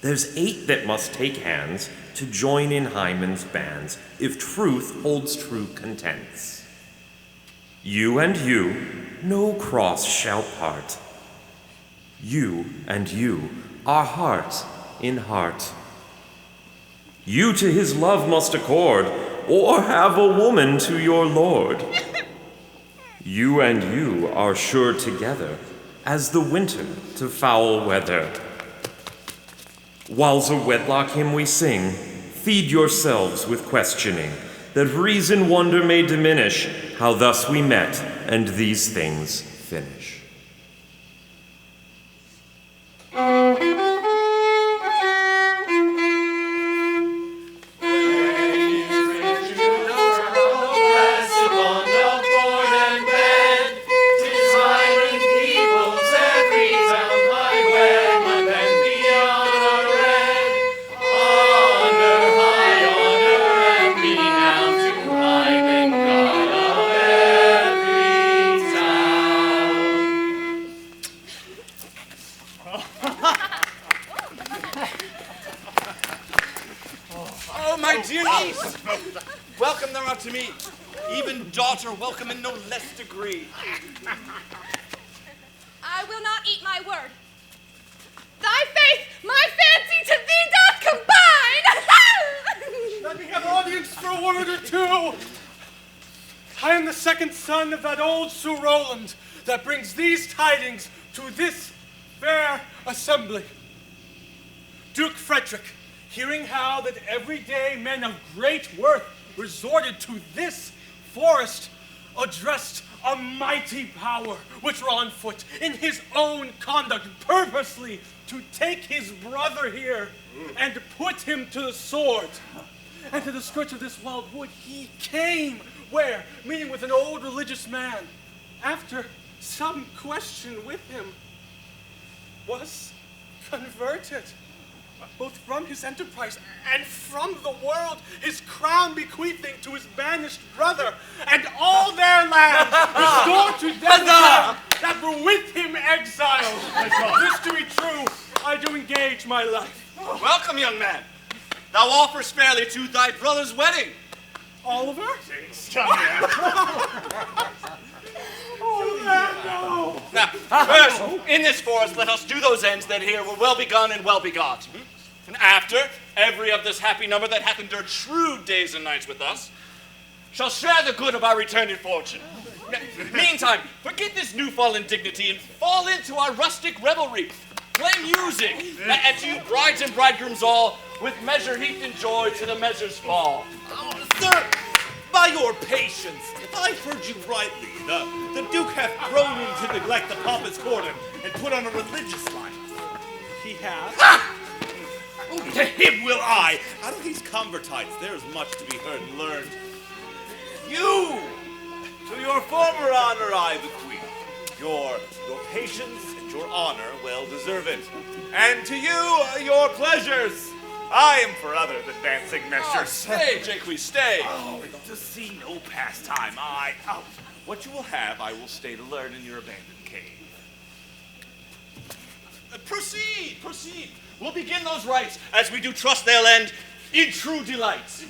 There's 8 that must take hands to join in Hymen's bands, if truth holds true contents. You and you, no cross shall part. You and you are heart in heart. You to his love must accord, or have a woman to your lord. You and you are sure together, as the winter to foul weather. Whiles a wedlock hymn we sing, feed yourselves with questioning, that reason wonder may diminish how thus we met and these things finish. Welcome thou art to me, even daughter, welcome in no less degree. I will not eat my word. Thy faith, my fancy to thee doth combine! Let me have audience for a word or two. I am the second son of that old Sir Rosalind that brings these tidings to this fair assembly. Duke Frederick, hearing how that every day men of great worth resorted to this forest, addressed a mighty power which were on foot in his own conduct purposely to take his brother here and put him to the sword. And to the skirts of this wild wood he came, where, meeting with an old religious man, after some question with him, was converted, both from his enterprise and from the world, his crown bequeathing to his banished brother, and all their lands restored to them that were with him exiled. This to be true, I do engage my life. Welcome, young man. Thou offers fairly to thy brother's wedding. Oliver? Come here. Oh, Lando! Now, first, in this forest, let us do those ends that here were well begun and well begot. And after, every of this happy number that hath endured shrewd days and nights with us shall share the good of our returning fortune. Meantime, forget this new-fallen dignity and fall into our rustic revelry. Play music, and to you brides and bridegrooms all, with measure heaped in joy to the measure's fall. Oh, sir, by your patience, if I've heard you rightly, the Duke hath grown into neglect the pompous court and put on a religious life. He has? Ha! To him will I. Out of these convertites, there is much to be heard and learned. You, to your former honor I bequeath. Your patience and your honor well deserve it. And to you, your pleasures. I am for other than dancing measures. Oh, stay, Jaques, stay. Oh, to see no pastime, what you will have, I will stay to learn in your abandoned cave. Proceed. We'll begin those rites, as we do trust they'll end in true delights.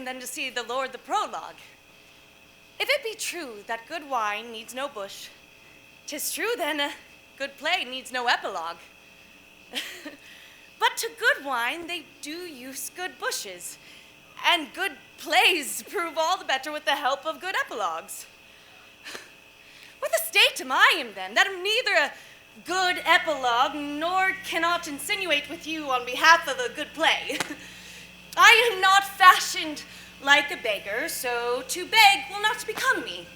Than to see the Lord the prologue. If it be true that good wine needs no bush, 'tis true then a good play needs no epilogue. But to good wine they do use good bushes, and good plays prove all the better with the help of good epilogues. What a state am I in then, that am neither a good epilogue nor cannot insinuate with you on behalf of a good play. I am not fashioned like a beggar, so to beg will not become me.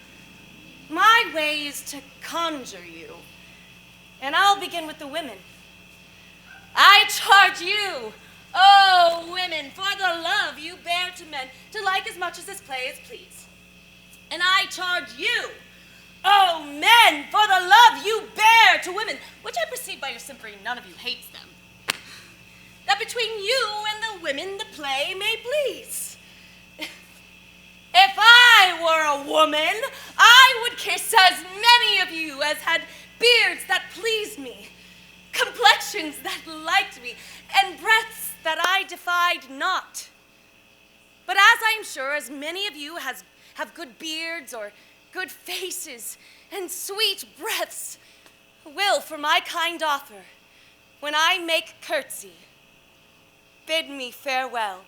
My way is to conjure you, and I'll begin with the women. I charge you, oh women, for the love you bear to men, to like as much as this play is please. And I charge you, oh men, for the love you bear to women, which I perceive by your simpering none of you hates them, that between you and the women the play may please. If I were a woman, I would kiss as many of you as had beards that pleased me, complexions that liked me, and breaths that I defied not. But as I am sure as many of you have good beards or good faces and sweet breaths, will for my kind offer, when I make curtsy, bid me farewell.